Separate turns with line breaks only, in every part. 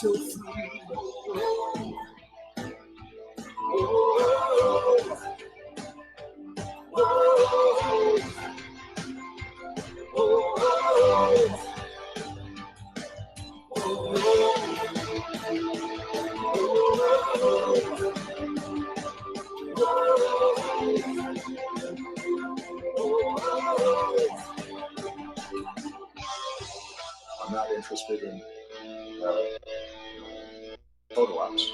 so free. I'm not interested in photo ops.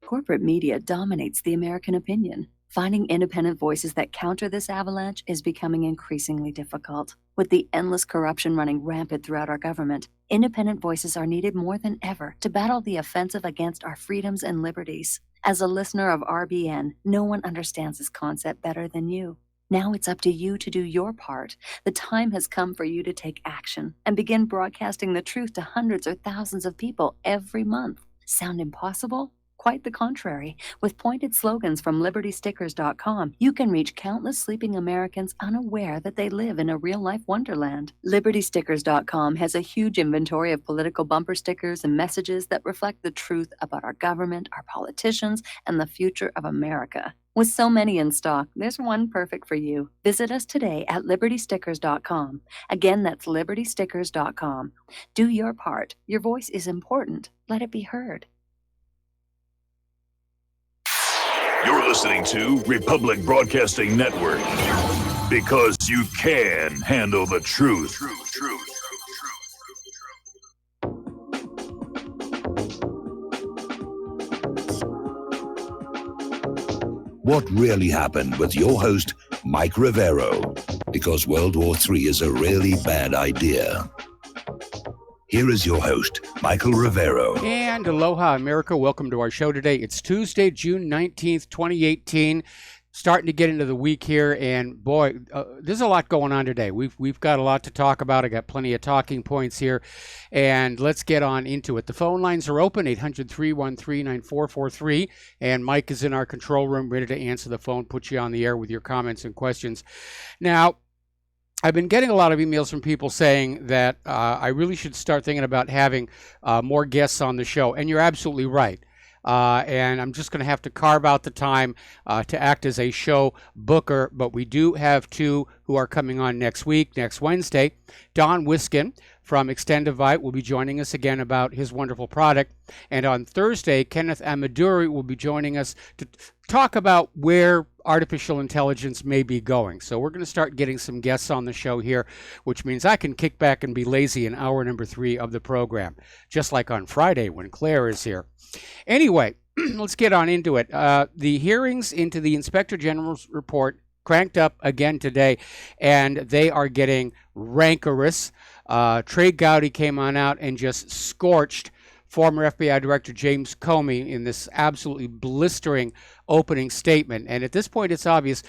Corporate media dominates the American opinion. Finding independent voices that counter this avalanche is becoming increasingly difficult. With the endless corruption running rampant throughout our government, independent voices are needed more than ever to battle the offensive against our freedoms and liberties. As a listener of RBN, no one understands this concept better than you. Now it's up to you to do your part. The time has come for you to take action and begin broadcasting the truth to hundreds or thousands of people every month. Sound impossible? Quite the contrary. With pointed slogans from LibertyStickers.com, you can reach countless sleeping Americans unaware that they live in a real-life wonderland. LibertyStickers.com has a huge inventory of political bumper stickers and messages that reflect the truth about our government, our politicians, and the future of America. With so many in stock, there's one perfect for you. Visit us today at LibertyStickers.com. Again, that's LibertyStickers.com. Do your part. Your voice is important. Let it be heard.
You're listening to Republic Broadcasting Network, because you can handle the truth.
What really happened with your host, Mike Rivero, because World War III is a really bad idea. Here is your host, Michael Rivero.
And aloha, America. Welcome to our show today. It's Tuesday, June 19th, 2018. Starting to get into the week here, and boy, there's a lot going on today. We've got a lot to talk about. I got plenty of talking points here, and let's get on into it. The phone lines are open, 800-313-9443, and Mike is in our control room ready to answer the phone, put you on the air with your comments and questions. Now, I've been getting a lot of emails from people saying that I really should start thinking about having more guests on the show, and you're absolutely right. And I'm just going to have to carve out the time to act as a show booker, but we do have two who are coming on next week, next Wednesday. Don Wiskin from Extendivite will be joining us again about his wonderful product. And on Thursday, Kenneth Amaduri will be joining us to talk about where artificial intelligence may be going. So we're going to start getting some guests on the show here, which means I can kick back and be lazy in hour number 3 of the program, just like on Friday when Claire is here. Anyway, let's get on into it. The hearings into the Inspector General's report cranked up again today, and they are getting rancorous. Trey Gowdy came on out and just scorched former FBI Director James Comey in this absolutely blistering opening statement. And at this point, it's obvious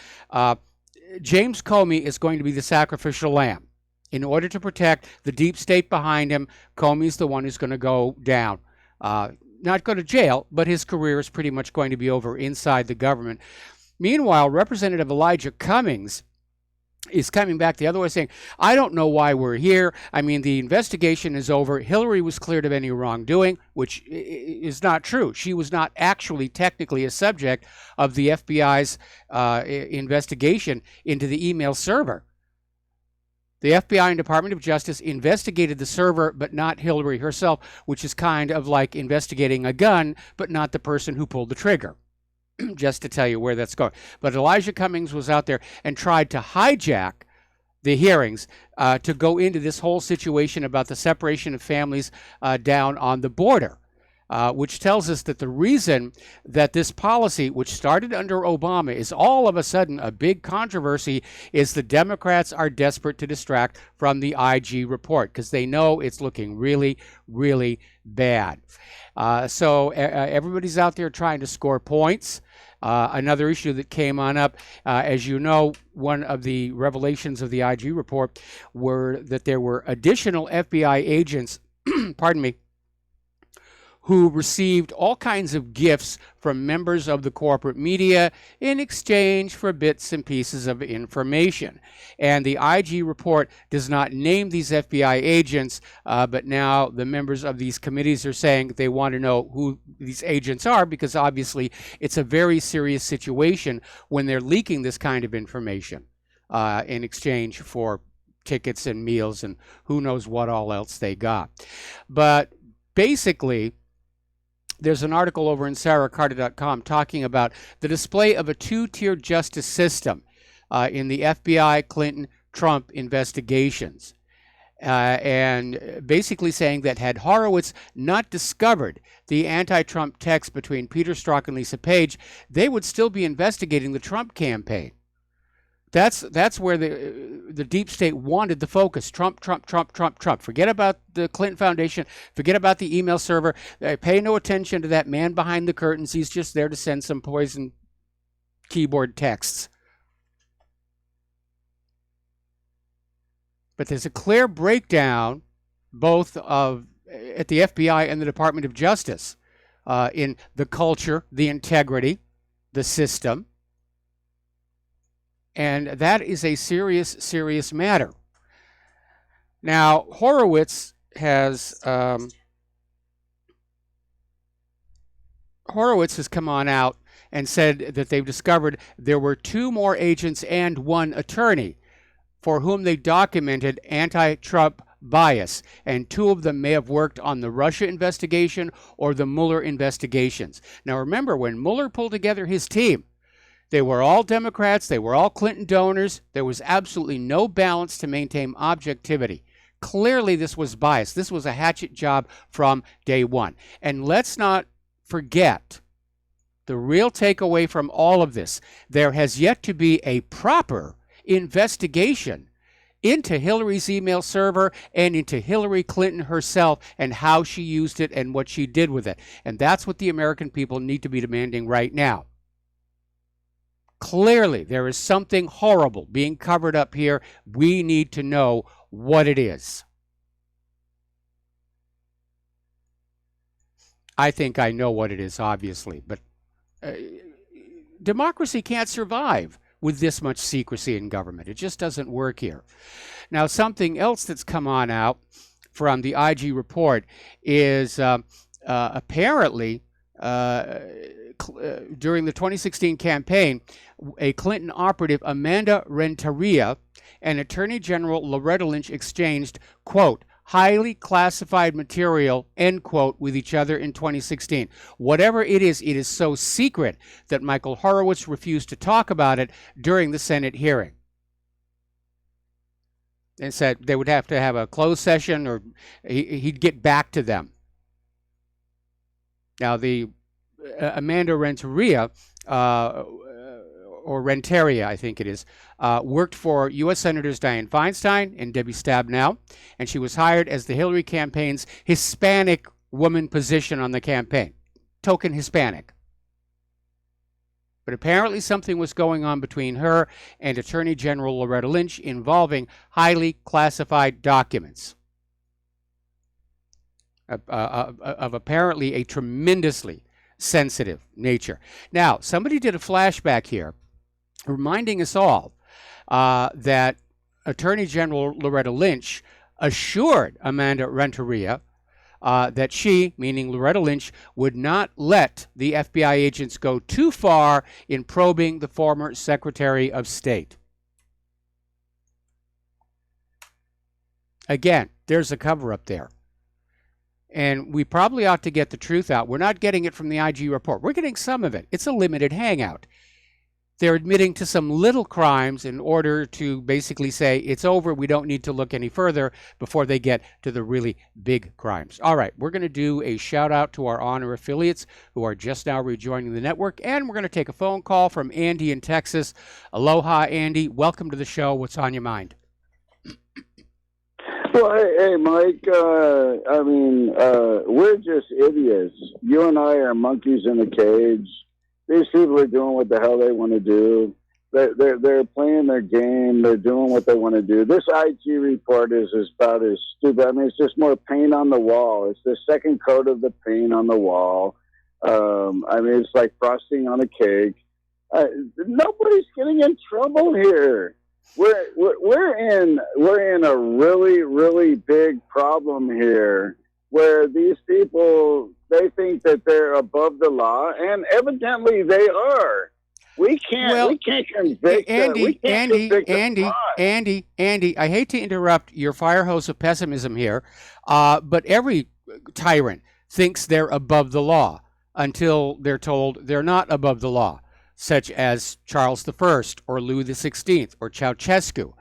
James Comey is going to be the sacrificial lamb. In order to protect the deep state behind him, Comey's the one who's going to go down. Not go to jail, but his career is pretty much going to be over inside the government. Meanwhile, Representative Elijah Cummings is coming back the other way, saying, I don't know why we're here. I mean, the investigation is over. Hillary was cleared of any wrongdoing, which is not true. She was not actually technically a subject of the FBI's investigation into the email server. The FBI and Department of Justice investigated the server, but not Hillary herself, which is kind of like investigating a gun, but not the person who pulled the trigger. Just to tell you where that's going. But Elijah Cummings was out there and tried to hijack the hearings to go into this whole situation about the separation of families down on the border, which tells us that the reason that this policy, which started under Obama, is all of a sudden a big controversy is the Democrats are desperate to distract from the IG report because they know it's looking really, really bad. So everybody's out there trying to score points. Another issue that came on up, as you know, one of the revelations of the IG report were that there were additional FBI agents, pardon me, who received all kinds of gifts from members of the corporate media in exchange for bits and pieces of information. And the IG report does not name these FBI agents, but now the members of these committees are saying they want to know who these agents are, because obviously it's a very serious situation when they're leaking this kind of information in exchange for tickets and meals and who knows what all else they got. But basically, there's an article over in sarahcarter.com talking about the display of a two-tier justice system in the FBI, Clinton, Trump investigations. And basically saying that had Horowitz not discovered the anti-Trump text between Peter Strzok and Lisa Page, they would still be investigating the Trump campaign. That's where the deep state wanted the focus. Trump, Trump, Trump, Trump, Trump. Forget about the Clinton Foundation. Forget about the email server. Pay no attention to that man behind the curtains. He's just there to send some poison keyboard texts. But there's a clear breakdown both at the FBI and the Department of Justice in the culture, the integrity, the system. And that is a serious, serious matter. Now, Horowitz has come on out and said that they've discovered there were 2 more agents and 1 attorney for whom they documented anti-Trump bias, and 2 of them may have worked on the Russia investigation or the Mueller investigations. Now, remember, when Mueller pulled together his team, they were all Democrats. They were all Clinton donors. There was absolutely no balance to maintain objectivity. Clearly, this was biased. This was a hatchet job from day one. And let's not forget the real takeaway from all of this. There has yet to be a proper investigation into Hillary's email server and into Hillary Clinton herself and how she used it and what she did with it. And that's what the American people need to be demanding right now. Clearly, there is something horrible being covered up here. We need to know what it is. I think I know what it is, obviously, but democracy can't survive with this much secrecy in government. It just doesn't work here. Now, something else that's come on out from the IG report is apparently during the 2016 campaign, a Clinton operative, Amanda Renteria, and Attorney General Loretta Lynch exchanged, quote, highly classified material, end quote, with each other in 2016. Whatever it is so secret that Michael Horowitz refused to talk about it during the Senate hearing. And said they would have to have a closed session or he'd get back to them. Now, the Amanda Renteria, or Renteria, I think it is, worked for U.S. Senators Dianne Feinstein and Debbie Stabenow, and she was hired as the Hillary campaign's Hispanic woman position on the campaign. Token Hispanic. But apparently something was going on between her and Attorney General Loretta Lynch involving highly classified documents of apparently a tremendously sensitive nature. Now, somebody did a flashback here reminding us all that Attorney General Loretta Lynch assured Amanda Renteria that she, meaning Loretta Lynch, would not let the FBI agents go too far in probing the former Secretary of State. Again, there's a cover-up there. And we probably ought to get the truth out. We're not getting it from the IG report. We're getting some of it. It's a limited hangout. They're admitting to some little crimes in order to basically say it's over. We don't need to look any further before they get to the really big crimes. All right, we're going to do a shout out to our Honor affiliates who are just now rejoining the network. And we're going to take a phone call from Andy in Texas. Aloha, Andy. Welcome to the show. What's on your mind?
Well, hey, Mike, we're just idiots. You and I are monkeys in a cage. These people are doing what the hell they want to do. They're playing their game. They're doing what they want to do. This IG report is about as stupid. I mean, it's just more paint on the wall. It's the second coat of the paint on the wall. I mean, it's like frosting on a cake. Nobody's getting in trouble here. We're in a really, really big problem here, where these people, they think that they're above the law, and evidently they are. We can't convict
Andy, I hate to interrupt your fire hose of pessimism here, but every tyrant thinks they're above the law until they're told they're not above the law, such as Charles I or Louis XVI or Ceausescu.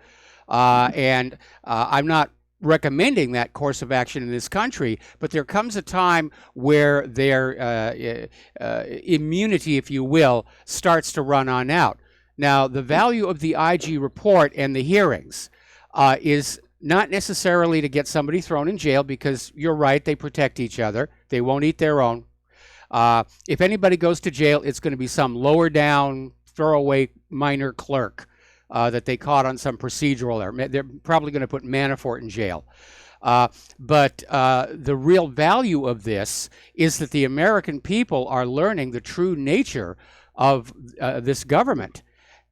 And I'm not recommending that course of action in this country, but there comes a time where their immunity, if you will, starts to run on out. Now, the value of the IG report and the hearings is not necessarily to get somebody thrown in jail, because you're right, they protect each other. They won't eat their own. If anybody goes to jail, it's going to be some lower down, throwaway minor clerk that they caught on some procedural error. They're probably going to put Manafort in jail. But the real value of this is that the American people are learning the true nature of this government.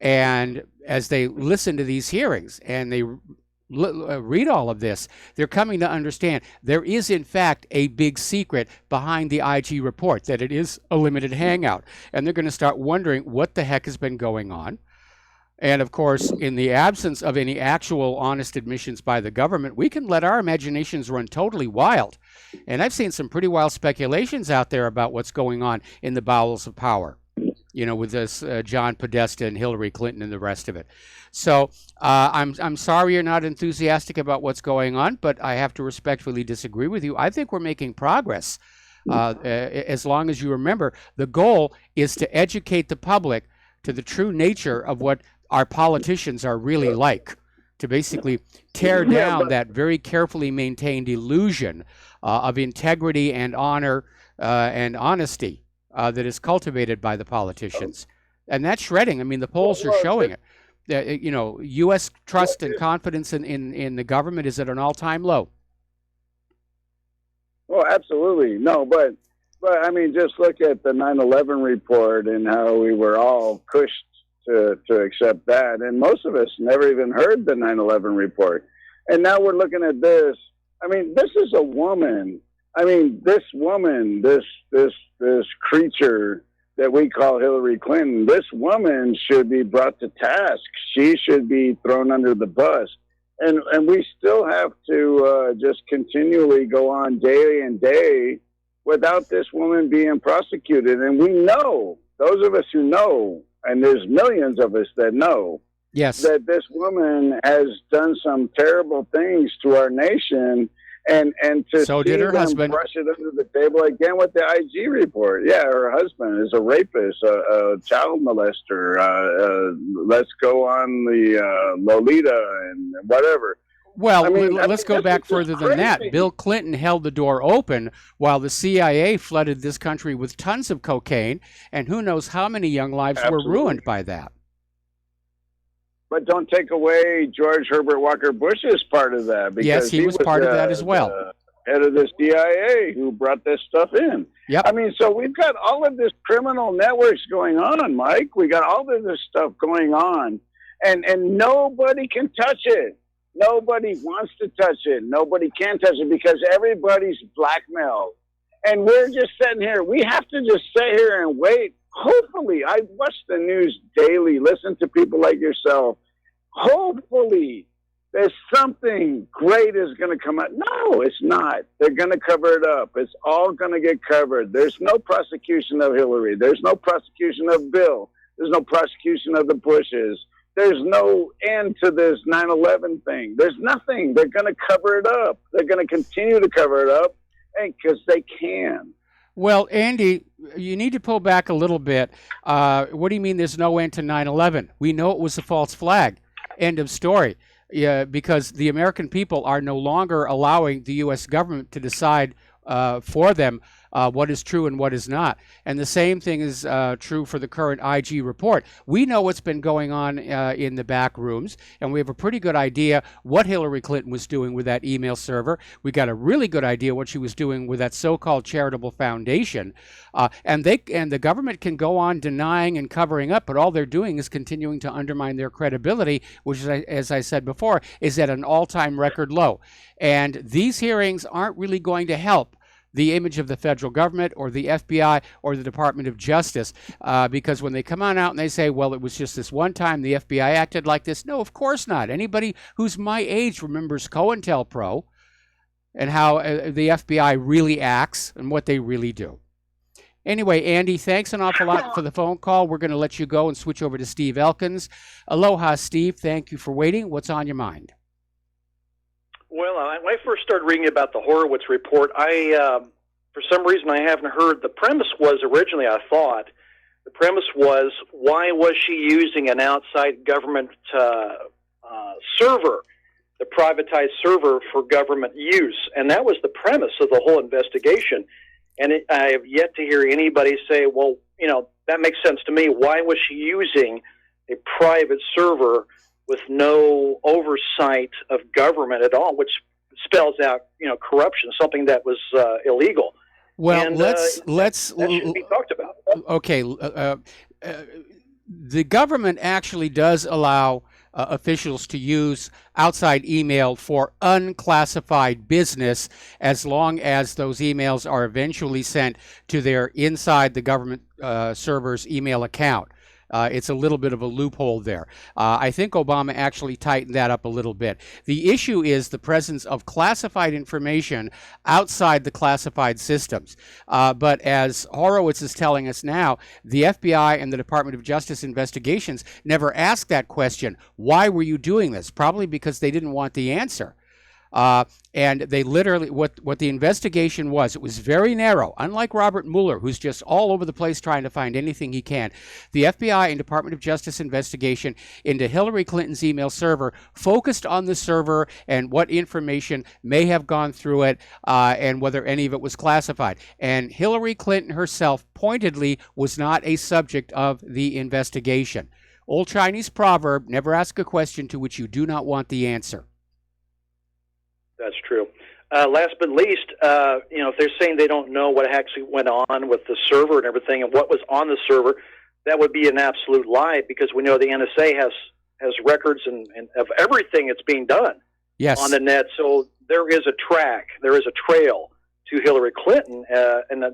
And as they listen to these hearings and they read all of this, they're coming to understand there is, in fact, a big secret behind the IG report, that it is a limited hangout. And they're going to start wondering what the heck has been going on. And of course, in the absence of any actual honest admissions by the government, we can let our imaginations run totally wild. And I've seen some pretty wild speculations out there about what's going on in the bowels of power, you know, with this John Podesta and Hillary Clinton and the rest of it. So I'm sorry you're not enthusiastic about what's going on, but I have to respectfully disagree with you. I think we're making progress. As long as you remember, the goal is to educate the public to the true nature of what our politicians are really like, to basically tear down that very carefully maintained illusion of integrity and honor and honesty that is cultivated by the politicians. And that's shredding. I mean, the polls are showing it. You know, U.S. trust and confidence in the government is at an all-time low.
Well, absolutely. No, but I mean, just look at the 9/11 report and how we were all pushed to accept that. And most of us never even heard the 9/11 report. And now we're looking at this. I mean, this is a woman. I mean, this woman, this creature that we call Hillary Clinton, this woman should be brought to task. She should be thrown under the bus. And we still have to just continually go on day and day without this woman being prosecuted. And we know, those of us who know, and there's millions of us that know,
yes,
that this woman has done some terrible things to our nation, and to
so
see
did her
them
husband.
brush it under the table again with the IG report. Yeah, her husband is a rapist, a child molester. Let's go on the Lolita and whatever.
Well,
I mean,
let's go back further than that. Bill Clinton held the door open while the CIA flooded this country with tons of cocaine, and who knows how many young lives were ruined by that.
But don't take away George Herbert Walker Bush's part of that. Because
yes, he was part of that as well.
Head of the CIA who brought this stuff in.
Yep.
I mean, so we've got all of this criminal networks going on, Mike. We got all of this stuff going on, and nobody can touch it. Nobody wants to touch it. Nobody can touch it because everybody's blackmailed. And we're just sitting here. We have to just sit here and wait. Hopefully, I watch the news daily, listen to people like yourself. Hopefully, there's something great is going to come out. No, it's not. They're going to cover it up. It's all going to get covered. There's no prosecution of Hillary. There's no prosecution of Bill. There's no prosecution of the Bushes. There's no end to this 9/11 thing. There's nothing. They're going to cover it up. They're going to continue to cover it up because they can.
Well, Andy, you need to pull back a little bit. What do you mean there's no end to 9/11? We know it was a false flag. End of story. Yeah, because the American people are no longer allowing the U.S. government to decide for them what is true and what is not. And the same thing is true for the current IG report. We know what's been going on in the back rooms, and we have a pretty good idea what Hillary Clinton was doing with that email server. We got a really good idea what she was doing with that so-called charitable foundation. And the government can go on denying and covering up, but all they're doing is continuing to undermine their credibility, which, as I said before, is at an all-time record low. And these hearings aren't really going to help the image of the federal government or the FBI or the Department of Justice, because when they come on out and they say, well, it was just this one time the FBI acted like this. No, of course not. Anybody who's my age remembers COINTELPRO and how the FBI really acts and what they really do. Anyway, Andy, thanks an awful lot for the phone call. We're going to let you go and switch over to Steve Elkins. Aloha, Steve. Thank you for waiting. What's on your mind?
Well, when I first started reading about the Horowitz report, for some reason I haven't heard. The premise was originally, I thought, the premise was, why was she using an outside government server, the privatized server for government use? And that was the premise of the whole investigation. And I have yet to hear anybody say, well, that makes sense to me. Why was she using a private server with no oversight of government at all, which spells out, corruption, something that was illegal.
Well,
and,
let's
that should be talked about.
Okay, the government actually does allow officials to use outside email for unclassified business, as long as those emails are eventually sent to their inside the government server's email account. It's a little bit of a loophole there. I think Obama actually tightened that up a little bit. The issue is the presence of classified information outside the classified systems. But as Horowitz is telling us now, the FBI and the Department of Justice investigations never asked that question. Why were you doing this? Probably because they didn't want the answer. And they literally, what the investigation was, it was very narrow. Unlike Robert Mueller, who's just all over the place trying to find anything he can, the FBI and Department of Justice investigation into Hillary Clinton's email server focused on the server and what information may have gone through it, and whether any of it was classified. And Hillary Clinton herself pointedly was not a subject of the investigation. Old Chinese proverb, never ask a question to which you do not want the answer.
That's true. Last but least, if they're saying they don't know what actually went on with the server and everything and what was on the server, that would be an absolute lie, because we know the NSA has records and of everything that's being done on the net. So there is a trail to Hillary Clinton,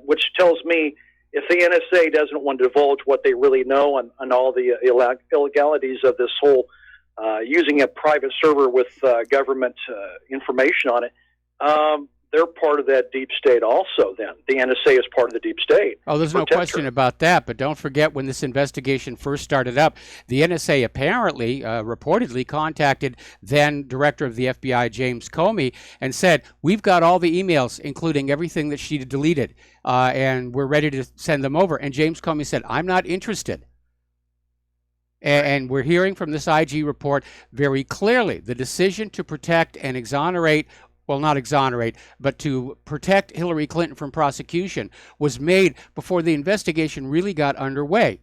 which tells me if the NSA doesn't want to divulge what they really know on all the illegalities of this whole using a private server with government information on it, they're part of that deep state also then. The NSA is part of the deep state.
Oh, there's no question about that, but don't forget when this investigation first started up, the NSA apparently, reportedly contacted then Director of the FBI, James Comey, and said, we've got all the emails, including everything that she deleted, and we're ready to send them over. And James Comey said, I'm not interested. And we're hearing from this IG report very clearly the decision to protect and exonerate, well, not exonerate, but to protect Hillary Clinton from prosecution was made before the investigation really got underway.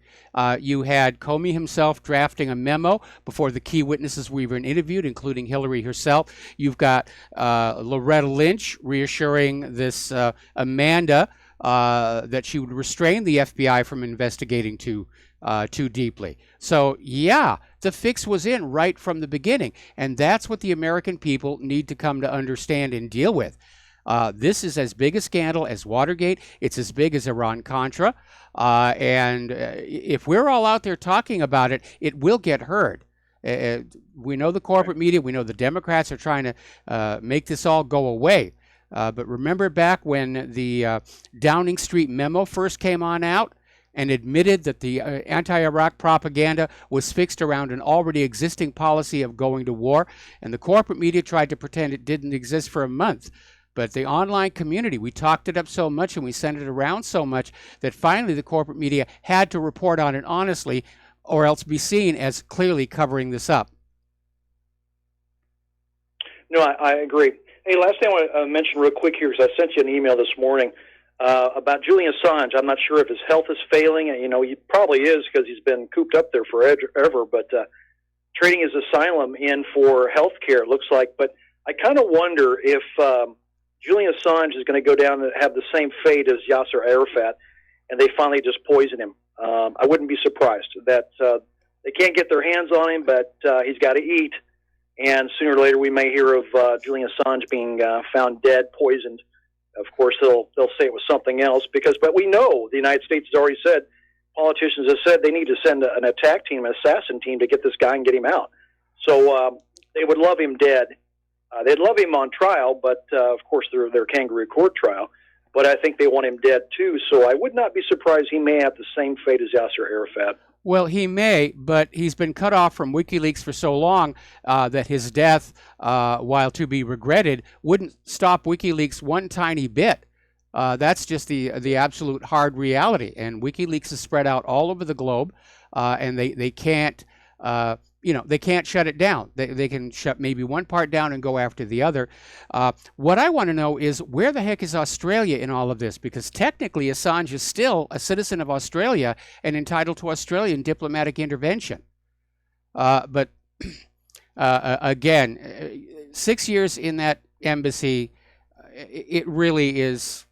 You had Comey himself drafting a memo before the key witnesses were even interviewed, including Hillary herself. You've got Loretta Lynch reassuring this Amanda that she would restrain the FBI from investigating too deeply. So, yeah, the fix was in right from the beginning. And that's what the American people need to come to understand and deal with. This is as big a scandal as Watergate. It's as big as Iran-Contra. And if we're all out there talking about it, it will get heard. We know the corporate media. We know the Democrats are trying to make this all go away. But remember back when the Downing Street memo first came on out and admitted that the anti-Iraq propaganda was fixed around an already existing policy of going to war, and the corporate media tried to pretend it didn't exist for a month. But the online community, we talked it up so much and we sent it around so much that finally the corporate media had to report on it honestly, or else be seen as clearly covering this up.
No, I agree. Hey, last thing I want to mention real quick here is I sent you an email this morning. about Julian Assange. I'm not sure if his health is failing. He probably is because he's been cooped up there forever, but trading his asylum in for health care, it looks like. But I kind of wonder if Julian Assange is going to go down and have the same fate as Yasser Arafat, and they finally just poison him. I wouldn't be surprised that they can't get their hands on him, but he's got to eat. And sooner or later, we may hear of Julian Assange being found dead, poisoned. Of course, they'll say it was something else but we know the United States has already said, politicians have said they need to send an attack team, an assassin team to get this guy and get him out. So they would love him dead. They'd love him on trial, but of course their kangaroo court trial. But I think they want him dead too. So I would not be surprised he may have the same fate as Yasser Arafat.
Well, he may, but he's been cut off from WikiLeaks for so long that his death, while to be regretted, wouldn't stop WikiLeaks one tiny bit. That's just the absolute hard reality. And WikiLeaks is spread out all over the globe, and they can't they can't shut it down. They can shut maybe one part down and go after the other. What I want to know is where the heck is Australia in all of this? Because technically Assange is still a citizen of Australia and entitled to Australian diplomatic intervention. But again, 6 years in that embassy, it really is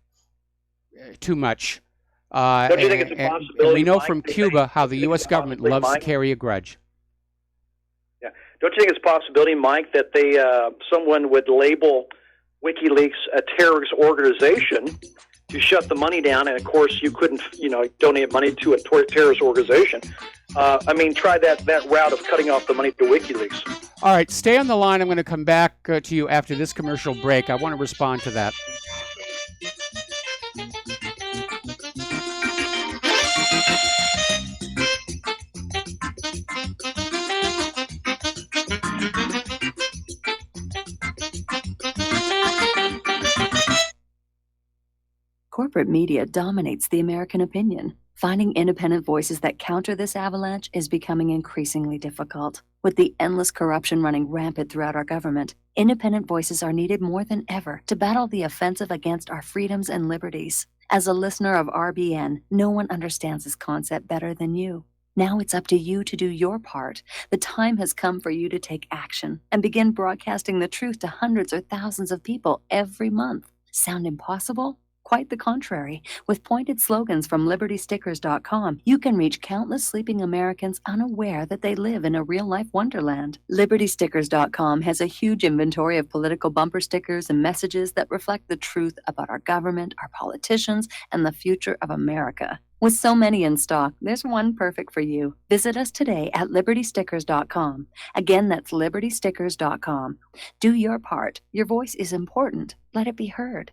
too much.
Don't you think it's a possibility?
And we know
Mike,
from Cuba how the U.S. government loves to carry a grudge.
Yeah. Don't you think it's a possibility, Mike, that someone would label WikiLeaks a terrorist organization to shut the money down? And of course, you couldn't, donate money to a terrorist organization. Try that route of cutting off the money to WikiLeaks.
All right, stay on the line. I'm going to come back to you after this commercial break. I want to respond to that.
Corporate media dominates the American opinion. Finding independent voices that counter this avalanche is becoming increasingly difficult. With the endless corruption running rampant throughout our government, independent voices are needed more than ever to battle the offensive against our freedoms and liberties. As a listener of RBN, no one understands this concept better than you. Now it's up to you to do your part. The time has come for you to take action and begin broadcasting the truth to hundreds or thousands of people every month. Sound impossible? Quite the contrary. With pointed slogans from LibertyStickers.com, you can reach countless sleeping Americans unaware that they live in a real-life wonderland. LibertyStickers.com has a huge inventory of political bumper stickers and messages that reflect the truth about our government, our politicians, and the future of America. With so many in stock, there's one perfect for you. Visit us today at LibertyStickers.com. Again, that's LibertyStickers.com. Do your part. Your voice is important. Let it be heard.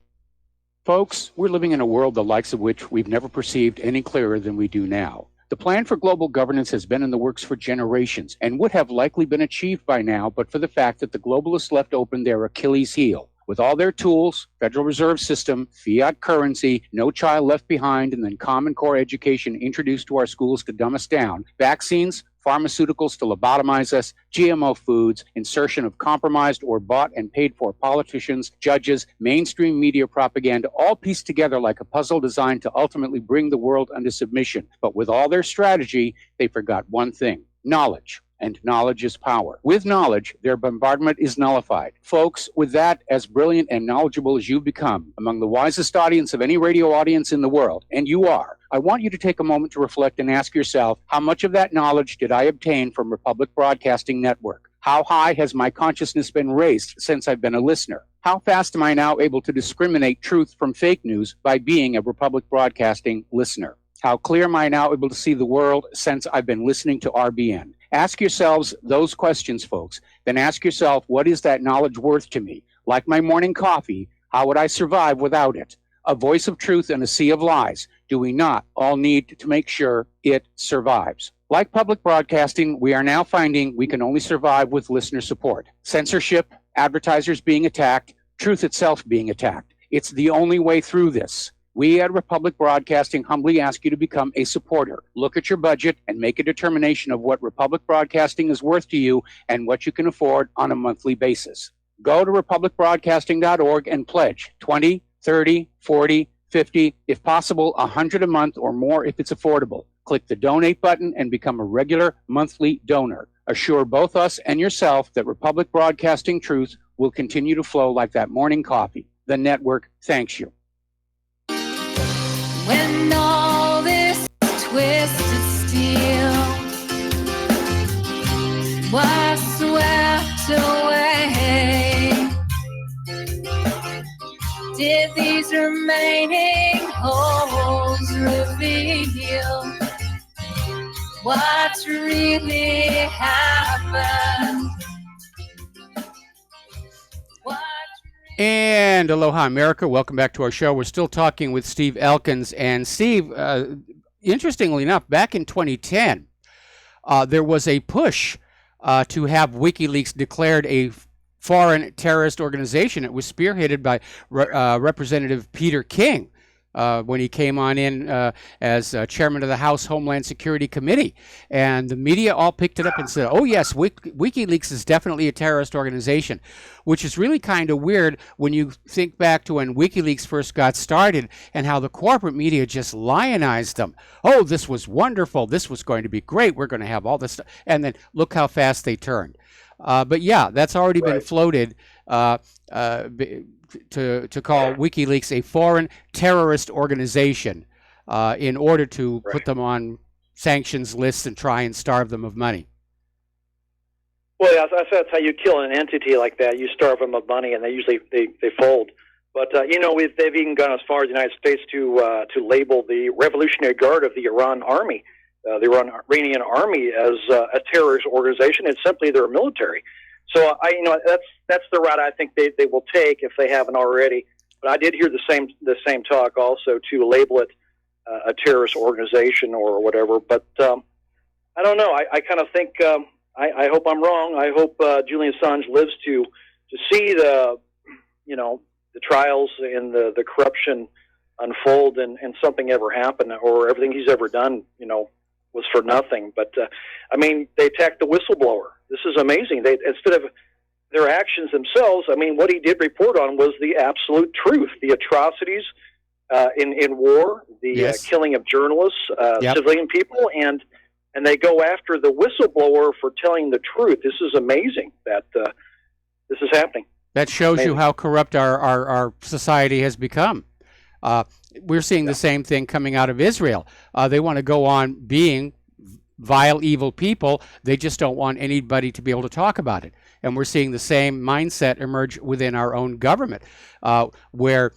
Folks, we're living in a world the likes of which we've never perceived any clearer than we do now. The plan for global governance has been in the works for generations and would have likely been achieved by now, but for the fact that the globalists left open their Achilles heel. With all their tools, Federal Reserve System, fiat currency, no child left behind, and then Common Core education introduced to our schools to dumb us down, vaccines, pharmaceuticals to lobotomize us, GMO foods, insertion of compromised or bought and paid for politicians, judges, mainstream media propaganda, all pieced together like a puzzle designed to ultimately bring the world under submission. But with all their strategy, they forgot one thing: knowledge. And knowledge is power. With knowledge, their bombardment is nullified. Folks, with that, as brilliant and knowledgeable as you've become, among the wisest audience of any radio audience in the world, and you are, I want you to take a moment to reflect and ask yourself, how much of that knowledge did I obtain from Republic Broadcasting Network? How high has my consciousness been raised since I've been a listener? How fast am I now able to discriminate truth from fake news by being a Republic Broadcasting listener? How clear am I now able to see the world since I've been listening to RBN? Ask yourselves those questions, folks. Then ask yourself, what is that knowledge worth to me? Like my morning coffee, how would I survive without it? A voice of truth in a sea of lies. Do we not all need to make sure it survives? Like public broadcasting, we are now finding we can only survive with listener support. Censorship, advertisers being attacked, truth itself being attacked. It's the only way through this. We at Republic Broadcasting humbly ask you to become a supporter. Look at your budget and make a determination of what Republic Broadcasting is worth to you and what you can afford on a monthly basis. Go to republicbroadcasting.org and pledge $20, $30, $40,
$50, if possible, $100 a month or more if it's affordable. Click the donate button and become a regular monthly donor. Assure both us and yourself that Republic Broadcasting Truth will continue to flow like that morning coffee. The network thanks you.
When all this twisted steel was swept away, did these remaining holes reveal what really happened?
And aloha, America. Welcome back to our show. We're still talking with Steve Elkins. And Steve, interestingly enough, back in 2010, there was a push to have WikiLeaks declared a foreign terrorist organization. It was spearheaded by Representative Peter King when he came on in as chairman of the House Homeland Security Committee. And the media all picked it up and said, oh, yes, WikiLeaks is definitely a terrorist organization, which is really kind of weird when you think back to when WikiLeaks first got started and how the corporate media just lionized them. Oh, this was wonderful. This was going to be great. We're going to have all this stuff. And then look how fast they turned. But yeah, that's already been floated to call WikiLeaks a foreign terrorist organization in order to put them on sanctions lists and try and starve them of money.
Well, yeah, that's how you kill an entity like that. You starve them of money, and they usually they fold. But they've even gone as far as the United States to label the Revolutionary Guard of the Iran Army, the Iranian Army, as a terrorist organization. It's simply their military. So that's the route I think they will take if they haven't already. But I did hear the same talk also to label it a terrorist organization or whatever. But I don't know. I kind of think I hope I'm wrong. I hope Julian Assange lives to see the trials and the corruption unfold and something ever happen, or everything he's ever done was for nothing. But they attacked the whistleblower. This is amazing. They, instead of their actions themselves, what he did report on was the absolute truth, the atrocities in war, the killing of journalists, civilian people, and they go after the whistleblower for telling the truth. This is amazing that this is happening.
That shows you how corrupt our society has become. We're seeing the same thing coming out of Israel. They want to go on being vile, evil people. They just don't want anybody to be able to talk about it. And we're seeing the same mindset emerge within our own government, where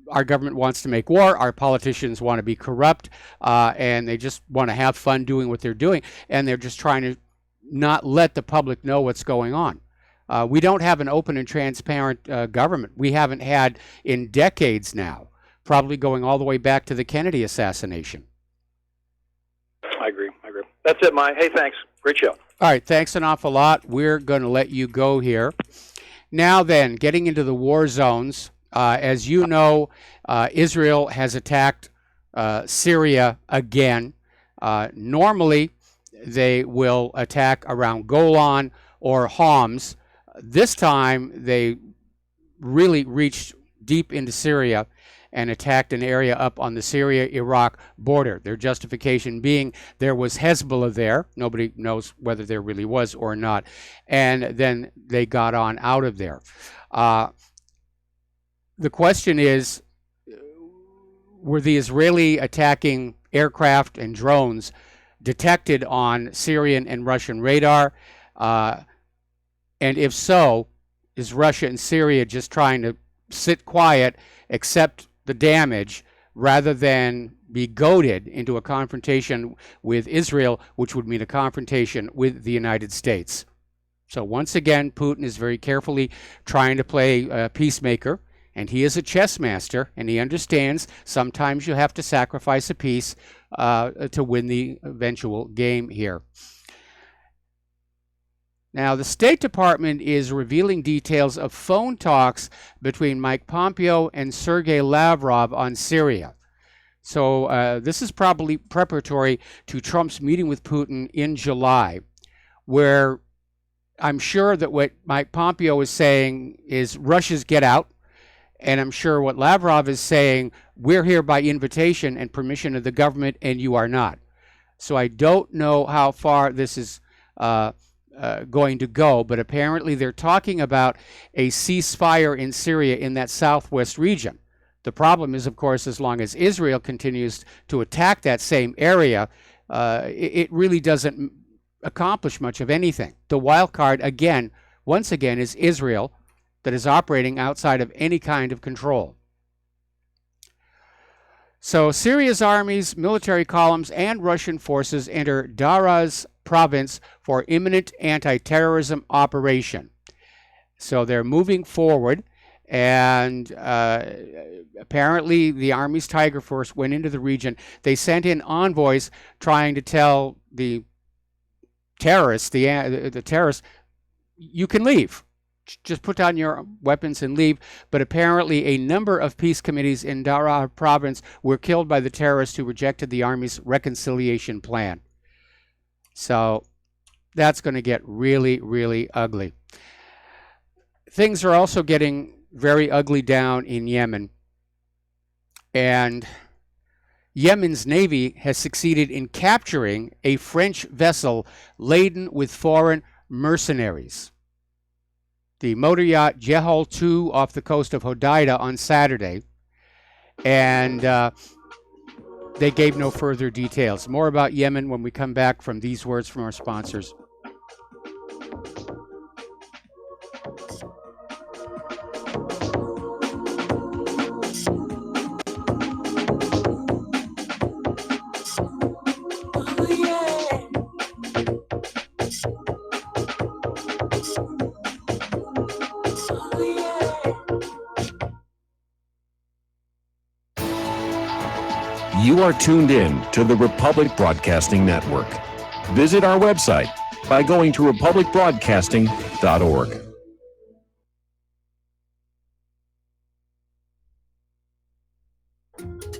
our government wants to make war, our politicians want to be corrupt, and they just want to have fun doing what they're doing, and they're just trying to not let the public know what's going on. We don't have an open and transparent government. We haven't had in decades now, probably going all the way back to the Kennedy assassination.
I agree. That's it, Mike. Hey, thanks. Great show.
All right, thanks an awful lot. We're going to let you go here. Now then, getting into the war zones. As you know, Israel has attacked Syria again. Normally, they will attack around Golan or Homs. This time, they really reached deep into Syria and attacked an area up on the Syria-Iraq border. Their justification being there was Hezbollah there. Nobody knows whether there really was or not. And then they got on out of there. The question is, were the Israeli attacking aircraft and drones detected on Syrian and Russian radar? And if so, is Russia and Syria just trying to sit quiet, accept the damage, rather than be goaded into a confrontation with Israel, which would mean a confrontation with the United States? So once again, Putin is very carefully trying to play peacemaker, and he is a chess master, and he understands sometimes you have to sacrifice a piece to win the eventual game here. Now, the State Department is revealing details of phone talks between Mike Pompeo and Sergei Lavrov on Syria. So this is probably preparatory to Trump's meeting with Putin in July, where I'm sure that what Mike Pompeo is saying is Russia's get out, And I'm sure what Lavrov is saying, we're here by invitation and permission of the government, and you are not. So I don't know how far this is going to go, but apparently they're talking about a ceasefire in Syria in that southwest region. The problem is, of course, as long as Israel continues to attack that same area, it really doesn't accomplish much of anything. The wild card, once again, is Israel, that is operating outside of any kind of control. So Syria's armies, military columns, and Russian forces enter Daraz province for imminent anti-terrorism operation. So they're moving forward, and apparently the Army's Tiger Force went into the region. They sent in envoys trying to tell the terrorists, the terrorists, you can leave. Just put down your weapons and leave. But apparently a number of peace committees in Daraa province were killed by the terrorists who rejected the Army's reconciliation plan. So that's going to get really, really ugly. Things are also getting very ugly down in Yemen. And Yemen's Navy has succeeded in capturing a French vessel laden with foreign mercenaries. The motor yacht Jehol 2 off the coast of Hodeida on Saturday, and they gave no further details. More about Yemen when we come back from these words from our sponsors.
You are tuned in to the Republic Broadcasting Network. Visit our website by going to republicbroadcasting.org.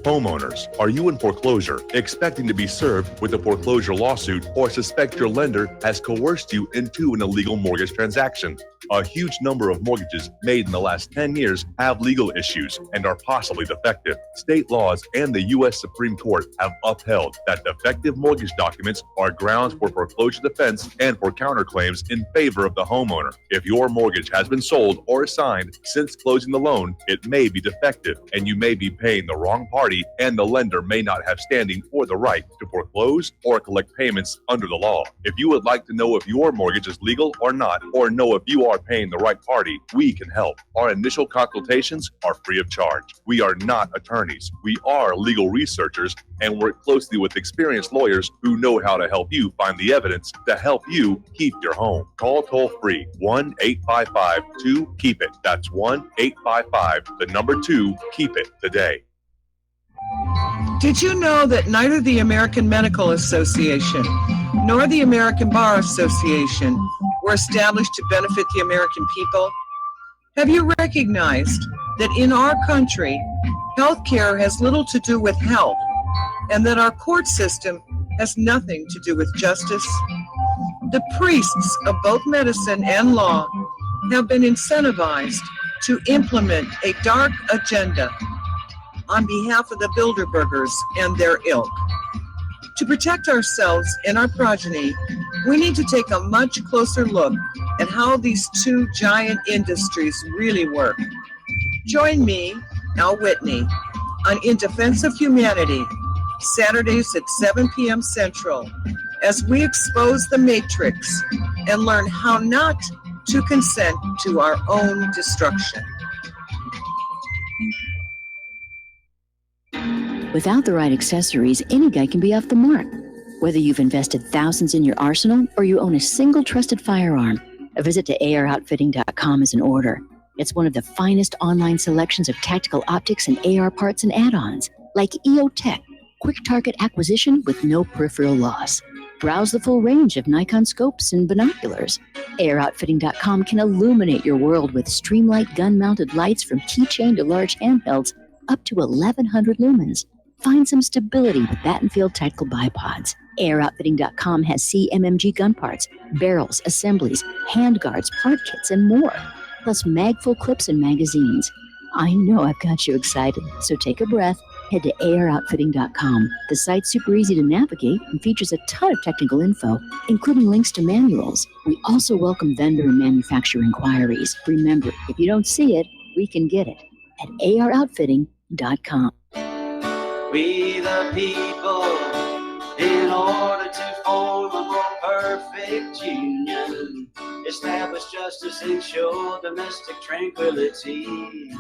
Homeowners, are you in foreclosure, expecting to be served with a foreclosure lawsuit, or suspect your lender has coerced you into an illegal mortgage transaction? A huge number of mortgages made in the last 10 years have legal issues and are possibly defective. State laws and the U.S. Supreme Court have upheld that defective mortgage documents are grounds for foreclosure defense and for counterclaims in favor of the homeowner. If your mortgage has been sold or assigned since closing the loan, it may be defective and you may be paying the wrong party, and the lender may not have standing or the right to foreclose or collect payments under the law. If you would like to know if your mortgage is legal or not, or know if you are paying the right party, we can help. Our initial consultations are free of charge. We are not attorneys. We are legal researchers and work closely with experienced lawyers who know how to help you find the evidence to help you keep your home. Call toll-free 1-855-2-KEEP-IT. That's 1-855-2-KEEP-IT today.
Did you know that neither the American Medical Association nor the American Bar Association were established to benefit the American people? Have you recognized that in our country, healthcare has little to do with health, and that our court system has nothing to do with justice? The priests of both medicine and law have been incentivized to implement a dark agenda on behalf of the Bilderbergers and their ilk. To protect ourselves and our progeny, we need to take a much closer look at how these two giant industries really work. Join me, Al Whitney, on In Defense of Humanity, Saturdays at 7 p.m. Central, as we expose the matrix and learn how not to consent to our own destruction.
Without the right accessories, any guy can be off the mark. Whether you've invested thousands in your arsenal or you own a single trusted firearm, a visit to AROutfitting.com is in order. It's one of the finest online selections of tactical optics and AR parts and add-ons, like EOTech, quick target acquisition with no peripheral loss. Browse the full range of Nikon scopes and binoculars. AROutfitting.com can illuminate your world with Streamlight gun-mounted lights from keychain to large handhelds up to 1,100 lumens. Find some stability with Battenfield Tactical Bipods. AirOutfitting.com has CMMG gun parts, barrels, assemblies, handguards, part kits, and more, plus mag-full clips and magazines. I know I've got you excited, so take a breath. Head to aroutfitting.com. The site's super easy to navigate and features a ton of technical info, including links to manuals. We also welcome vendor and manufacturer inquiries. Remember, if you don't see it, we can get it at aroutfitting.com.
We the people, in order to form a more perfect union, establish justice, ensure domestic tranquility,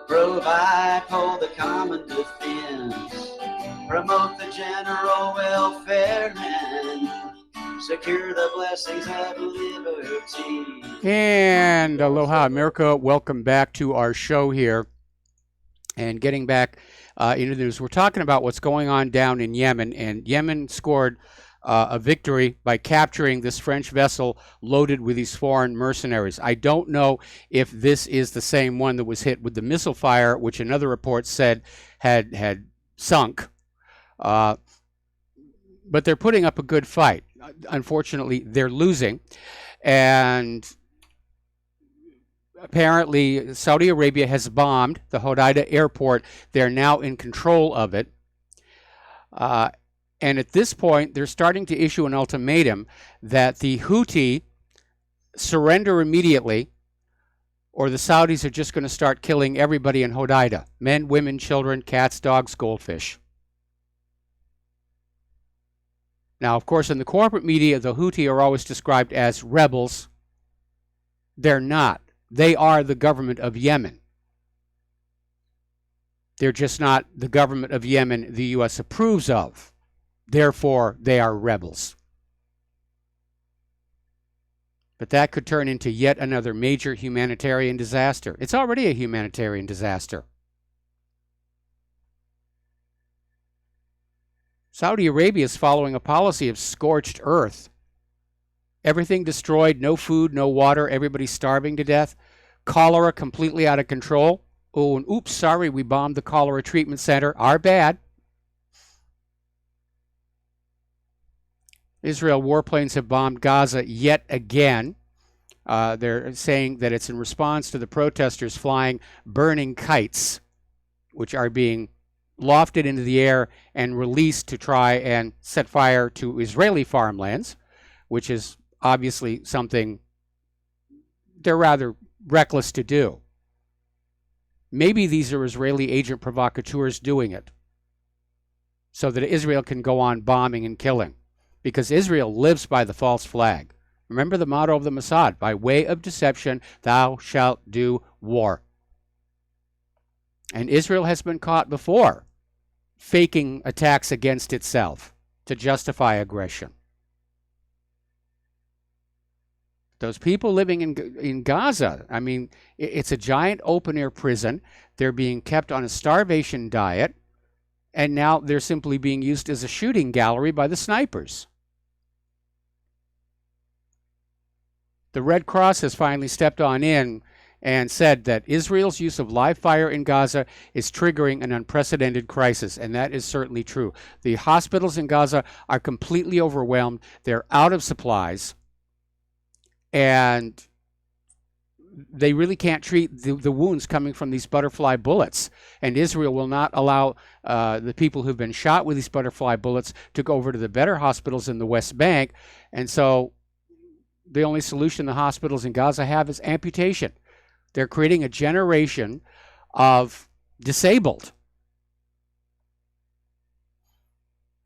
provide for the common defense, promote the general welfare, and secure the blessings of liberty.
And aloha, America. Welcome back to our show here. And getting back into the news, we're talking about what's going on down in Yemen. And Yemen scored a victory by capturing this French vessel loaded with these foreign mercenaries. I don't know if this is the same one that was hit with the missile fire, which another report said had sunk. But they're putting up a good fight. Unfortunately, they're losing. And apparently, Saudi Arabia has bombed the Hodeidah airport. They're now in control of it. And at this point, they're starting to issue an ultimatum that the Houthi surrender immediately, or the Saudis are just going to start killing everybody in Hodeidah. Men, women, children, cats, dogs, goldfish. Now, of course, in the corporate media, the Houthi are always described as rebels. They're not. They are the government of Yemen. They're just not the government of Yemen the U.S. approves of. Therefore, they are rebels. But that could turn into yet another major humanitarian disaster. It's already a humanitarian disaster. Saudi Arabia is following a policy of scorched earth. Everything destroyed, no food, no water, everybody starving to death. Cholera completely out of control. Oh, and oops, sorry, we bombed the cholera treatment center. Our bad. Israel warplanes have bombed Gaza yet again. They're saying that it's in response to the protesters flying burning kites, which are being lofted into the air and released to try and set fire to Israeli farmlands, which is obviously something they're rather reckless to do. Maybe these are Israeli agent provocateurs doing it so that Israel can go on bombing and killing, because Israel lives by the false flag. Remember the motto of the Mossad: by way of deception, thou shalt do war. And Israel has been caught before faking attacks against itself to justify aggression. Those people living in Gaza, I mean, it's a giant open-air prison. They're being kept on a starvation diet, and now they're simply being used as a shooting gallery by the snipers. The Red Cross has finally stepped on in and said that Israel's use of live fire in Gaza is triggering an unprecedented crisis, and that is certainly true. The hospitals in Gaza are completely overwhelmed. They're out of supplies, and they really can't treat the wounds coming from these butterfly bullets. And Israel will not allow the people who've been shot with these butterfly bullets to go over to the better hospitals in the West Bank. And so the only solution the hospitals in Gaza have is amputation. They're creating a generation of disabled.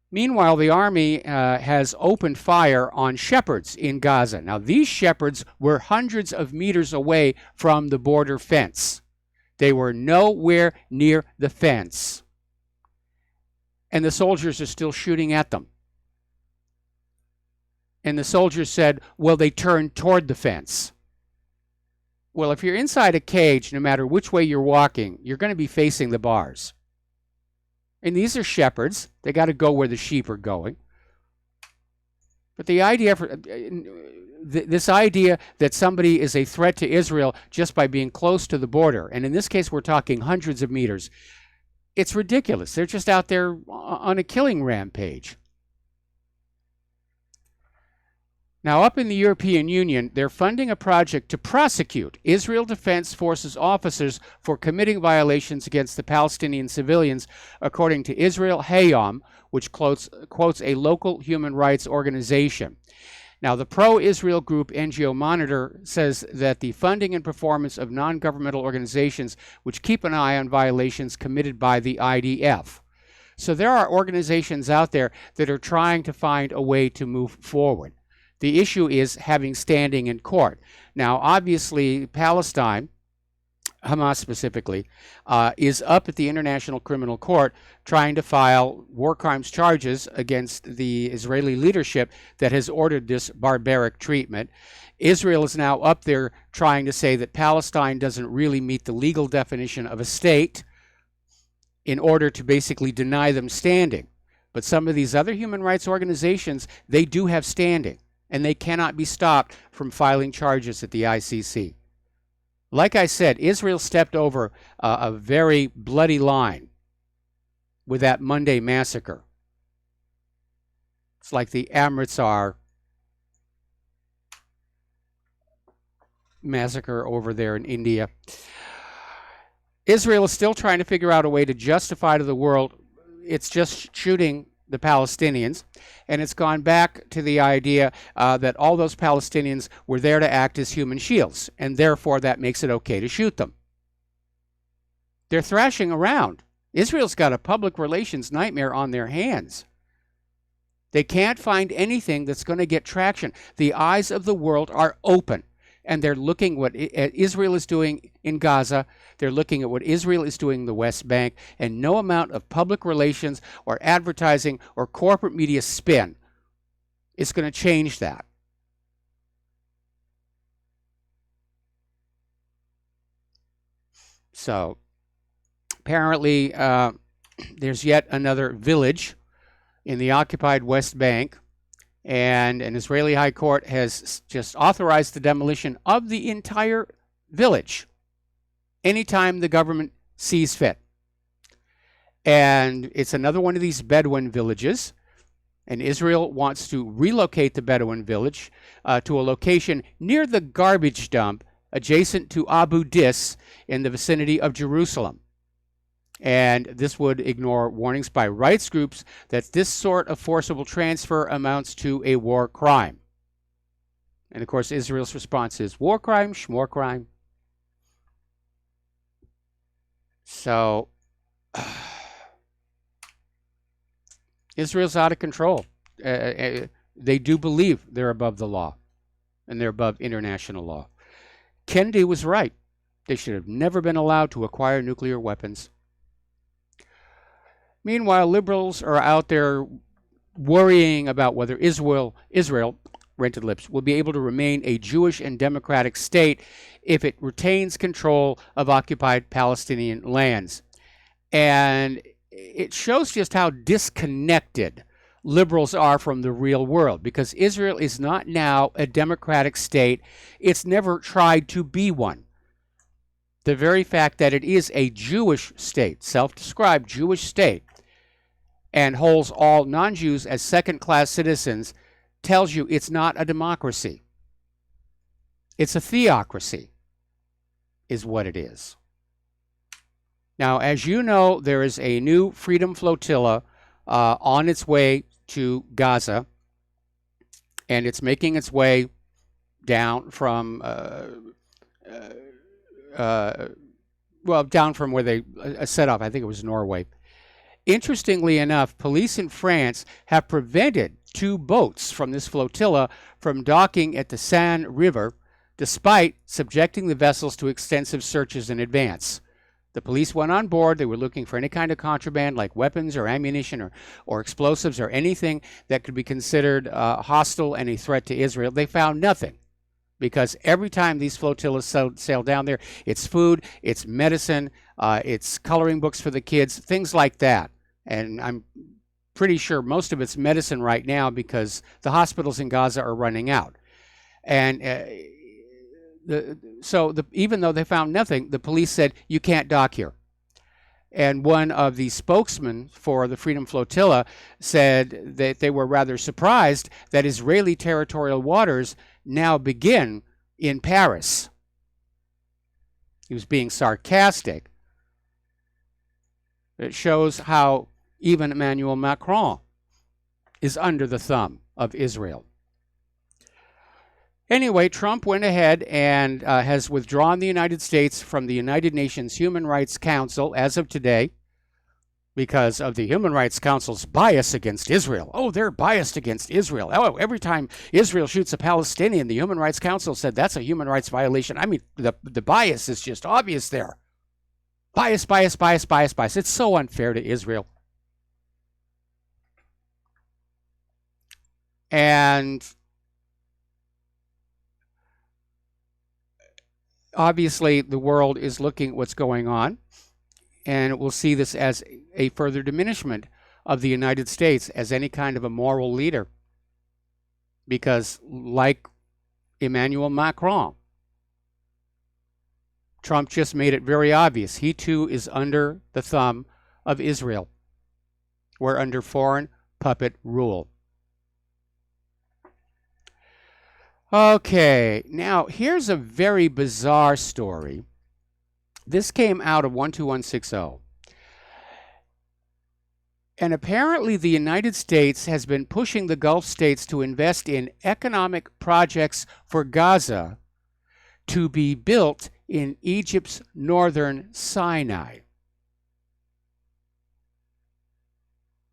Meanwhile, the army has opened fire on shepherds in Gaza. Now, these shepherds were hundreds of meters away from the border fence. They were nowhere near the fence. And the soldiers are still shooting at them. And the soldiers said, well, they turned toward the fence. Well, if you're inside a cage, no matter which way you're walking, you're going to be facing the bars. And these are shepherds. They got to go where the sheep are going. But the idea this idea that somebody is a threat to Israel just by being close to the border, and in this case we're talking hundreds of meters, it's ridiculous. They're just out there on a killing rampage. Now, up in the European Union, they're funding a project to prosecute Israel Defense Forces officers for committing violations against the Palestinian civilians, according to Israel Hayom, which quotes a local human rights organization. Now, the pro-Israel group NGO Monitor says that the funding and performance of non-governmental organizations which keep an eye on violations committed by the IDF. So there are organizations out there that are trying to find a way to move forward. The issue is having standing in court. Now, obviously, Palestine, Hamas specifically, is up at the International Criminal Court trying to file war crimes charges against the Israeli leadership that has ordered this barbaric treatment. Israel is now up there trying to say that Palestine doesn't really meet the legal definition of a state in order to basically deny them standing. But some of these other human rights organizations, they do have standing, and they cannot be stopped from filing charges at the ICC. Like I said, Israel stepped over a very bloody line with that Monday massacre. It's like the Amritsar massacre over there in India. Israel is still trying to figure out a way to justify to the world it's just shooting the Palestinians, and it's gone back to the idea that all those Palestinians were there to act as human shields, and therefore that makes it okay to shoot them. They're thrashing around. Israel's got a public relations nightmare on their hands. They can't find anything that's going to get traction. The eyes of the world are open, and they're looking what Israel is doing in Gaza. They're looking at what Israel is doing in the West Bank, and no amount of public relations or advertising or corporate media spin is going to change that. So apparently there's yet another village in the occupied West Bank, and an Israeli high court has just authorized the demolition of the entire village anytime the government sees fit. And it's another one of these Bedouin villages, and Israel wants to relocate the Bedouin village to a location near the garbage dump adjacent to Abu Dis in the vicinity of Jerusalem. And this would ignore warnings by rights groups that this sort of forcible transfer amounts to a war crime. And of course, Israel's response is war crime, schmore crime. So, Israel's out of control. They do believe they're above the law, and they're above international law. Kennedy was right. They should have never been allowed to acquire nuclear weapons. Meanwhile, liberals are out there worrying about whether Israel, rented lips, will be able to remain a Jewish and democratic state if it retains control of occupied Palestinian lands. And it shows just how disconnected liberals are from the real world, because Israel is not now a democratic state. It's never tried to be one. The very fact that it is a Jewish state, self-described Jewish state, and holds all non-Jews as second-class citizens tells you it's not a democracy. It's a theocracy, is what it is. Now, as you know, there is a new Freedom Flotilla on its way to Gaza, and it's making its way down from down from where they set off. I think it was Norway. Interestingly enough, police in France have prevented 2 boats from this flotilla from docking at the Seine River, despite subjecting the vessels to extensive searches in advance. The police went on board. They were looking for any kind of contraband like weapons or ammunition or explosives or anything that could be considered hostile and a threat to Israel. They found nothing, because every time these flotillas sail down there, it's food, it's medicine, it's coloring books for the kids, things like that. And I'm pretty sure most of it's medicine right now because the hospitals in Gaza are running out. And even though they found nothing, the police said, you can't dock here. And one of the spokesmen for the Freedom Flotilla said that they were rather surprised that Israeli territorial waters now begin in Paris. He was being sarcastic. It shows how even Emmanuel Macron is under the thumb of Israel. Anyway, Trump went ahead and has withdrawn the United States from the United Nations Human Rights Council as of today because of the Human Rights Council's bias against Israel. Oh, they're biased against Israel. Oh, every time Israel shoots a Palestinian, the Human Rights Council said that's a human rights violation. I mean, the bias is just obvious there. Bias, bias, bias, bias, bias. It's so unfair to Israel. And obviously, the world is looking at what's going on, and we'll see this as a further diminishment of the United States as any kind of a moral leader. Because, like Emmanuel Macron, Trump just made it very obvious. He, too, is under the thumb of Israel. We're under foreign puppet rule. Okay, now here's a very bizarre story. This came out of 12160. And apparently the United States has been pushing the Gulf states to invest in economic projects for Gaza to be built in Egypt's northern Sinai.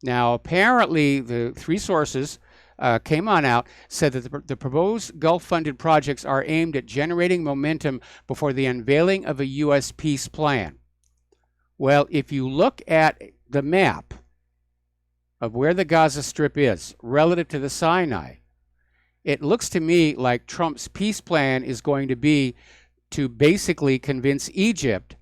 Now, apparently the three sources came on out, said that the proposed Gulf-funded projects are aimed at generating momentum before the unveiling of a U.S. peace plan. Well, if you look at the map of where the Gaza Strip is relative to the Sinai, it looks to me like Trump's peace plan is going to be to basically convince Egypt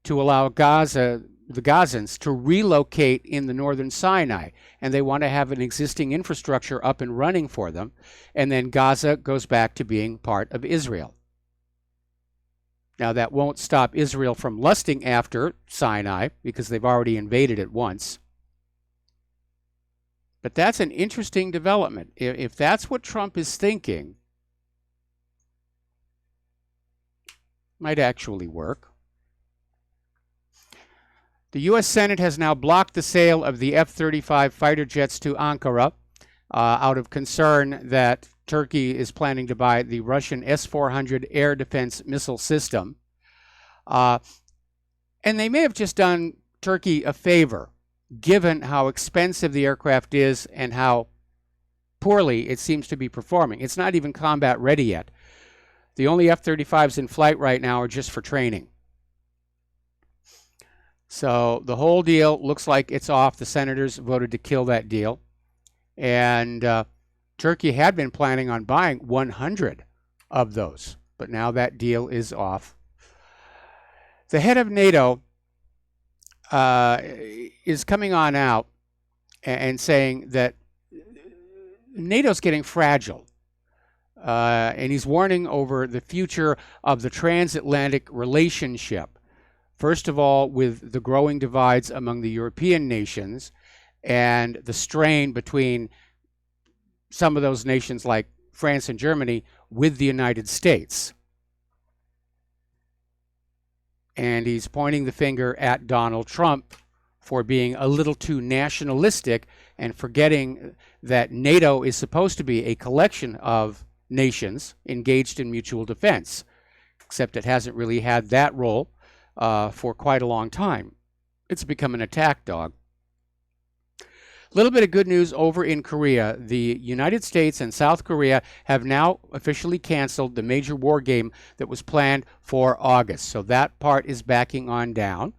to allow the Gazans to relocate in the northern Sinai, and they want to have an existing infrastructure up and running for them, and then Gaza goes back to being part of Israel. Now, that won't stop Israel from lusting after Sinai, because they've already invaded it once. But that's an interesting development. If that's what Trump is thinking, might actually work. The U.S. Senate has now blocked the sale of the F-35 fighter jets to Ankara out of concern that Turkey is planning to buy the Russian S-400 air defense missile system. And they may have just done Turkey a favor, given how expensive the aircraft is and how poorly it seems to be performing. It's not even combat ready yet. The only F-35s in flight right now are just for training. So the whole deal looks like it's off. The senators voted to kill that deal. And Turkey had been planning on buying 100 of those, but now that deal is off. The head of NATO is coming on out and saying that NATO's getting fragile. And he's warning over the future of the transatlantic relationship. First of all, with the growing divides among the European nations and the strain between some of those nations like France and Germany with the United States. And he's pointing the finger at Donald Trump for being a little too nationalistic and forgetting that NATO is supposed to be a collection of nations engaged in mutual defense, except it hasn't really had that role for quite a long time. It's become an attack dog. A little bit of good news over in Korea. The United States and South Korea have now officially canceled the major war game that was planned for August. So that part is backing on down.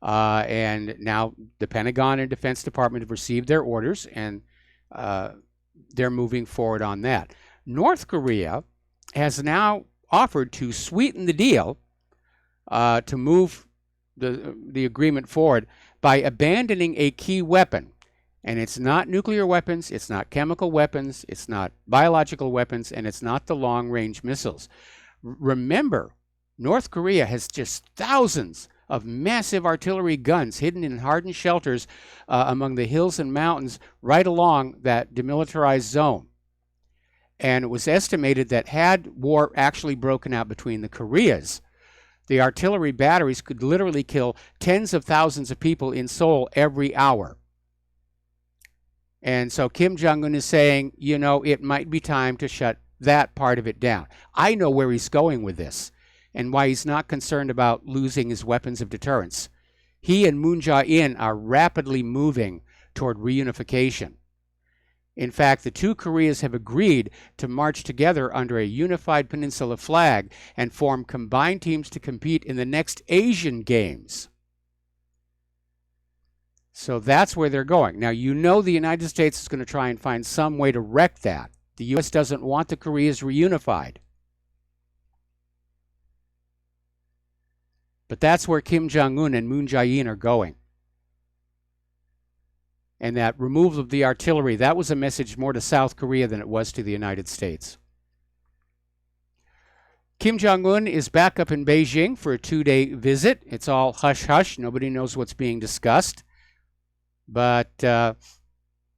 And now the Pentagon and Defense Department have received their orders, and they're moving forward on that. North Korea has now offered to sweeten the deal to move the agreement forward by abandoning a key weapon. And it's not nuclear weapons, it's not chemical weapons, it's not biological weapons, and it's not the long-range missiles. Remember, North Korea has just thousands of massive artillery guns hidden in hardened shelters among the hills and mountains right along that demilitarized zone. And it was estimated that had war actually broken out between the Koreas, the artillery batteries could literally kill tens of thousands of people in Seoul every hour. And so Kim Jong-un is saying, you know, it might be time to shut that part of it down. I know where he's going with this and why he's not concerned about losing his weapons of deterrence. He and Moon Jae-in are rapidly moving toward reunification. In fact, the two Koreas have agreed to march together under a unified peninsula flag and form combined teams to compete in the next Asian Games. So that's where they're going. Now, you know the United States is going to try and find some way to wreck that. The U.S. doesn't want the Koreas reunified. But that's where Kim Jong-un and Moon Jae-in are going. And that removal of the artillery, that was a message more to South Korea than it was to the United States. Kim Jong-un is back up in Beijing for a 2-day visit. It's all hush-hush. Nobody knows what's being discussed. But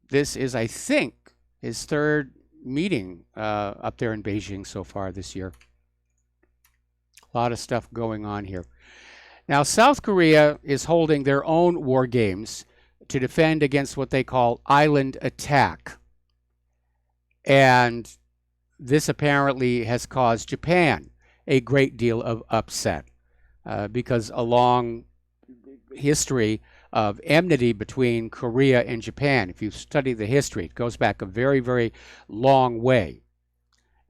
this is, I think, his third meeting up there in Beijing so far this year. A lot of stuff going on here. Now, South Korea is holding their own war games to defend against what they call island attack. And this apparently has caused Japan a great deal of upset because a long history of enmity between Korea and Japan. If you study the history, it goes back a very, very long way.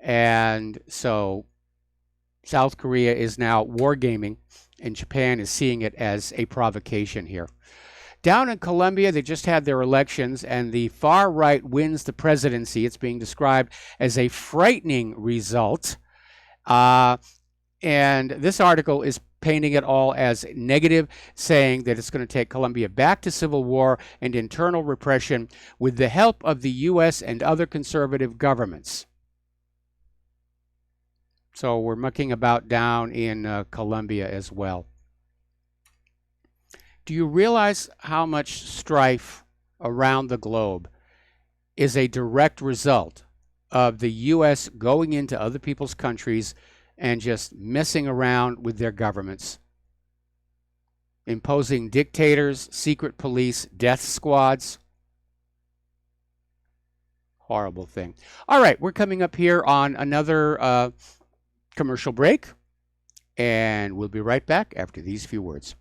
And so South Korea is now wargaming, and Japan is seeing it as a provocation here. Down in Colombia, they just had their elections, and the far right wins the presidency. It's being described as a frightening result. And this article is painting it all as negative, saying that it's going to take Colombia back to civil war and internal repression with the help of the U.S. and other conservative governments. So we're mucking about down in Colombia as well. Do you realize how much strife around the globe is a direct result of the U.S. going into other people's countries and just messing around with their governments, imposing dictators, secret police, death squads? Horrible thing. All right, we're coming up here on another commercial break, and we'll be right back after these few words.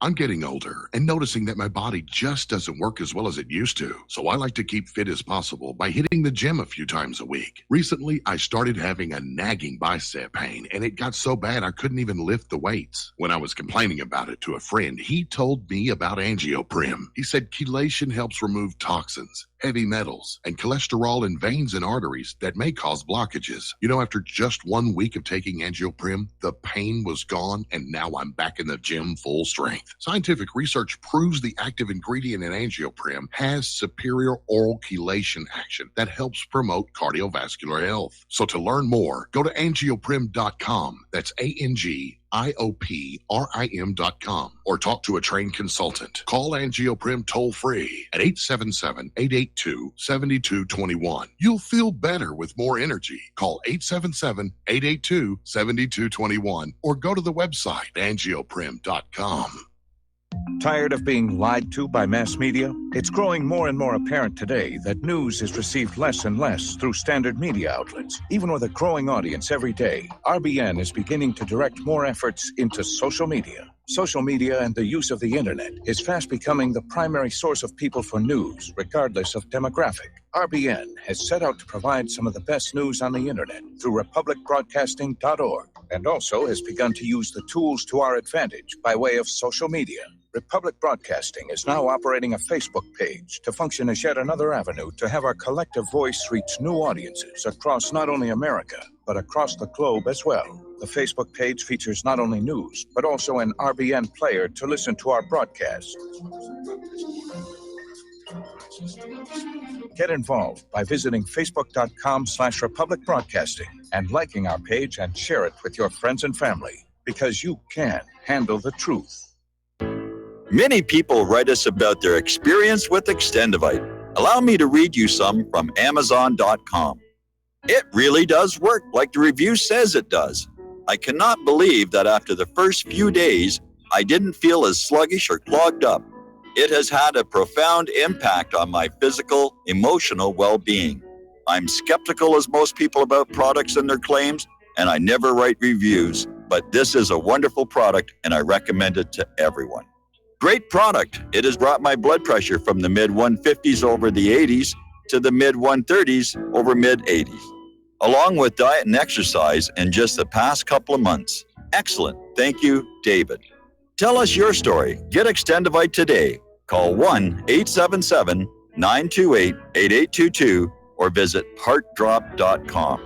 I'm getting older and noticing that my body just doesn't work as well as it used to. So I like to keep fit as possible by hitting the gym a few times a week. Recently, I started having a nagging bicep pain, and it got so bad I couldn't even lift the weights. When I was complaining about it to a friend, he told me about Angioprim. He said chelation helps remove toxins, heavy metals, and cholesterol in veins and arteries that may cause blockages. You know, after just 1 week of taking Angioprim, the pain was gone, and now I'm back in the gym full strength. Scientific research proves the active ingredient in Angioprim has superior oral chelation action that helps promote cardiovascular health. So to learn more, go to angioprim.com. That's ANGIOPRIM.com, or talk to a trained consultant. Call Angioprim toll free at 877-882-7221. You'll feel better with more energy. Call 877-882-7221 or go to the website angioprim.com.
Tired of being lied to by mass media? It's growing more and more apparent today that news is received less and less through standard media outlets. Even with a growing audience every day, RBN is beginning to direct more efforts into social media. Social media and the use of the internet is fast becoming the primary source of people for news, regardless of demographic. RBN has set out to provide some of the best news on the internet through republicbroadcasting.org. and also has begun to use the tools to our advantage by way of social media. Republic Broadcasting is now operating a Facebook page to function as yet another avenue to have our collective voice reach new audiences across not only America, but across the globe as well. The Facebook page features not only news, but also an RBN player to listen to our broadcasts. Get involved by visiting facebook.com/Republic Broadcasting and liking our page and share it with your friends and family, because you can handle the truth.
Many people write us about their experience with Extendivite. Allow me to read you some from Amazon.com. It really does work like the review says it does. I cannot believe that after the first few days, I didn't feel as sluggish or clogged up. It has had a profound impact on my physical, emotional well-being. I'm skeptical as most people about products and their claims, and I never write reviews, but this is a wonderful product and I recommend it to everyone. Great product. It has brought my blood pressure from the mid-150s over the 80s to the mid-130s over mid-80s, along with diet and exercise in just the past couple of months. Excellent. Thank you, David. Tell us your story. Get Extendivite today. Call 1-877-928-8822 or visit heartdrop.com.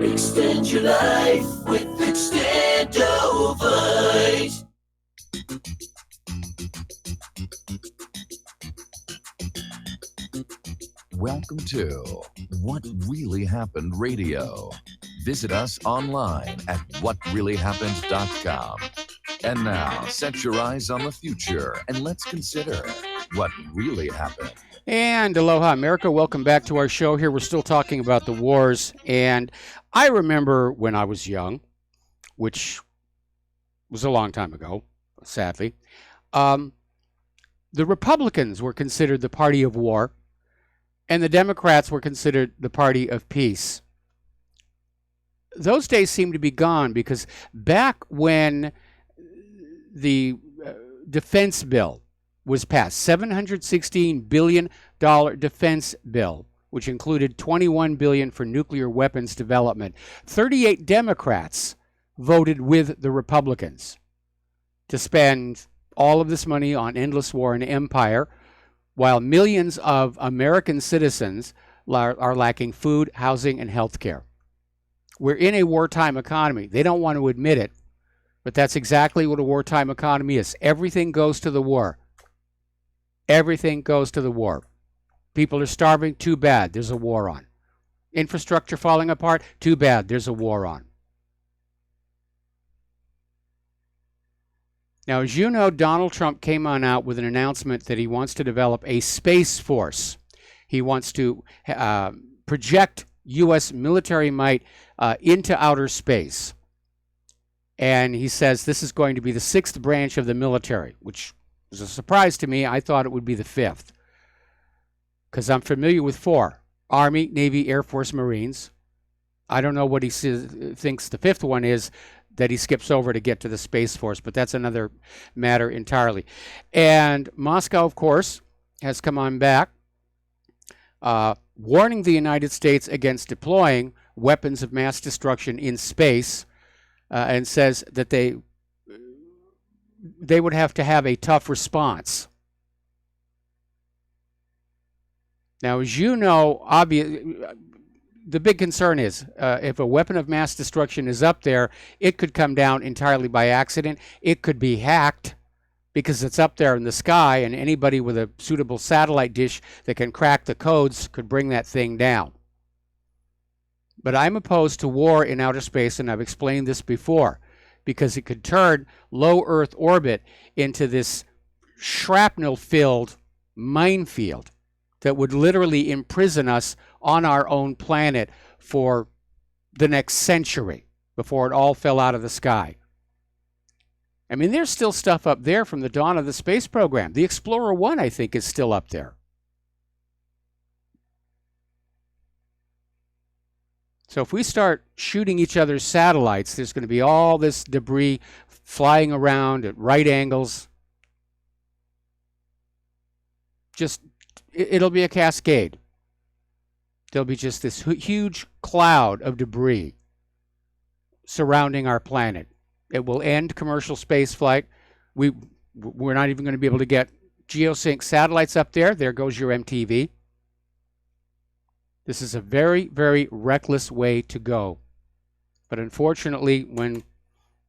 Extend your life with Extendovite.
Welcome to What Really Happened Radio. Visit us online at whatreallyhappened.com. And now, set your eyes on the future and let's consider what really happened.
And aloha, America. Welcome back to our show here. We're still talking about the wars. And I remember when I was young, which was a long time ago, sadly, the Republicans were considered the party of war, and the Democrats were considered the party of peace. Those days seem to be gone, because back when the defense bill was passed, $716 billion defense bill, which included $21 billion for nuclear weapons development, 38 Democrats voted with the Republicans to spend all of this money on endless war and empire, while millions of American citizens are lacking food, housing, and health care. We're in a wartime economy. They don't want to admit it, but that's exactly what a wartime economy is. Everything goes to the war. Everything goes to the war. People are starving. Too bad. There's a war on. Infrastructure falling apart. Too bad. There's a war on. Now, as you know, Donald Trump came on out with an announcement that he wants to develop a space force. He wants to project U.S. military might into outer space. And he says this is going to be the 6th branch of the military, which was a surprise to me. I thought it would be the 5th, because I'm familiar with 4: Army, Navy, Air Force, Marines. I don't know what he thinks the 5th one is that he skips over to get to the Space Force, but that's another matter entirely. And Moscow, of course, has come on back, warning the United States against deploying weapons of mass destruction in space, and says that they would have to have a tough response. Now, as you know, the big concern is if a weapon of mass destruction is up there, it could come down entirely by accident. It could be hacked because it's up there in the sky, and anybody with a suitable satellite dish that can crack the codes could bring that thing down. But I'm opposed to war in outer space, and I've explained this before, because it could turn low Earth orbit into this shrapnel-filled minefield that would literally imprison us on our own planet for the next century before it all fell out of the sky. I mean, there's still stuff up there from the dawn of the space program. The Explorer 1, I think, is still up there. So if we start shooting each other's satellites, there's going to be all this debris flying around at right angles. It'll be a cascade. There'll be just this huge cloud of debris. surrounding our planet. It will end commercial space flight. We're not even going to be able to get geosync satellites up there. There goes your MTV. This is a very, very reckless way to go. But unfortunately, when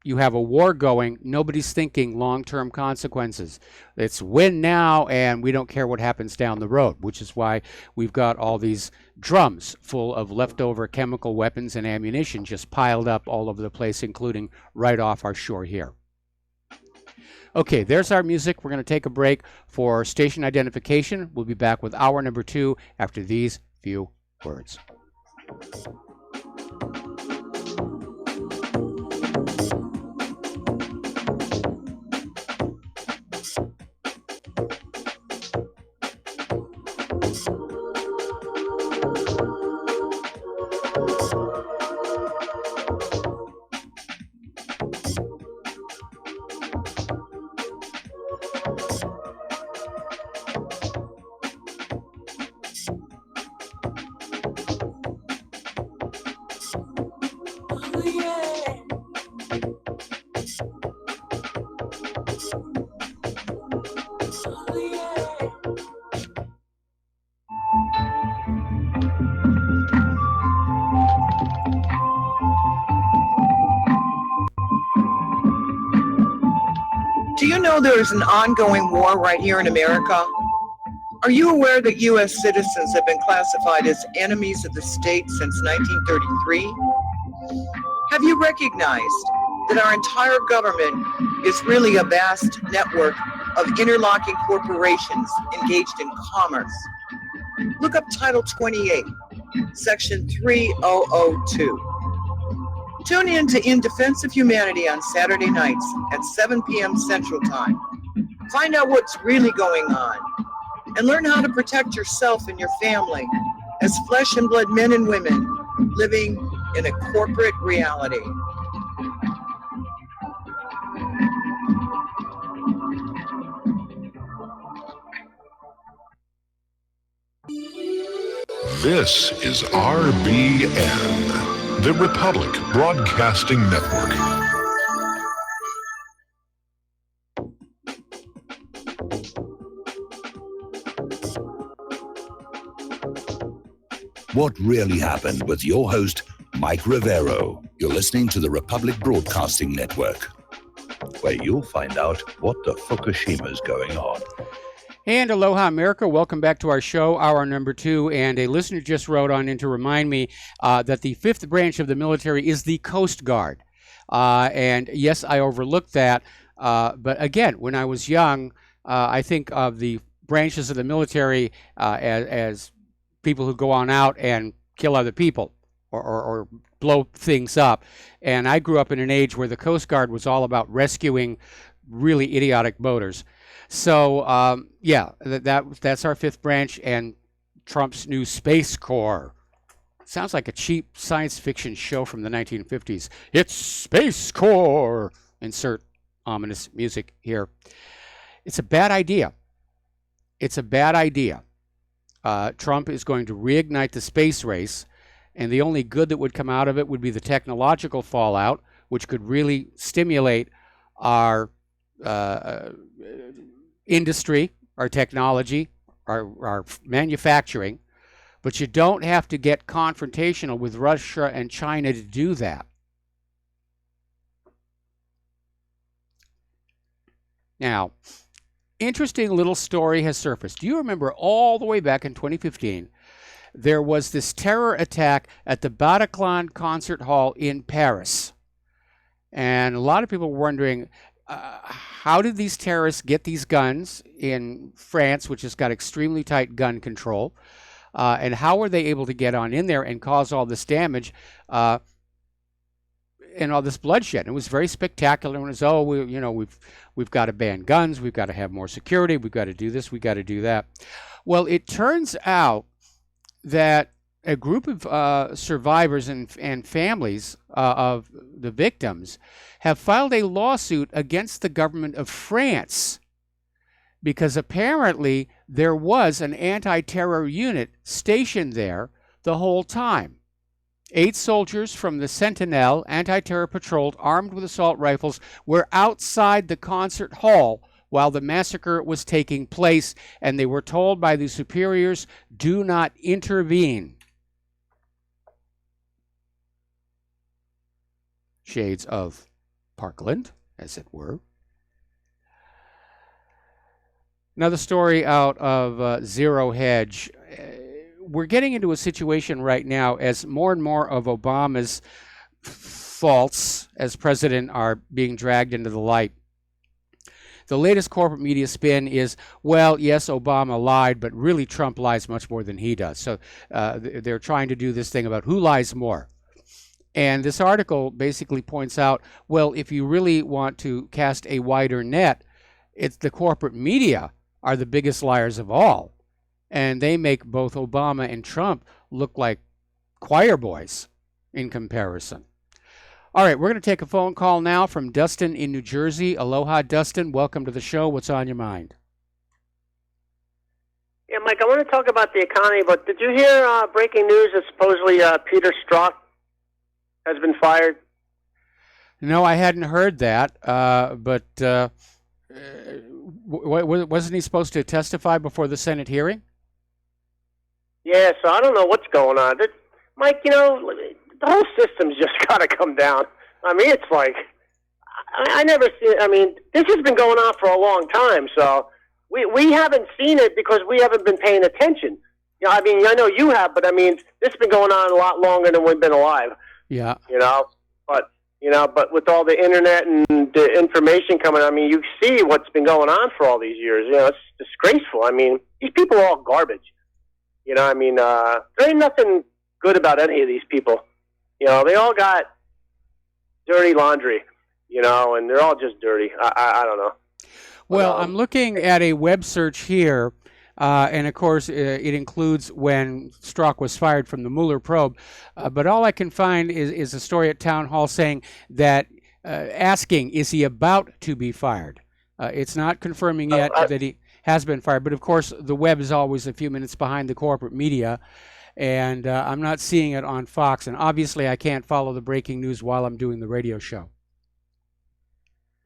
you have a war going, nobody's thinking long-term consequences. It's win now, and we don't care what happens down the road, which is why we've got all these drums full of leftover chemical weapons and ammunition just piled up all over the place, including right off our shore here. Okay, there's our music. We're going to take a break for station identification. We'll be back with hour number 2 after these few words.
Do you know there is an ongoing war right here in America? Are you aware that U.S. citizens have been classified as enemies of the state since 1933? Have you recognized that our entire government is really a vast network of interlocking corporations engaged in commerce? Look up Title 28, Section 3002. Tune in to In Defense of Humanity on Saturday nights at 7 p.m. Central Time. Find out what's really going on and learn how to protect yourself and your family as flesh and blood men and women living in a corporate reality.
This is RBN, the Republic Broadcasting Network.
What really happened with your host, Mike Rivero. You're listening to the Republic Broadcasting Network, where you'll find out what the Fukushima's going on.
And aloha, America. Welcome back to our show, hour number 2. And a listener just wrote on in to remind me that the 5th branch of the military is the Coast Guard. And yes, I overlooked that. But again, when I was young, I think of the branches of the military as people who go on out and kill other people or blow things up. And I grew up in an age where the Coast Guard was all about rescuing really idiotic boaters. So, yeah, that's our 5th branch and Trump's new Space Corps. Sounds like a cheap science fiction show from the 1950s. It's Space Corps. Insert ominous music here. It's a bad idea. It's a bad idea. Trump is going to reignite the space race, and the only good that would come out of it would be the technological fallout, which could really stimulate our industry, our technology, our manufacturing. But you don't have to get confrontational with Russia and China to do that. Now, interesting little story has surfaced. Do you remember all the way back in 2015, there was this terror attack at the Bataclan Concert Hall in Paris? And a lot of people were wondering, how did these terrorists get these guns in France, which has got extremely tight gun control? And how were they able to get on in there and cause all this damage and all this bloodshed? It was very spectacular. It was, we've got to ban guns. We've got to have more security. We've got to do this. We've got to do that. Well, it turns out that a group of survivors and families of the victims have filed a lawsuit against the government of France because apparently there was an anti-terror unit stationed there the whole time. 8 soldiers from the Sentinel anti-terror patrol, armed with assault rifles, were outside the concert hall while the massacre was taking place, and they were told by the superiors, do not intervene. Shades of Parkland, as it were. Another story out of Zero Hedge. We're getting into a situation right now as more and more of Obama's faults as president are being dragged into the light. The latest corporate media spin is, well, yes, Obama lied, but really Trump lies much more than he does. So they're trying to do this thing about who lies more. And this article basically points out, well, if you really want to cast a wider net, it's the corporate media are the biggest liars of all. And they make both Obama and Trump look like choir boys in comparison. All right, we're going to take a phone call now from Dustin in New Jersey. Aloha, Dustin. Welcome to the show. What's on your mind?
Yeah, Mike, I want to talk about the economy, but did you hear breaking news that supposedly Peter Strzok has been fired?
No, I hadn't heard that, but wasn't he supposed to testify before the Senate hearing?
Yeah, so I don't know what's going on. Mike, you know, the whole system's just got to come down. I mean, it's like, I never see, I mean, this has been going on for a long time, so we haven't seen it because we haven't been paying attention. You know, I mean, I know you have, but I mean, this has been going on a lot longer than we've been alive.
Yeah.
You know, but with all the internet and the information coming, I mean, you see what's been going on for all these years. You know, it's disgraceful. I mean, these people are all garbage. You know, I mean, there ain't nothing good about any of these people. You know, they all got dirty laundry, you know, and they're all just dirty. I don't know.
Well, I'm looking at a web search here, and of course it includes when Strzok was fired from the Mueller probe, but all I can find is a story at Town Hall saying that, asking, is he about to be fired? It's not confirming yet that he has been fired, but of course the web is always a few minutes behind the corporate media, and I'm not seeing it on Fox, and obviously I can't follow the breaking news while I'm doing the radio show.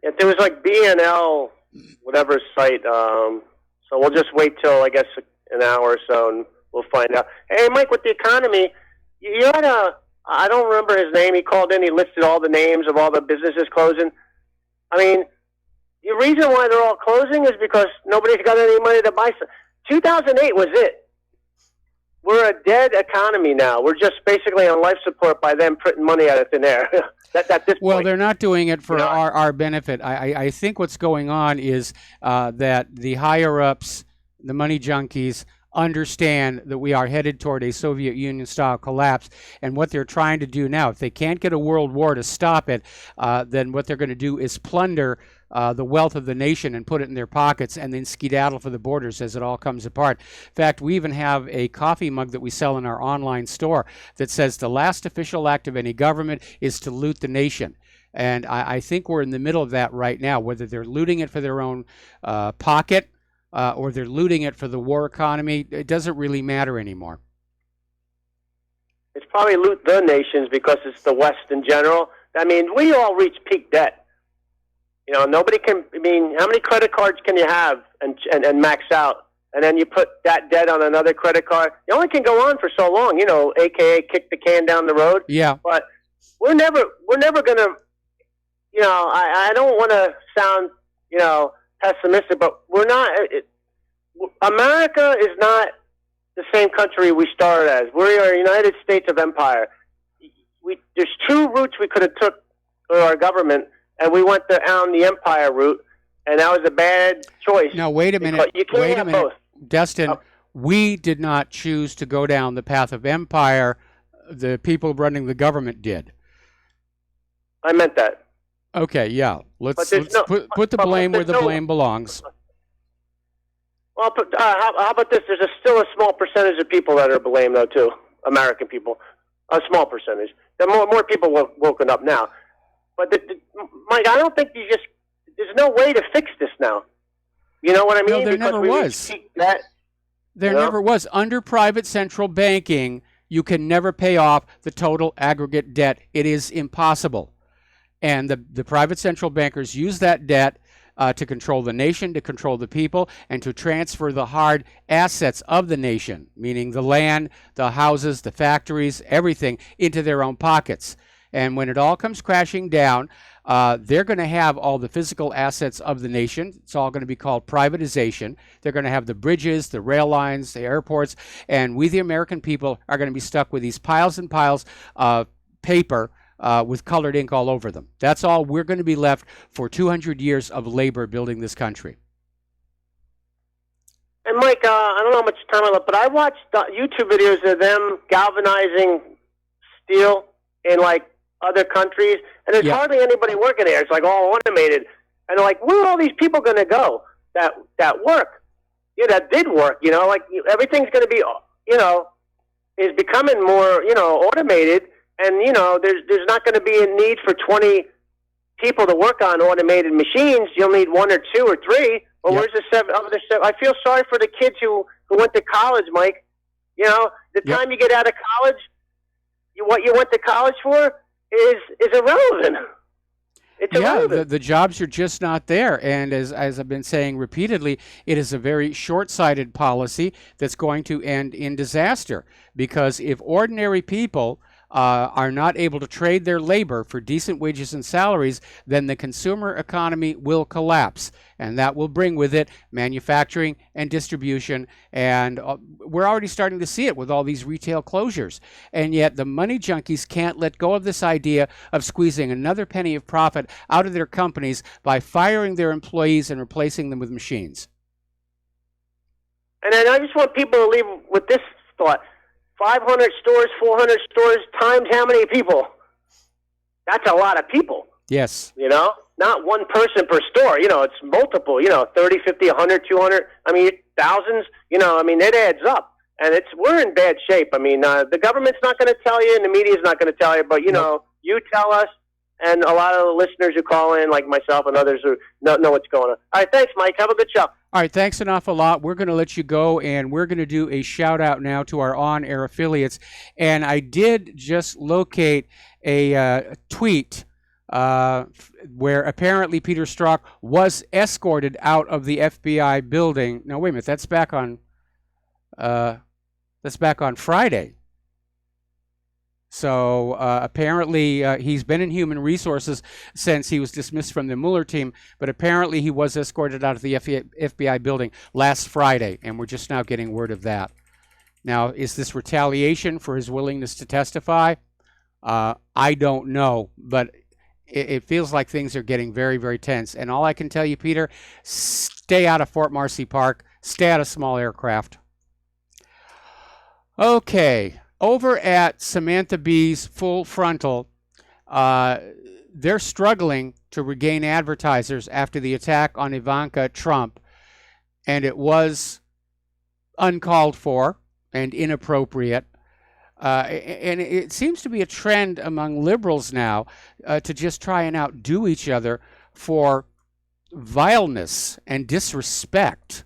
Yeah, there was like BNL, whatever site, so we'll just wait till, I guess, an hour or so, and we'll find out. Hey, Mike, with the economy, you had I don't remember his name, he called in, he listed all the names of all the businesses closing. I mean, the reason why they're all closing is because nobody's got any money to buy stuff. 2008 was it. We're a dead economy now. We're just basically on life support by them printing money out of thin air.
Well, they're not doing it for our benefit. I think what's going on is that the higher-ups, the money junkies, understand that we are headed toward a Soviet Union-style collapse, and what they're trying to do now, if they can't get a world war to stop it, then what they're going to do is plunder the wealth of the nation and put it in their pockets and then skedaddle for the borders as it all comes apart. In fact, we even have a coffee mug that we sell in our online store that says the last official act of any government is to loot the nation. And I think we're in the middle of that right now, whether they're looting it for their own pocket or they're looting it for the war economy. It doesn't really matter anymore.
It's probably loot the nations because it's the West in general. I mean, we all reach peak debt. You know, nobody can, I mean, how many credit cards can you have and max out? And then you put that debt on another credit card. You only can go on for so long, you know, AKA kick the can down the road.
Yeah.
But we're never going to, you know, I don't want to sound, you know, pessimistic, but we're not, America is not the same country we started as. We are a United States of Empire. There's two routes we could have took for our government, and we went down the empire route, and that was a bad choice.
No, wait a minute.
You can't
Wait
have
a minute.
both.
Destin, we did not choose to go down the path of empire. The people running the government did.
I meant that.
Okay, yeah. Let's put the blame where the blame belongs.
Well, how about this? There's still a small percentage of people that are blamed, though, too. American people. A small percentage. There are more people woken up now. But, Mike, I don't think there's no way to fix this now. You know what I mean?
No, there never was. There never was. Under private central banking, you can never pay off the total aggregate debt. It is impossible. And the private central bankers use that debt to control the nation, to control the people, and to transfer the hard assets of the nation, meaning the land, the houses, the factories, everything, into their own pockets. And when it all comes crashing down, they're going to have all the physical assets of the nation. It's all going to be called privatization. They're going to have the bridges, the rail lines, the airports, and we, the American people, are going to be stuck with these piles and piles of paper with colored ink all over them. That's all we're going to be left for 200 years of labor building this country.
And Mike, I don't know how much time I left, but I watched YouTube videos of them galvanizing steel in like other countries, and there's hardly anybody working there. It's like all automated, and they're like, where are all these people going to go that work? Yeah, that did work. You know, like everything's going to be, you know, is becoming more, you know, automated, and you know, there's not going to be a need for 20 people to work on automated machines. You'll need 1 or 2 or 3. Well, where's the other 7? I feel sorry for the kids who went to college, Mike. You know, the time you get out of college, what you went to college for is irrelevant. It's irrelevant.
The jobs are just not there. And as I've been saying repeatedly, it is a very short-sighted policy that's going to end in disaster. Because if ordinary people are not able to trade their labor for decent wages and salaries, then the consumer economy will collapse. And that will bring with it manufacturing and distribution. And we're already starting to see it with all these retail closures. And yet the money junkies can't let go of this idea of squeezing another penny of profit out of their companies by firing their employees and replacing them with machines.
And then I just want people to leave with this thought. 500 stores, 400 stores, times how many people? That's a lot of people.
Yes.
You know, not one person per store. You know, it's multiple, you know, 30, 50, 100, 200. I mean, thousands, you know, I mean, it adds up. And we're in bad shape. I mean, the government's not going to tell you and the media's not going to tell you, but, you know, you tell us, and a lot of the listeners who call in, like myself and others, who know what's going on. All right, thanks, Mike. Have a good show.
All right, thanks an awful lot. We're going to let you go, and we're going to do a shout-out now to our on-air affiliates. And I did just locate a tweet where apparently Peter Strzok was escorted out of the FBI building. No, wait a minute. That's back on Friday. So apparently he's been in human resources since he was dismissed from the Mueller team, but apparently he was escorted out of the FBI building last Friday, and we're just now getting word of that. Now, is this retaliation for his willingness to testify? I don't know, but it feels like things are getting very, very tense. And all I can tell you, Peter, stay out of Fort Marcy Park, stay out of small aircraft. Okay. Over at Samantha Bee's Full Frontal, they're struggling to regain advertisers after the attack on Ivanka Trump, and it was uncalled for and inappropriate. And it seems to be a trend among liberals now to just try and outdo each other for vileness and disrespect.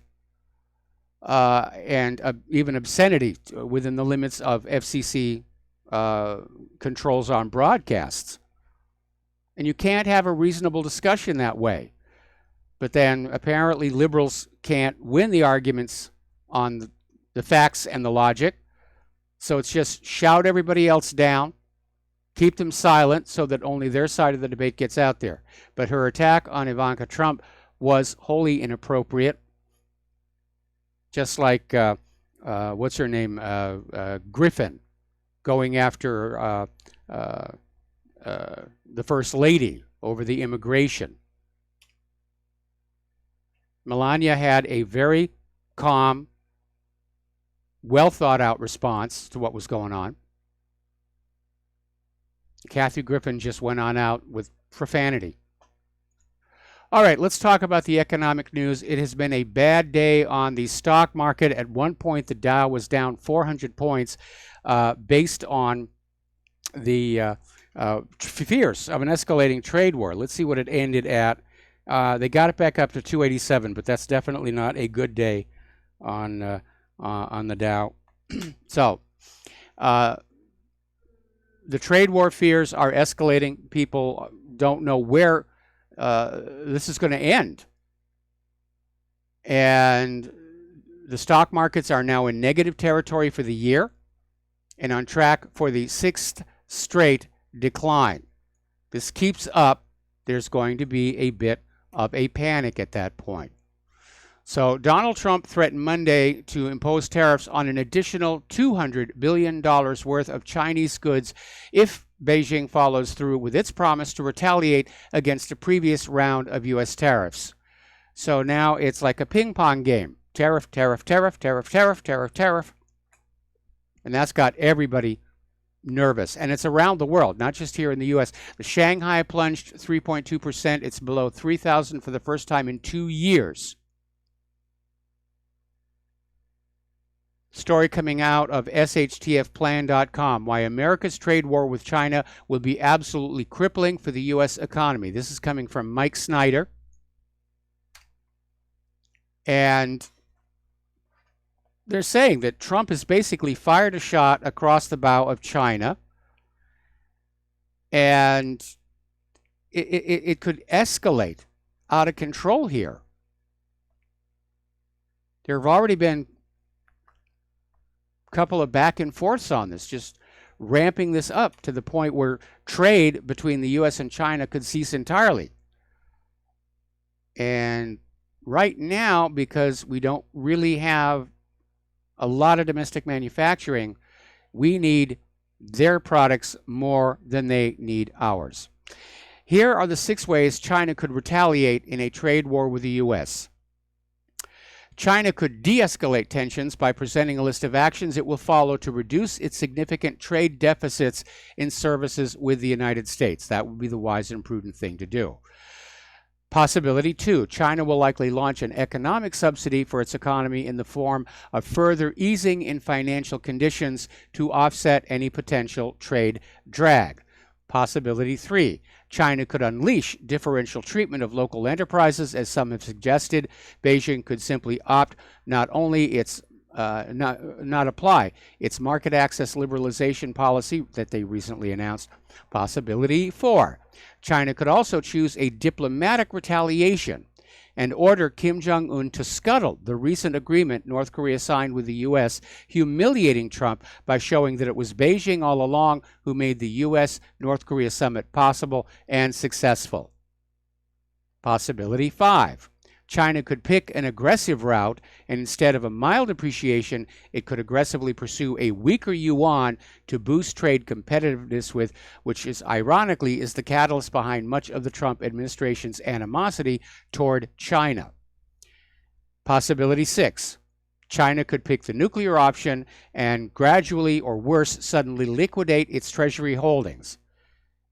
And even obscenity within the limits of FCC controls on broadcasts. And you can't have a reasonable discussion that way. But then apparently liberals can't win the arguments on the facts and the logic. So it's just shout everybody else down, keep them silent so that only their side of the debate gets out there. But her attack on Ivanka Trump was wholly inappropriate. Just like, what's her name, Griffin, going after the First Lady over the immigration. Melania had a very calm, well-thought-out response to what was going on. Kathy Griffin just went on out with profanity. All right, let's talk about the economic news. It has been a bad day on the stock market. At one point, the Dow was down 400 points based on the fears of an escalating trade war. Let's see what it ended at. They got it back up to 287, but that's definitely not a good day on the Dow. So The trade war fears are escalating. People don't know where this is going to end. And the stock markets are now in negative territory for the year and on track for the 6th straight decline. This keeps up, there's going to be a bit of a panic at that point. So Donald Trump threatened Monday to impose tariffs on an additional $200 billion worth of Chinese goods if Beijing follows through with its promise to retaliate against a previous round of U.S. tariffs. So now it's like a ping pong game. Tariff, tariff, tariff, tariff, tariff, tariff, tariff. And that's got everybody nervous. And it's around the world, not just here in the U.S. The Shanghai plunged 3.2%. It's below 3,000 for the first time in 2 years. Story coming out of SHTFplan.com, why America's trade war with China will be absolutely crippling for the U.S. economy. This is coming from Mike Snyder. And they're saying that Trump has basically fired a shot across the bow of China, and it could escalate out of control here. There have already been a couple of back and forths on this, just ramping this up to the point where trade between the U.S. and China could cease entirely. And right now, because we don't really have a lot of domestic manufacturing, we need their products more than they need ours. Here are the 6 ways China could retaliate in a trade war with the U.S. China could de-escalate tensions by presenting a list of actions it will follow to reduce its significant trade deficits in services with the United States. That would be the wise and prudent thing to do. Possibility 2, China will likely launch an economic subsidy for its economy in the form of further easing in financial conditions to offset any potential trade drag. Possibility 3, China could unleash differential treatment of local enterprises, as some have suggested. Beijing could simply opt not apply its market access liberalization policy that they recently announced. Possibility 4, China could also choose a diplomatic retaliation and order Kim Jong-un to scuttle the recent agreement North Korea signed with the U.S., humiliating Trump by showing that it was Beijing all along who made the U.S.-North Korea summit possible and successful. Possibility 5, China could pick an aggressive route, and instead of a mild appreciation, it could aggressively pursue a weaker yuan to boost trade competitiveness with, which is ironically is the catalyst behind much of the Trump administration's animosity toward China. Possibility 6, China could pick the nuclear option and gradually, or worse, suddenly liquidate its treasury holdings.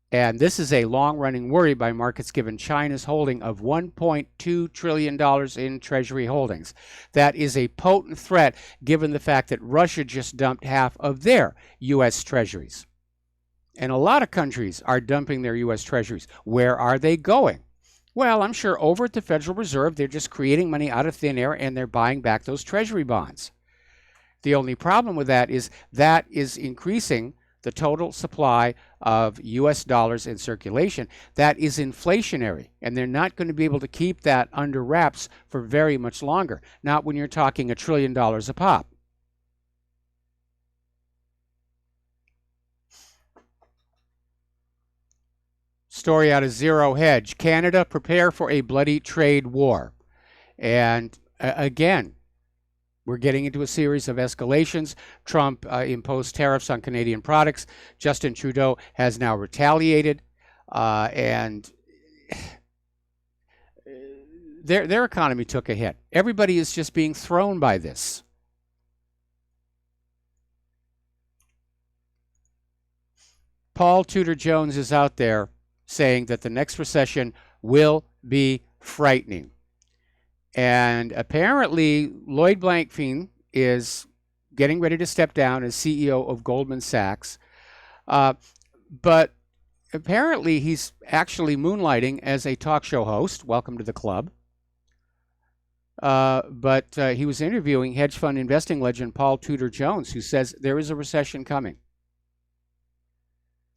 And this is a long-running worry by markets given China's holding of $1.2 trillion in treasury holdings. That is a potent threat given the fact that Russia just dumped half of their U.S. treasuries. And a lot of countries are dumping their U.S. treasuries. Where are they going? Well, I'm sure over at the Federal Reserve, they're just creating money out of thin air and they're buying back those treasury bonds. The only problem with that is increasing the total supply of U.S. dollars in circulation. That is inflationary, and they're not going to be able to keep that under wraps for very much longer, not when you're talking $1 trillion a pop. Story out of Zero Hedge. Canada, prepare for a bloody trade war. And again, we're getting into a series of escalations. Trump imposed tariffs on Canadian products. Justin Trudeau has now retaliated, and their economy took a hit. Everybody is just being thrown by this. Paul Tudor Jones is out there saying that the next recession will be frightening. And apparently, Lloyd Blankfein is getting ready to step down as CEO of Goldman Sachs. But apparently, he's actually moonlighting as a talk show host. Welcome to the club. but he was interviewing hedge fund investing legend Paul Tudor Jones, who says there is a recession coming.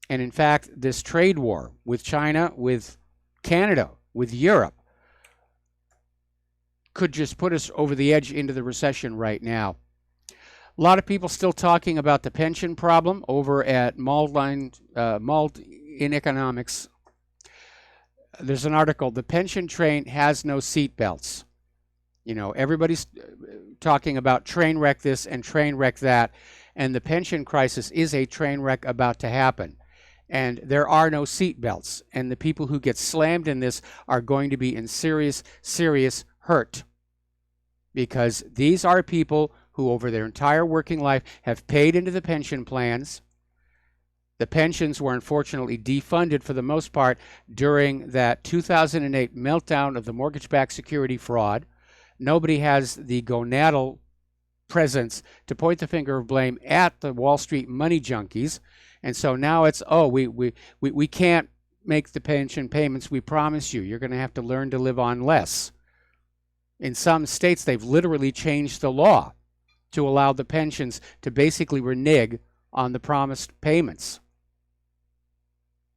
And in fact, this trade war with China, with Canada, with Europe, could just put us over the edge into the recession right now. A lot of people still talking about the pension problem over at Mald in Economics. There's an article, "The Pension Train Has No Seat Belts." You know, everybody's talking about train wreck this and train wreck that, and the pension crisis is a train wreck about to happen. And there are no seat belts, and the people who get slammed in this are going to be in serious, serious hurt, because these are people who over their entire working life have paid into the pension plans. The pensions were unfortunately defunded for the most part during that 2008 meltdown of the mortgage-backed security fraud. Nobody has the gonadal presence to point the finger of blame at the Wall Street money junkies. And so now it's, oh, we can't make the pension payments we promised you. You're going to have to learn to live on less. In some states, they've literally changed the law to allow the pensions to basically renege on the promised payments.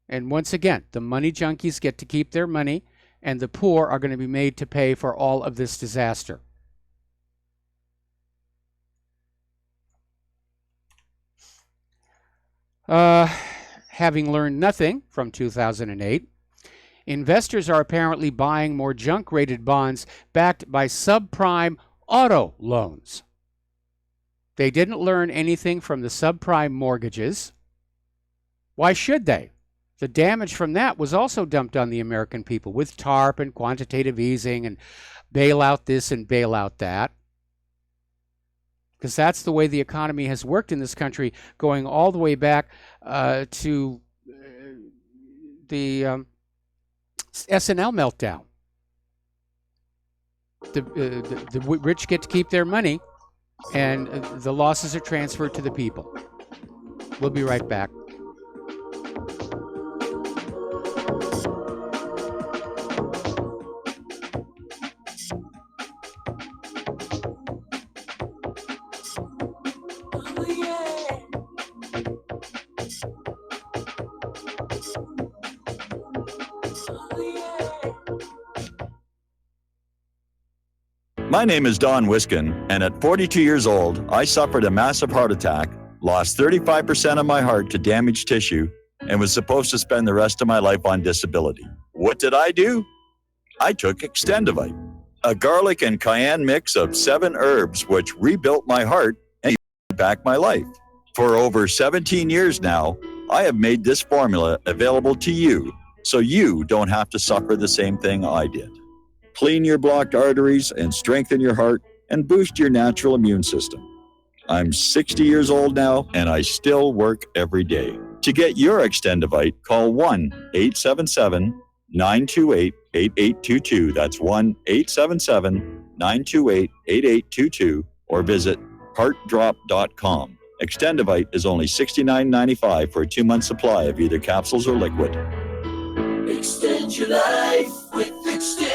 And once again, the money junkies get to keep their money, and the poor are going to be made to pay for all of this disaster. Having learned nothing from 2008, investors are apparently buying more junk-rated bonds backed by subprime auto loans. They didn't learn anything from the subprime mortgages. Why should they? The damage from that was also dumped on the American people with TARP and quantitative easing and bailout this and bailout that. Because that's the way the economy has worked in this country, going all the way back to the S&L meltdown. The rich get to keep their money, and the losses are transferred to the people. We'll be right back.
My name is Don Wiskin, and at 42 years old, I suffered a massive heart attack, lost 35% of my heart to damaged tissue, and was supposed to spend the rest of my life on disability. What did I do? I took Extendivite, a garlic and cayenne mix of 7 herbs which rebuilt my heart and back my life. For over 17 years now, I have made this formula available to you, so you don't have to suffer the same thing I did. Clean your blocked arteries and strengthen your heart and boost your natural immune system. I'm 60 years old now, and I still work every day. To get your Extendivite, call 1-877-928-8822. That's 1-877-928-8822, or visit heartdrop.com. Extendivite is only $69.95 for a 2-month supply of either capsules or liquid.
Extend your life with Extendovite.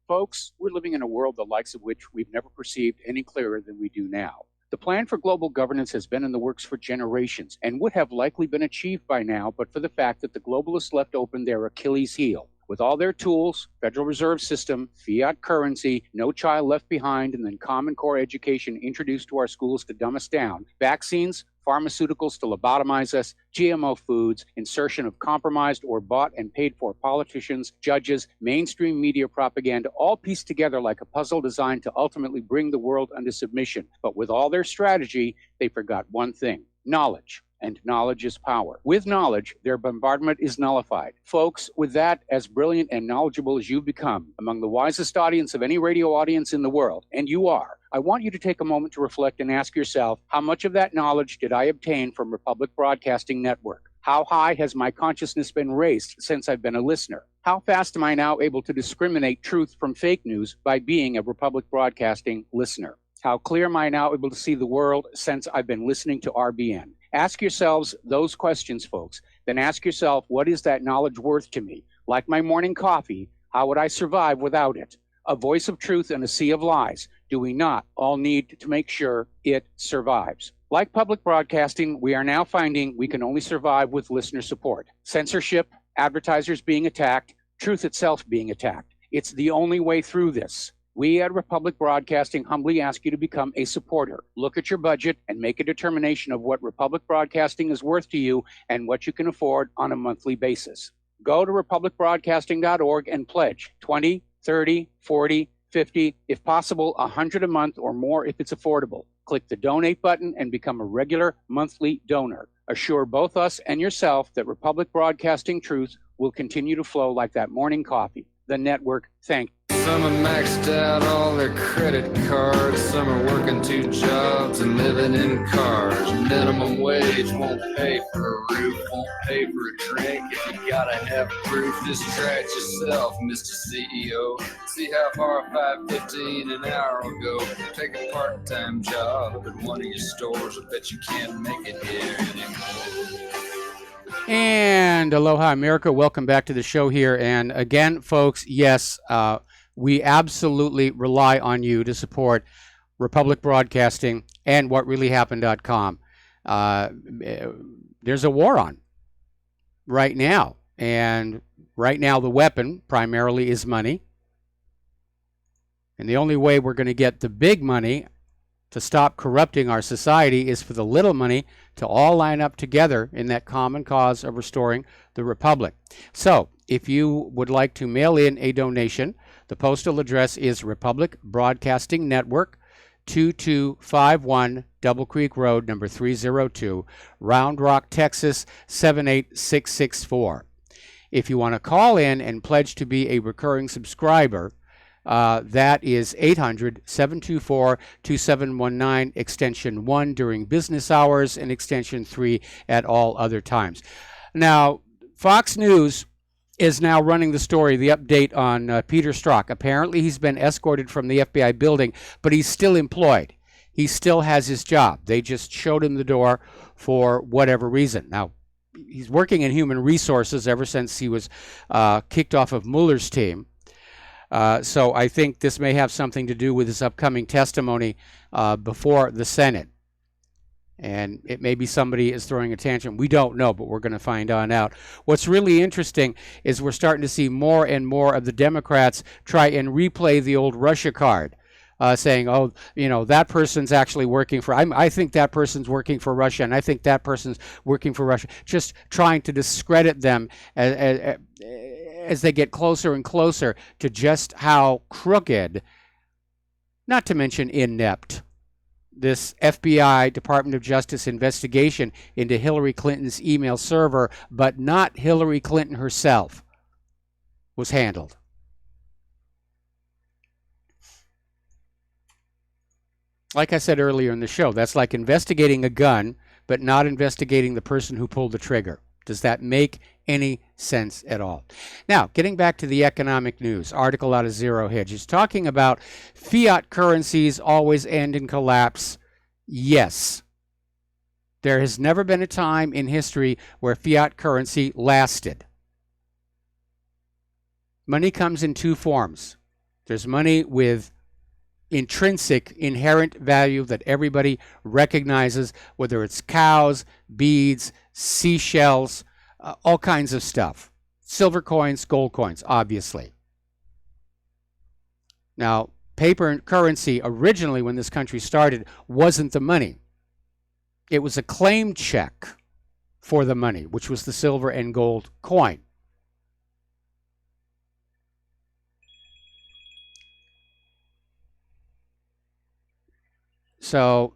Folks, we're living in a world the likes of which we've never perceived any clearer than we do now. The plan for global governance has been in the works for generations and would have likely been achieved by now, but for the fact that the globalists left open their Achilles heel. With all their tools, Federal Reserve System, fiat currency, no child left behind, and then Common Core education introduced to our schools to dumb us down, vaccines, pharmaceuticals to lobotomize us, GMO foods, insertion of compromised or bought and paid for politicians, judges, mainstream media propaganda, all pieced together like a puzzle designed to ultimately bring the world under submission. But with all their strategy, they forgot one thing: knowledge. And knowledge is power. With knowledge, their bombardment is nullified. Folks, with that, as brilliant and knowledgeable as you've become, among the wisest audience of any radio audience in the world, and you are, I want you to take a moment to reflect and ask yourself, how much of that knowledge did I obtain from Republic Broadcasting Network? How high has my consciousness been raised since I've been a listener? How fast am I now able to discriminate truth from fake news by being a Republic Broadcasting listener? How clear am I now able to see the world since I've been listening to RBN? Ask yourselves those questions, folks. Then ask yourself, what is that knowledge worth to me? Like my morning coffee, How would I survive without it? A voice of truth in a sea of lies. Do we not all need to make sure it survives? Like public broadcasting, we are now finding we can only survive with listener support. Censorship, advertisers being attacked, truth itself being attacked. It's the only way through this. We at Republic Broadcasting humbly ask you to become a supporter. Look at your budget and make a determination of what Republic Broadcasting is worth to you and what you can afford on a monthly basis. Go to republicbroadcasting.org and pledge 20, 30, 40, 50, if possible, 100 a month or more if it's affordable. Click the donate button and become a regular monthly donor. Assure both us and yourself that Republic Broadcasting truth will continue to flow like that morning coffee. The network, thank you.
Some have maxed out all their credit cards. Some are working 2 jobs and living in cars. Minimum wage won't pay for a roof, won't pay for a drink. If you gotta have proof, just try it yourself, Mr. CEO. See how far $5.15 an hour will go. Take a part-time job at one of your stores. I bet you can't make it here anymore.
And aloha, America. Welcome back to the show here. And again, folks, yes, we absolutely rely on you to support Republic Broadcasting and whatreallyhappened.com. There's a war on right now. And right now, the weapon primarily is money. And the only way we're going to get the big money to stop corrupting our society is for the little money to all line up together in that common cause of restoring the republic. So, if you would like to mail in a donation, the postal address is Republic Broadcasting Network, 2251 Double Creek Road, number 302, Round Rock, Texas, 78664. If you want to call in and pledge to be a recurring subscriber, that is 800-724-2719, extension 1 during business hours and extension 3 at all other times. Now, Fox News is now running the story, the update on Peter Strzok. Apparently, he's been escorted from the FBI building, but he's still employed. He still has his job. They just showed him the door for whatever reason. Now, he's working in human resources ever since he was kicked off of Mueller's team. So I think this may have something to do with his upcoming testimony before the Senate. And it may be somebody is throwing a tantrum. We don't know, but we're going to find on out. What's really interesting is we're starting to see more and more of the Democrats try and replay the old Russia card, saying, oh, you know, that person's actually working for, I think that person's working for Russia, and I think that person's working for Russia. Just trying to discredit them as they get closer and closer to just how crooked, not to mention inept, this FBI Department of Justice investigation into Hillary Clinton's email server, but not Hillary Clinton herself, was handled. Like I said earlier in the show, that's like investigating a gun, but not investigating the person who pulled the trigger. Does that make any sense at all? Now, getting back to the economic news, article out of Zero Hedge is talking about fiat currencies always end in collapse. Yes. There has never been a time in history where fiat currency lasted. Money comes in 2 forms. There's money with intrinsic, inherent value that everybody recognizes, whether it's cows, beads, seashells, all kinds of stuff. Silver coins, gold coins, obviously. Now, paper currency originally, when this country started, wasn't the money. It was a claim check for the money, which was the silver and gold coin. So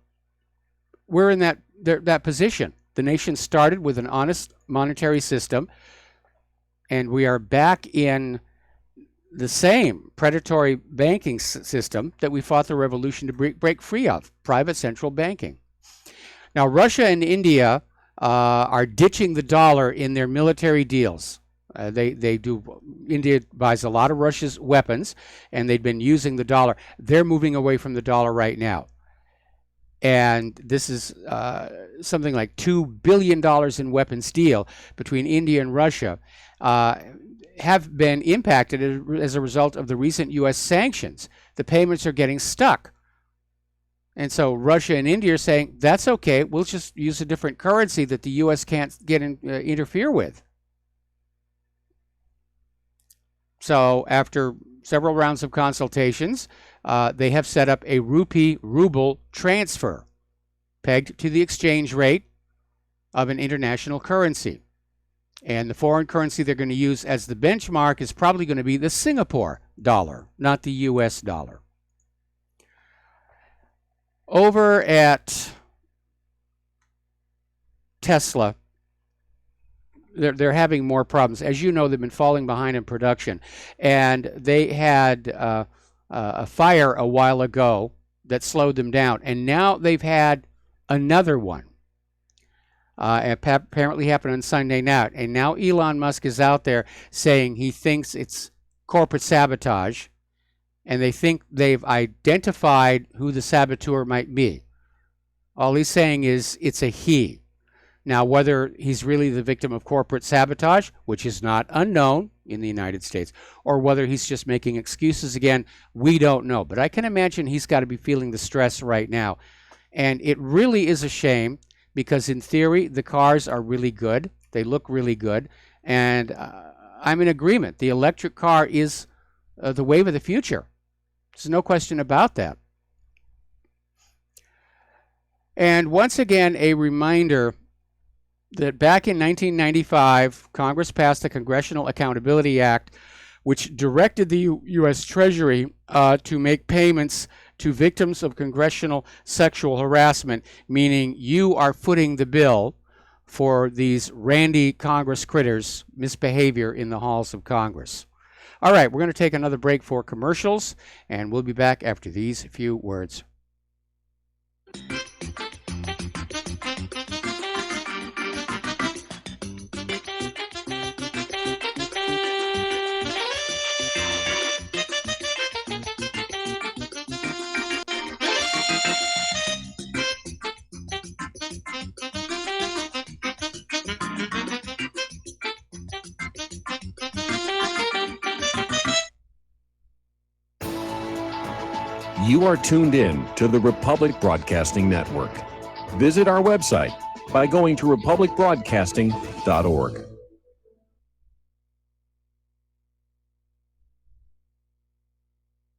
we're in that position. The nation started with an honest monetary system, and we are back in the same predatory banking system that we fought the revolution to break free of, private central banking. Now, Russia and India are ditching the dollar in their military deals. They do. India buys a lot of Russia's weapons, and they've been using the dollar. They're moving away from the dollar right now. And this is something like $2 billion in weapons deal between India and Russia have been impacted as a result of the recent U.S. sanctions. The payments are getting stuck. And so Russia and India are saying, that's okay, we'll just use a different currency that the U.S. can't interfere with. So after several rounds of consultations, they have set up a rupee-ruble transfer pegged to the exchange rate of an international currency. And the foreign currency they're going to use as the benchmark is probably going to be the Singapore dollar, not the U.S. dollar. Over at Tesla, they're having more problems. As you know, they've been falling behind in production. And they had a fire a while ago that slowed them down. And now they've had another one. It apparently happened on Sunday night. And now Elon Musk is out there saying he thinks it's corporate sabotage. And they think they've identified who the saboteur might be. All he's saying is it's a he. Now, whether he's really the victim of corporate sabotage, which is not unknown in the United States, or whether he's just making excuses again, we don't know. But I can imagine he's got to be feeling the stress right now. And it really is a shame because in theory, the cars are really good. They look really good. And I'm in agreement. The electric car is the wave of the future. There's no question about that. And once again, a reminder that back in 1995, Congress passed the Congressional Accountability Act, which directed the U.S. Treasury to make payments to victims of congressional sexual harassment, meaning you are footing the bill for these randy Congress critters' misbehavior in the halls of Congress. All right, we're going to take another break for commercials, and we'll be back after these few words.
You are tuned in to the Republic Broadcasting Network. Visit our website by going to republicbroadcasting.org.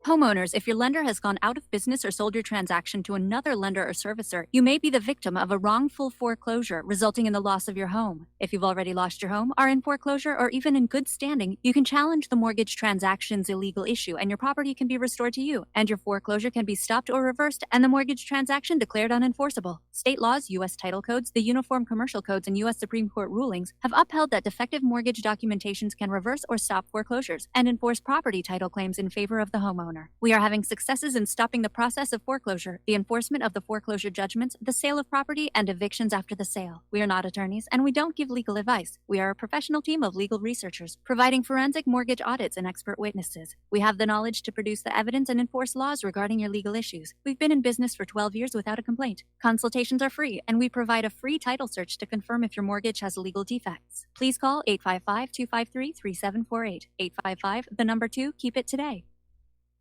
Homeowners, if your lender has gone out of business or sold your transaction to another lender or servicer, you may be the victim of a wrongful foreclosure resulting in the loss of your home. If you've already lost your home, are in foreclosure, or even in good standing, you can challenge the mortgage transaction's illegal issue and your property can be restored to you, and your foreclosure can be stopped or reversed and the mortgage transaction declared unenforceable. State laws, U.S. title codes, the Uniform Commercial Codes, and U.S. Supreme Court rulings have upheld that defective mortgage documentations can reverse or stop foreclosures and enforce property title claims in favor of the homeowner. We are having successes in stopping the process of foreclosure, the enforcement of the foreclosure judgments, the sale of property, and evictions after the sale. We are not attorneys, and we don't give legal advice. We are a professional team of legal researchers, providing forensic mortgage audits and expert witnesses. We have the knowledge to produce the evidence and enforce laws regarding your legal issues. We've been in business for 12 years without a complaint. Consultations are free, and we provide a free title search to confirm if your mortgage has legal defects. Please call 855-253-3748. 855, 2, keep it today.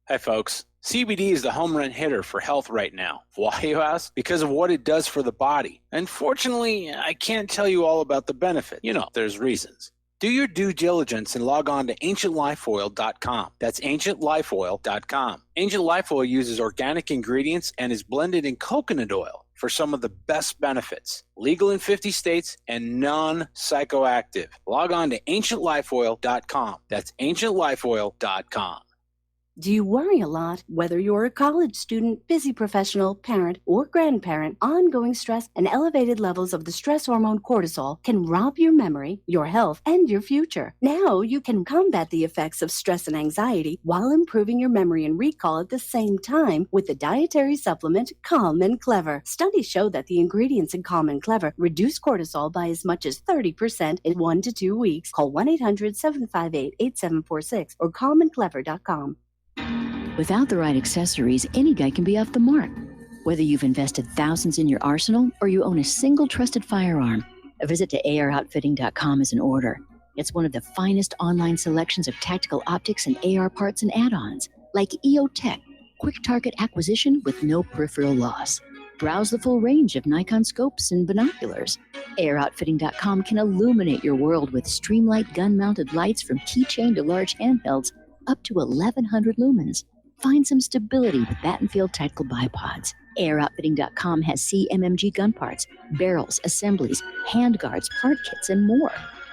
Hi, folks. CBD is the home run hitter for health right now. Why, you ask? Because of what it does for the body. Unfortunately, I can't tell you all about the benefit. You know, there's reasons. Do your due diligence and log on to ancientlifeoil.com. That's ancientlifeoil.com. Ancient Life Oil uses organic ingredients and is blended in coconut oil for some of the best benefits. Legal in 50 states and non-psychoactive. Log on to ancientlifeoil.com. That's ancientlifeoil.com.
Do you worry a lot? Whether you're a college student, busy professional, parent, or grandparent, ongoing stress and elevated levels of the stress hormone cortisol can rob your memory, your health, and your future. Now you can combat the effects of stress and anxiety while improving your memory and recall at the same time with the dietary supplement Calm and Clever. Studies show that the ingredients in Calm and Clever reduce cortisol by as much as 30% in 1 to 2 weeks. Call 1-800-758-8746 or calmandclever.com.
Without the right accessories, any guy can be off the mark. Whether you've invested thousands in your arsenal or you own a single trusted firearm, a visit to AROutfitting.com is in order. It's one of the finest online selections of tactical optics and AR parts and add-ons, like EOTech, quick target acquisition with no peripheral loss. Browse the full range of Nikon scopes and binoculars. AROutfitting.com can illuminate your world with Streamlight gun-mounted lights from keychain to large handhelds up to 1,100 lumens. Find some stability with Battenfield Tactical Bipods. AirOutfitting.com has CMMG gun parts, barrels, assemblies, handguards, part kits, and more.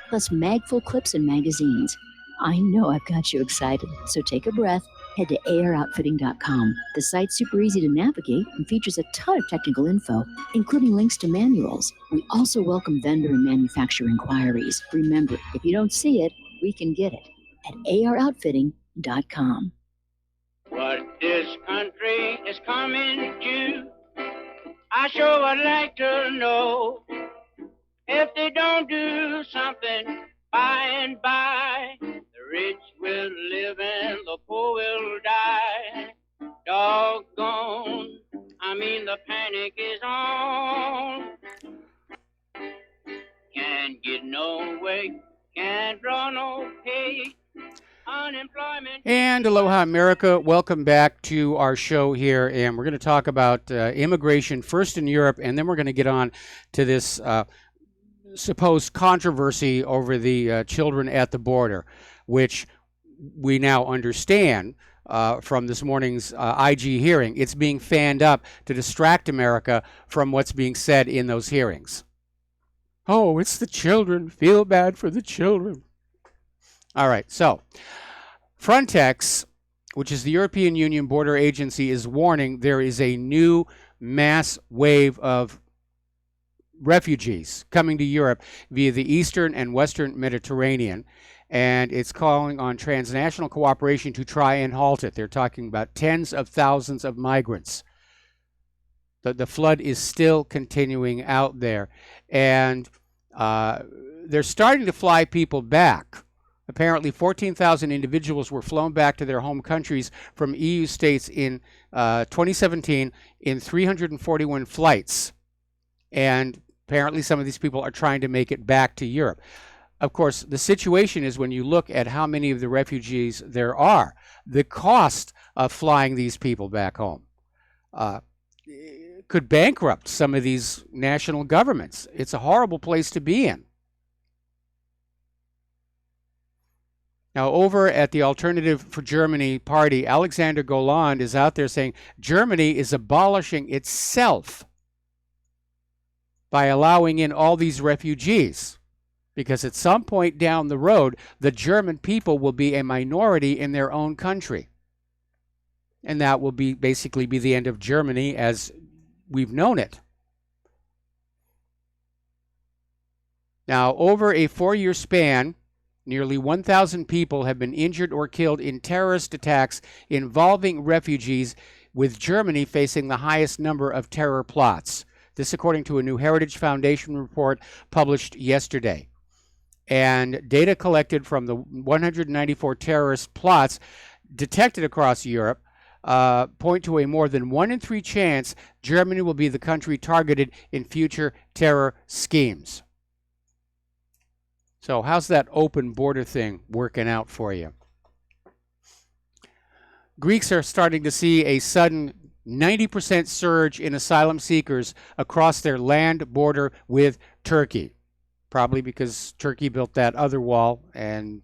Plus mag-full clips and magazines. I know I've got you excited, so take a breath. Head to AirOutfitting.com. The site's super easy to navigate and features a ton of technical info, including links to manuals. We also welcome vendor and manufacturer inquiries. Remember, if you don't see it, we can get it at AirOutfitting.com.
What this country is coming to, I sure would like to know. If they don't do something by and by, the rich will live and the poor will die. Doggone, I mean the panic is on. Can't get no way, can't draw no pay. Unemployment.
And aloha, America. Welcome back to our show here. And we're going to talk about immigration first in Europe, and then we're going to get on to this supposed controversy over the children at the border, which we now understand from this morning's IG hearing. It's being fanned up to distract America from what's being said in those hearings. Oh, it's the children. Feel bad for the children. All right, so Frontex, which is the European Union Border Agency, is warning there is a new mass wave of refugees coming to Europe via the eastern and western Mediterranean, and it's calling on transnational cooperation to try and halt it. They're talking about tens of thousands of migrants. The flood is still continuing out there, and they're starting to fly people back. Apparently, 14,000 individuals were flown back to their home countries from EU states in 2017 in 341 flights. And apparently some of these people are trying to make it back to Europe. Of course, the situation is when you look at how many of the refugees there are, the cost of flying these people back home could bankrupt some of these national governments. It's a horrible place to be in. Now, over at the Alternative for Germany party, Alexander Goland is out there saying Germany is abolishing itself by allowing in all these refugees, because at some point down the road, the German people will be a minority in their own country. And that will be basically be the end of Germany as we've known it. Now, over a 4-year span, nearly 1,000 people have been injured or killed in terrorist attacks involving refugees, with Germany facing the highest number of terror plots. This according to a new Heritage Foundation report published yesterday. And data collected from the 194 terrorist plots detected across Europe point to a more than 1 in 3 chance Germany will be the country targeted in future terror schemes. So how's that open border thing working out for you? Greeks are starting to see a sudden 90% surge in asylum seekers across their land border with Turkey. Probably because Turkey built that other wall, and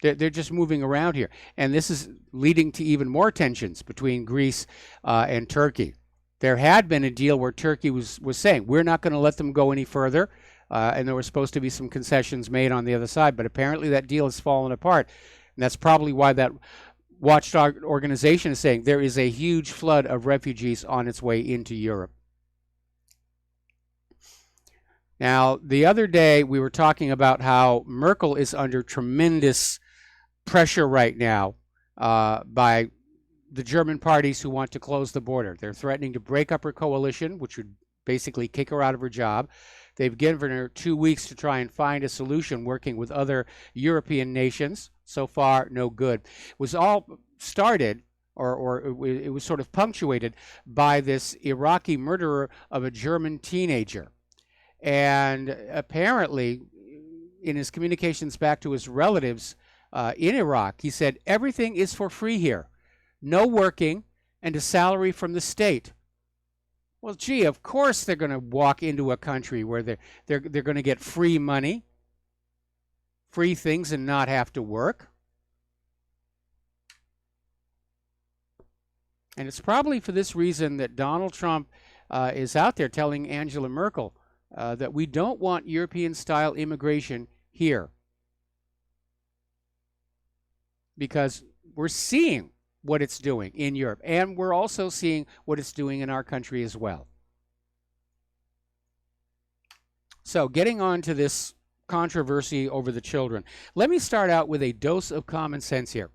they're just moving around here. And this is leading to even more tensions between Greece and Turkey. There had been a deal where Turkey was saying, we're not going to let them go any further. And there were supposed to be some concessions made on the other side, but apparently that deal has fallen apart. And that's probably why that watchdog organization is saying there is a huge flood of refugees on its way into Europe. Now, the other day we were talking about how Merkel is under tremendous pressure right now by the German parties who want to close the border. They're threatening to break up her coalition, which would basically kick her out of her job. They've given her 2 weeks to try and find a solution working with other European nations. So far, no good. It was all started or it was sort of punctuated by this Iraqi murderer of a German teenager. And apparently, in his communications back to his relatives in Iraq, he said, everything is for free here. No working and a salary from the state. Well, gee, of course they're going to walk into a country where they're going to get free money, free things, and not have to work. And it's probably for this reason that Donald Trump is out there telling Angela Merkel that we don't want European-style immigration here. Because we're seeing what it's doing in Europe, and we're also seeing what it's doing in our country as well. So, getting on to this controversy over the children, let me start out with a dose of common sense here.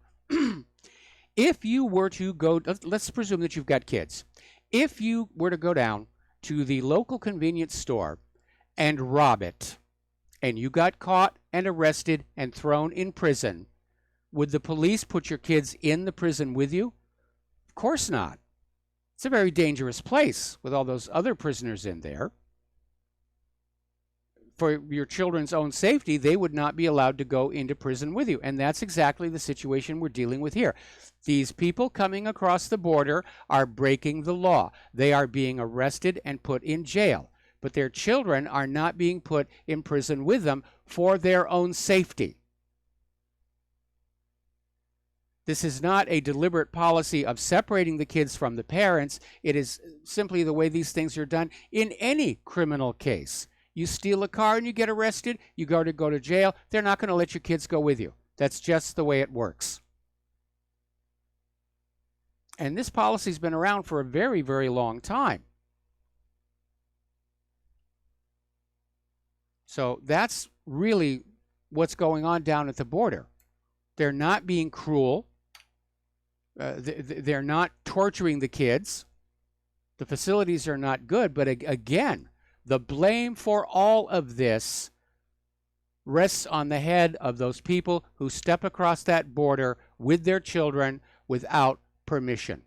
If you were to go, let's presume that you've got kids. If you were to go down to the local convenience store and rob it, and you got caught and arrested and thrown in prison, would the police put your kids in the prison with you? Of course not. It's a very dangerous place with all those other prisoners in there. For your children's own safety, they would not be allowed to go into prison with you. And that's exactly the situation we're dealing with here. These people coming across the border are breaking the law. They are being arrested and put in jail. But their children are not being put in prison with them for their own safety. This is not a deliberate policy of separating the kids from the parents. It is simply the way these things are done in any criminal case. You steal a car and you get arrested, you go to jail, they're not going to let your kids go with you. That's just the way it works. And this policy's been around for a very, very long time. So that's really what's going on down at the border. They're not being cruel. They're not torturing the kids. The facilities are not good, but again, the blame for all of this rests on the head of those people who step across that border with their children without permission.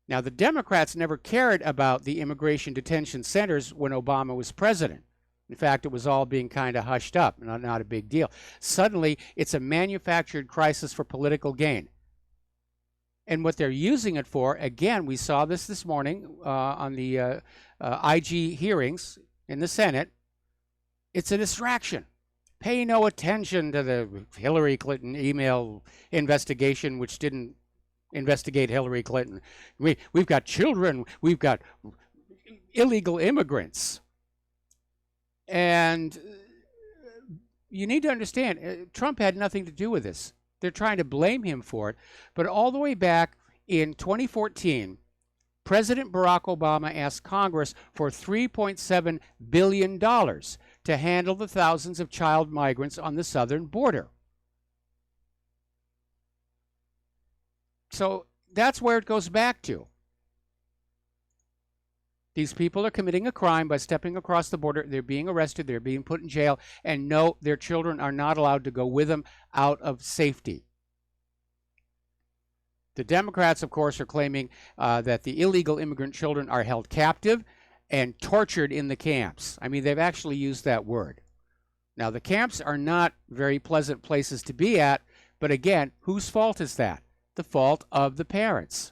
Now, the Democrats never cared about the immigration detention centers when Obama was president. In fact, it was all being kind of hushed up, not a big deal. Suddenly, it's a manufactured crisis for political gain. And what they're using it for, again, we saw this morning on the IG hearings in the Senate. It's a distraction. Pay no attention to the Hillary Clinton email investigation, which didn't investigate Hillary Clinton. We've got children. We've got illegal immigrants. And you need to understand, Trump had nothing to do with this. They're trying to blame him for it. But all the way back in 2014, President Barack Obama asked Congress for $3.7 billion to handle the thousands of child migrants on the southern border. So that's where it goes back to. These people are committing a crime by stepping across the border. They're being arrested. They're being put in jail. And no, their children are not allowed to go with them out of safety. The Democrats, of course, are claiming that the illegal immigrant children are held captive and tortured in the camps. I mean, they've actually used that word. Now, the camps are not very pleasant places to be at. But again, whose fault is that? The fault of the parents.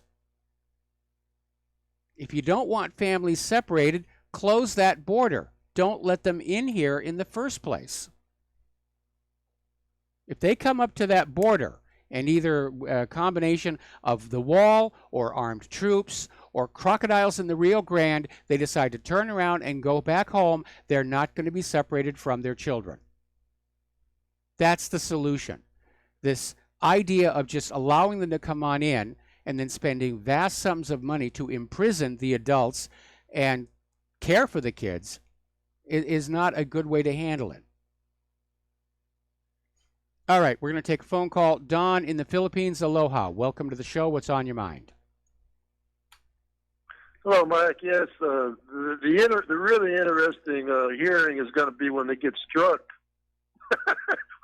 If you don't want families separated, close that border. Don't let them in here in the first place. If they come up to that border and either a combination of the wall or armed troops or crocodiles in the Rio Grande, they decide to turn around and go back home, they're not going to be separated from their children. That's the solution. This idea of just allowing them to come on in and then spending vast sums of money to imprison the adults and care for the kids is not a good way to handle it. All right, we're going to take a phone call. Don in the Philippines, aloha. Welcome to the show. What's on your mind?
Hello, Mike. Yes, the really interesting hearing is going to be when they get struck.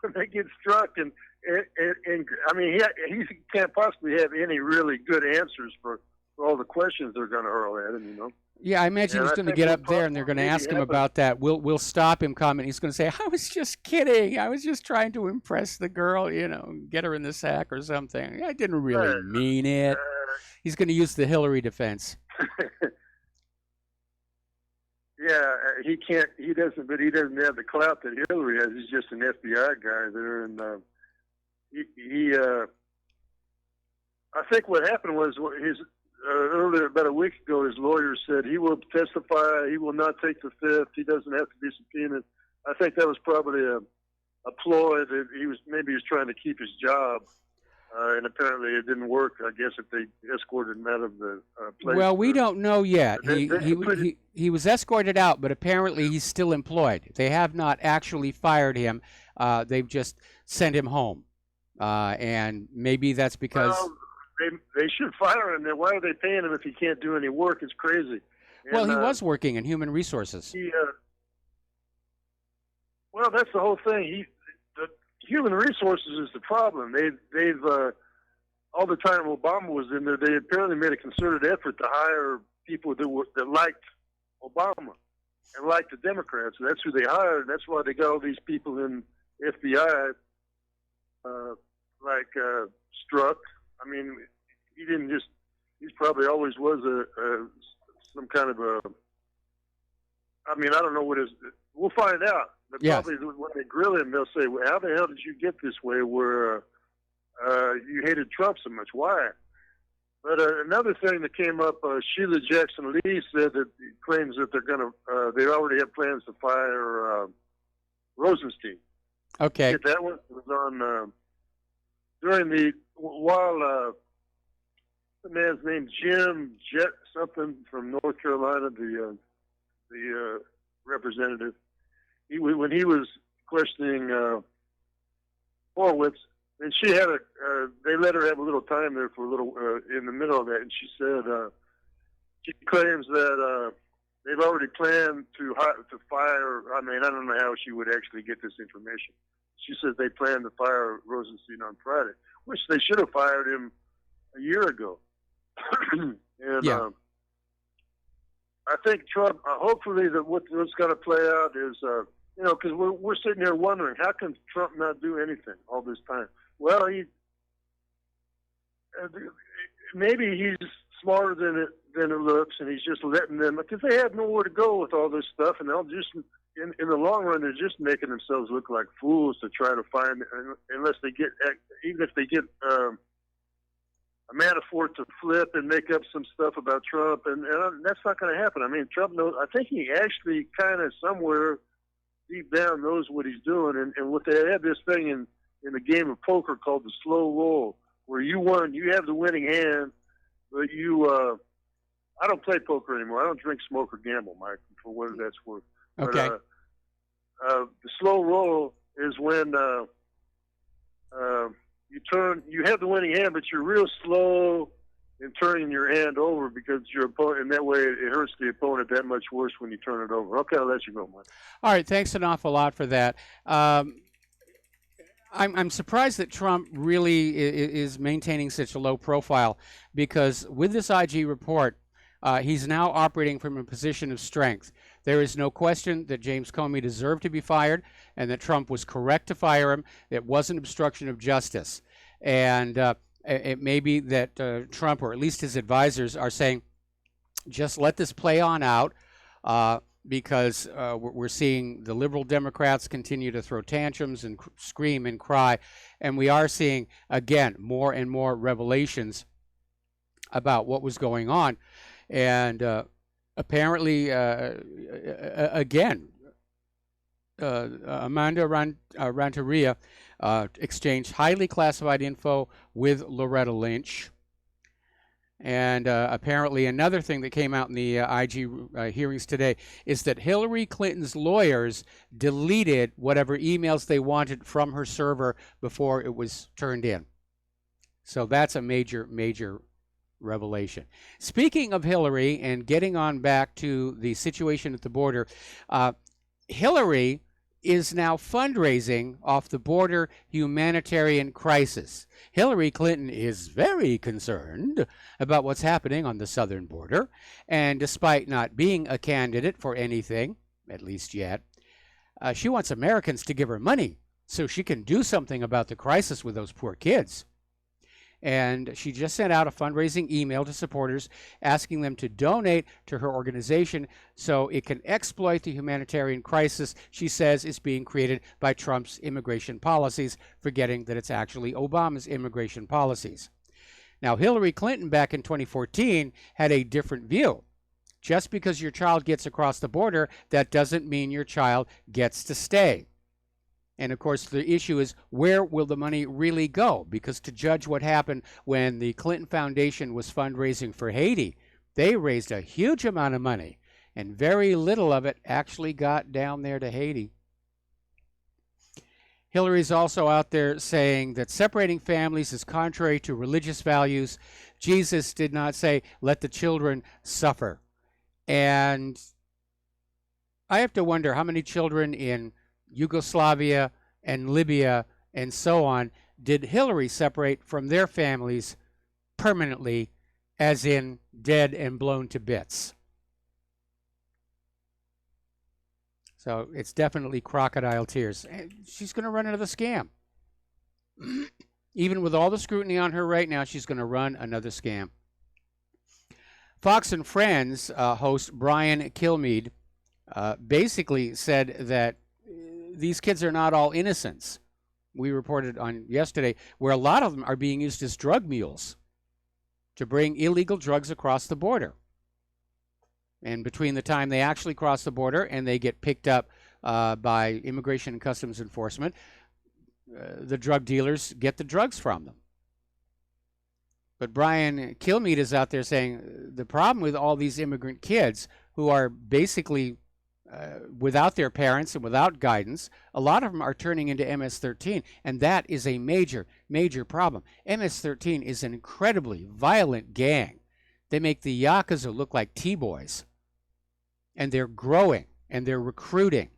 When they get struck and and I mean, he can't possibly have any really good answers for all the questions they're going to hurl at him, you know.
Yeah, I imagine he's going to get up there and they're going to ask him about that. We'll stop him coming. He's going to say, "I was just kidding. I was just trying to impress the girl, you know, get her in the sack or something. I didn't really mean it." He's going to use the Hillary defense.
Yeah, he can't. He doesn't. But he doesn't have the clout that Hillary has. He's just an FBI guy there, and I think what happened was his. Earlier, about a week ago, his lawyer said he will testify. He will not take the fifth. He doesn't have to be subpoenaed. I think that was probably a ploy that he was trying to keep his job, and apparently it didn't work. I guess if they escorted him out of the place.
Well, we don't know yet. He was escorted out, but apparently he's still employed. They have not actually fired him. They've just sent him home, and maybe that's because.
Well, they should fire him. Then why are they paying him if he can't do any work? It's crazy.
Well, he was working in human resources.
Well, that's the whole thing. The human resources is the problem. They've all the time Obama was in there, they apparently made a concerted effort to hire people that liked Obama and liked the Democrats. And that's who they hired. And that's why they got all these people in FBI, like Strzok. I mean, he's probably always was some kind of a, I mean, I don't know what we'll find out. But probably when they grill him, they'll say, well, how the hell did you get this way where you hated Trump so much? Why? But another thing that came up, Sheila Jackson Lee said that claims that they already have plans to fire Rosenstein.
Okay.
That one was on, while the man's name Jim Jett something from North Carolina, the representative. When he was questioning Horowitz, and she had they let her have a little time there for a little in the middle of that, and she said she claims that they've already planned to fire. I mean, I don't know how she would actually get this information. She says they plan to fire Rosenstein on Friday, which they should have fired him a year ago. And I think Trump, hopefully that what's going to play out is, because we're sitting here wondering, how can Trump not do anything all this time? Well, maybe he's smarter than it looks, and he's just letting them, because they have nowhere to go with all this stuff, and they'll just, in the long run, they're just making themselves look like fools to try to find, unless they get, even if they get a Manafort to flip and make up some stuff about Trump, and that's not going to happen. I mean, Trump knows. I think he actually kind of somewhere deep down knows what he's doing, and what they had this thing in the game of poker called the slow roll, where you have the winning hand, but I don't play poker anymore. I don't drink, smoke, or gamble, Mike, for what that's worth.
Okay.
But, the slow roll is when you have the winning hand, but you're real slow in turning your hand over because your opponent, and that way it hurts the opponent that much worse when you turn it over. Okay, I'll let you go, Mike.
All right, thanks an awful lot for that. I'm surprised that Trump really is maintaining such a low profile, because with this IG report, he's now operating from a position of strength. There is no question that James Comey deserved to be fired and that Trump was correct to fire him. It wasn't obstruction of justice. And it may be that Trump, or at least his advisors, are saying, just let this play on out, because we're seeing the liberal Democrats continue to throw tantrums and scream and cry. And we are seeing, again, more and more revelations about what was going on. And apparently, again, Amanda Renteria exchanged highly classified info with Loretta Lynch. And apparently another thing that came out in the IG hearings today is that Hillary Clinton's lawyers deleted whatever emails they wanted from her server before it was turned in. So that's a major, major revelation. Speaking of Hillary, and getting on back to the situation at the border, Hillary is now fundraising off the border humanitarian crisis. Hillary Clinton is very concerned about what's happening on the southern border, and despite not being a candidate for anything, at least yet, she wants Americans to give her money so she can do something about the crisis with those poor kids. And she just sent out a fundraising email to supporters asking them to donate to her organization so it can exploit the humanitarian crisis she says is being created by Trump's immigration policies, forgetting that it's actually Obama's immigration policies. Now, Hillary Clinton back in 2014 had a different view. Just because your child gets across the border, that doesn't mean your child gets to stay. And of course, the issue is, where will the money really go? Because to judge what happened when the Clinton Foundation was fundraising for Haiti, they raised a huge amount of money, and very little of it actually got down there to Haiti. Hillary's also out there saying that separating families is contrary to religious values. Jesus did not say, let the children suffer. And I have to wonder how many children in Yugoslavia and Libya and so on did Hillary separate from their families permanently, as in dead and blown to bits. So it's definitely crocodile tears. She's going to run another scam. Even with all the scrutiny on her right now, she's going to run another scam. Fox and Friends host Brian Kilmeade basically said that these kids are not all innocents. We reported on yesterday where a lot of them are being used as drug mules to bring illegal drugs across the border. And between the time they actually cross the border and they get picked up by Immigration and Customs Enforcement, the drug dealers get the drugs from them. But Brian Kilmeade is out there saying the problem with all these immigrant kids who are basically without their parents and without guidance, a lot of them are turning into MS-13, and that is a major, major problem. MS-13 is an incredibly violent gang. They make the Yakuza look like T-boys, and they're growing, and they're recruiting.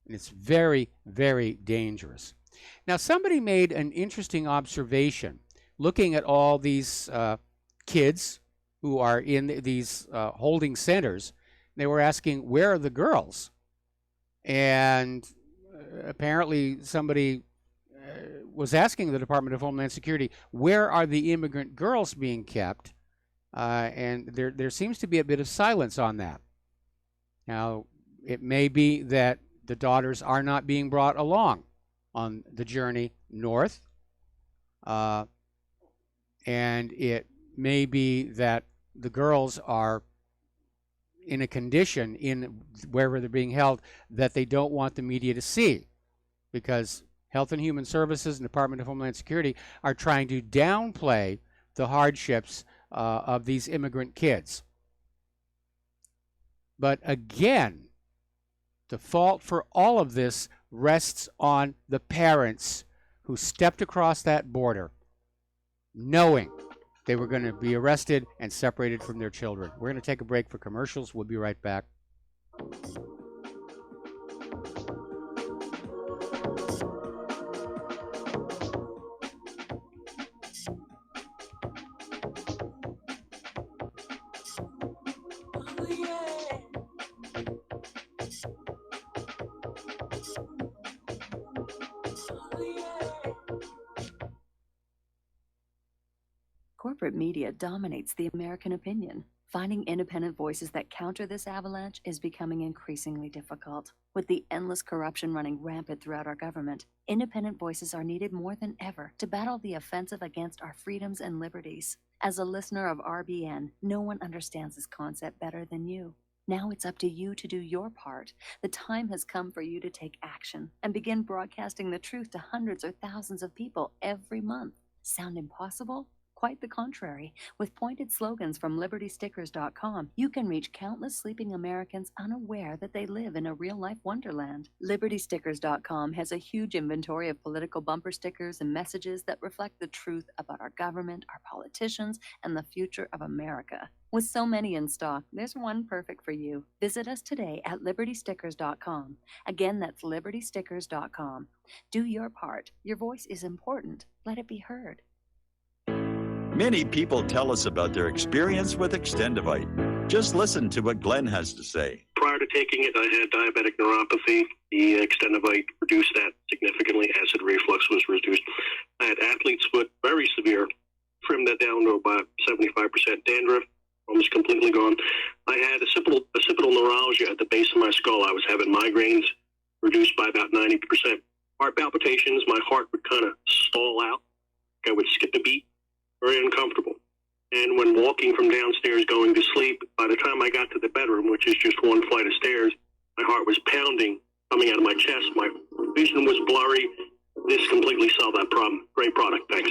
And it's very, very dangerous. Now, somebody made an interesting observation looking at all these kids who are in these holding centers. They were asking, where are the girls? And apparently somebody was asking the Department of Homeland Security, where are the immigrant girls being kept? And there seems to be a bit of silence on that. Now, it may be that the daughters are not being brought along on the journey north. And it may be that the girls are in a condition in wherever they're being held that they don't want the media to see, because Health and Human Services and Department of Homeland Security are trying to downplay the hardships of these immigrant kids. But again, the fault for all of this rests on the parents who stepped across that border knowing they were going to be arrested and separated from their children. We're going to take a break for commercials. We'll be right back.
Corporate media dominates the American opinion. Finding independent voices that counter this avalanche is becoming increasingly difficult. With the endless corruption running rampant throughout our government, independent voices are needed more than ever to battle the offensive against our freedoms and liberties. As a listener of RBN, no one understands this concept better than you. Now it's up to you to do your part. The time has come for you to take action and begin broadcasting the truth to hundreds or thousands of people every month. Sound impossible? Quite the contrary. With pointed slogans from LibertyStickers.com, you can reach countless sleeping Americans unaware that they live in a real-life wonderland. LibertyStickers.com has a huge inventory of political bumper stickers and messages that reflect the truth about our government, our politicians, and the future of America. With so many in stock, there's one perfect for you. Visit us today at LibertyStickers.com. Again, that's LibertyStickers.com. Do your part. Your voice is important. Let it be heard.
Many people tell us about their experience with Extendivite. Just listen to what Glenn has to say.
Prior to taking it, I had diabetic neuropathy. The Extendivite reduced that significantly. Acid reflux was reduced. I had athlete's foot, very severe. Trimmed that down to about 75% dandruff, almost completely gone. I had occipital neuralgia at the base of my skull. I was having migraines, reduced by about 90%. Heart palpitations, my heart would kind of stall out. I would skip a beat, very uncomfortable. And when walking from downstairs going to sleep, by the time I got to the bedroom, which is just one flight of stairs, my heart was pounding, coming out of my chest. My vision was blurry. This completely solved that problem. Great product. Thanks.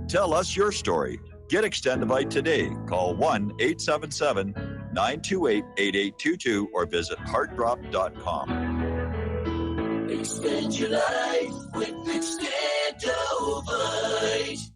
Tell us your story. Get Extendivite today. Call 1-877-928-8822 or visit heartdrop.com.
Extend your life with Extendovite.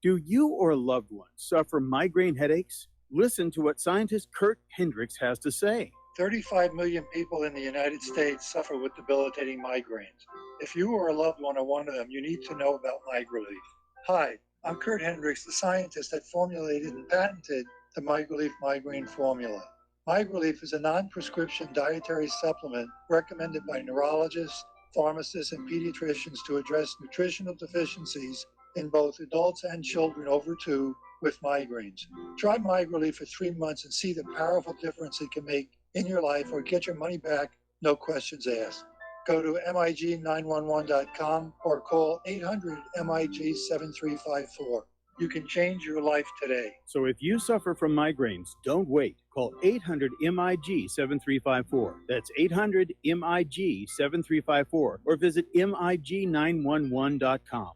Do you or a loved one suffer migraine headaches? Listen to what scientist Kurt Hendricks has to say.
35 million people in the United States suffer with debilitating migraines. If you or a loved one are one of them, you need to know about MigraLief. Hi, I'm Kurt Hendricks, the scientist that formulated and patented the MigraLief migraine formula. MigraLief is a non-prescription dietary supplement recommended by neurologists, pharmacists, and pediatricians to address nutritional deficiencies in both adults and children over 2 with migraines. Try MigraLief for 3 months and see the powerful difference it can make in your life, or get your money back, no questions asked. Go to MIG911.com or call 800-MIG-7354. You can change your life today.
So if you suffer from migraines, don't wait. Call 800-MIG-7354. That's 800-MIG-7354 or visit MIG911.com.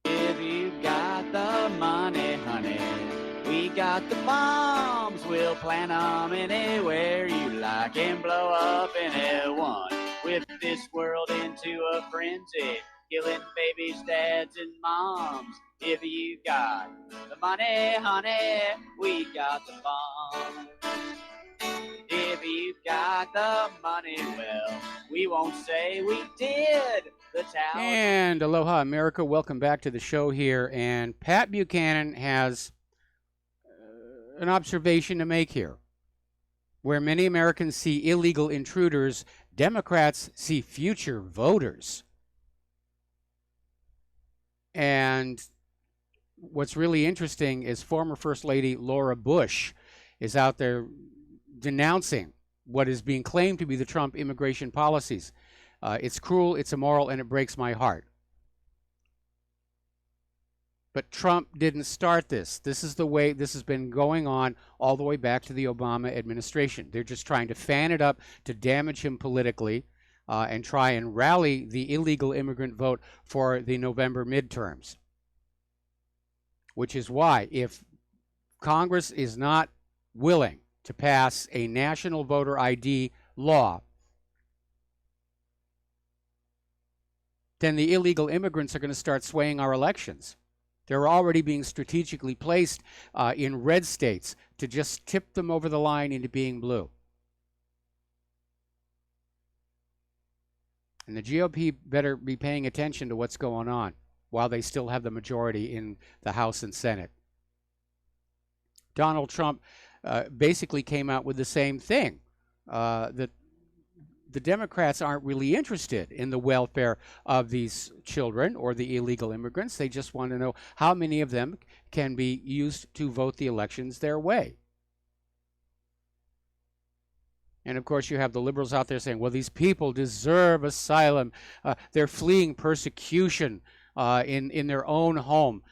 If you got the money, honey, we got the bombs. We'll plant them anywhere you like and blow up anyone. Whip this world into a frenzy, killing babies, dads, and moms. If you got the money, honey, we got the bombs. If you got the money, well, we won't say we did.
And aloha, America. Welcome back to the show here. And Pat Buchanan has an observation to make here. Where many Americans see illegal intruders, Democrats see future voters. And what's really interesting is former First Lady Laura Bush is out there denouncing what is being claimed to be the Trump immigration policies. It's cruel, it's immoral, and it breaks my heart. But Trump didn't start this. This is the way this has been going on all the way back to the Obama administration. They're just trying to fan it up to damage him politically and try and rally the illegal immigrant vote for the November midterms. Which is why, if Congress is not willing to pass a national voter ID law, then the illegal immigrants are going to start swaying our elections. They're already being strategically placed in red states to just tip them over the line into being blue. And the GOP better be paying attention to what's going on while they still have the majority in the House and Senate. Donald Trump basically came out with the same thing, that the Democrats aren't really interested in the welfare of these children or the illegal immigrants. They just want to know how many of them can be used to vote the elections their way. And of course, you have the liberals out there saying, well, these people deserve asylum. They're fleeing persecution in their own home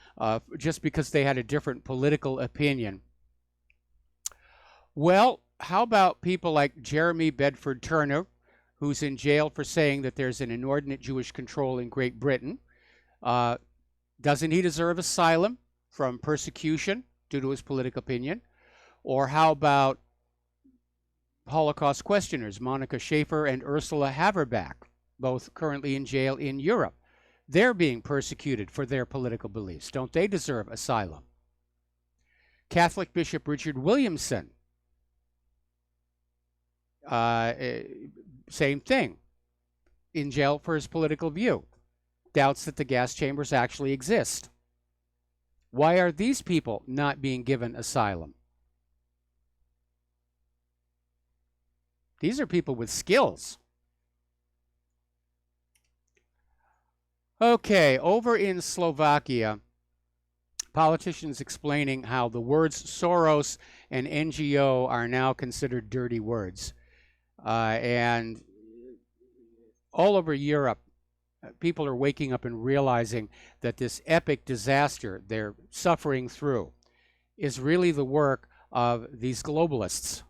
just because they had a different political opinion. Well, how about people like Jeremy Bedford Turner, who's in jail for saying that there's an inordinate Jewish control in Great Britain? Doesn't he deserve asylum from persecution due to his political opinion? Or how about Holocaust questioners Monica Schaefer and Ursula Haverbach, both currently in jail in Europe? They're being persecuted for their political beliefs. Don't they deserve asylum? Catholic Bishop Richard Williamson, same thing, in jail for his political view. Doubts that the gas chambers actually exist. Why are these people not being given asylum? These are people with skills. Okay, over in Slovakia, politicians explaining how the words Soros and NGO are now considered dirty words. And all over Europe, people are waking up and realizing that this epic disaster they're suffering through is really the work of these globalists,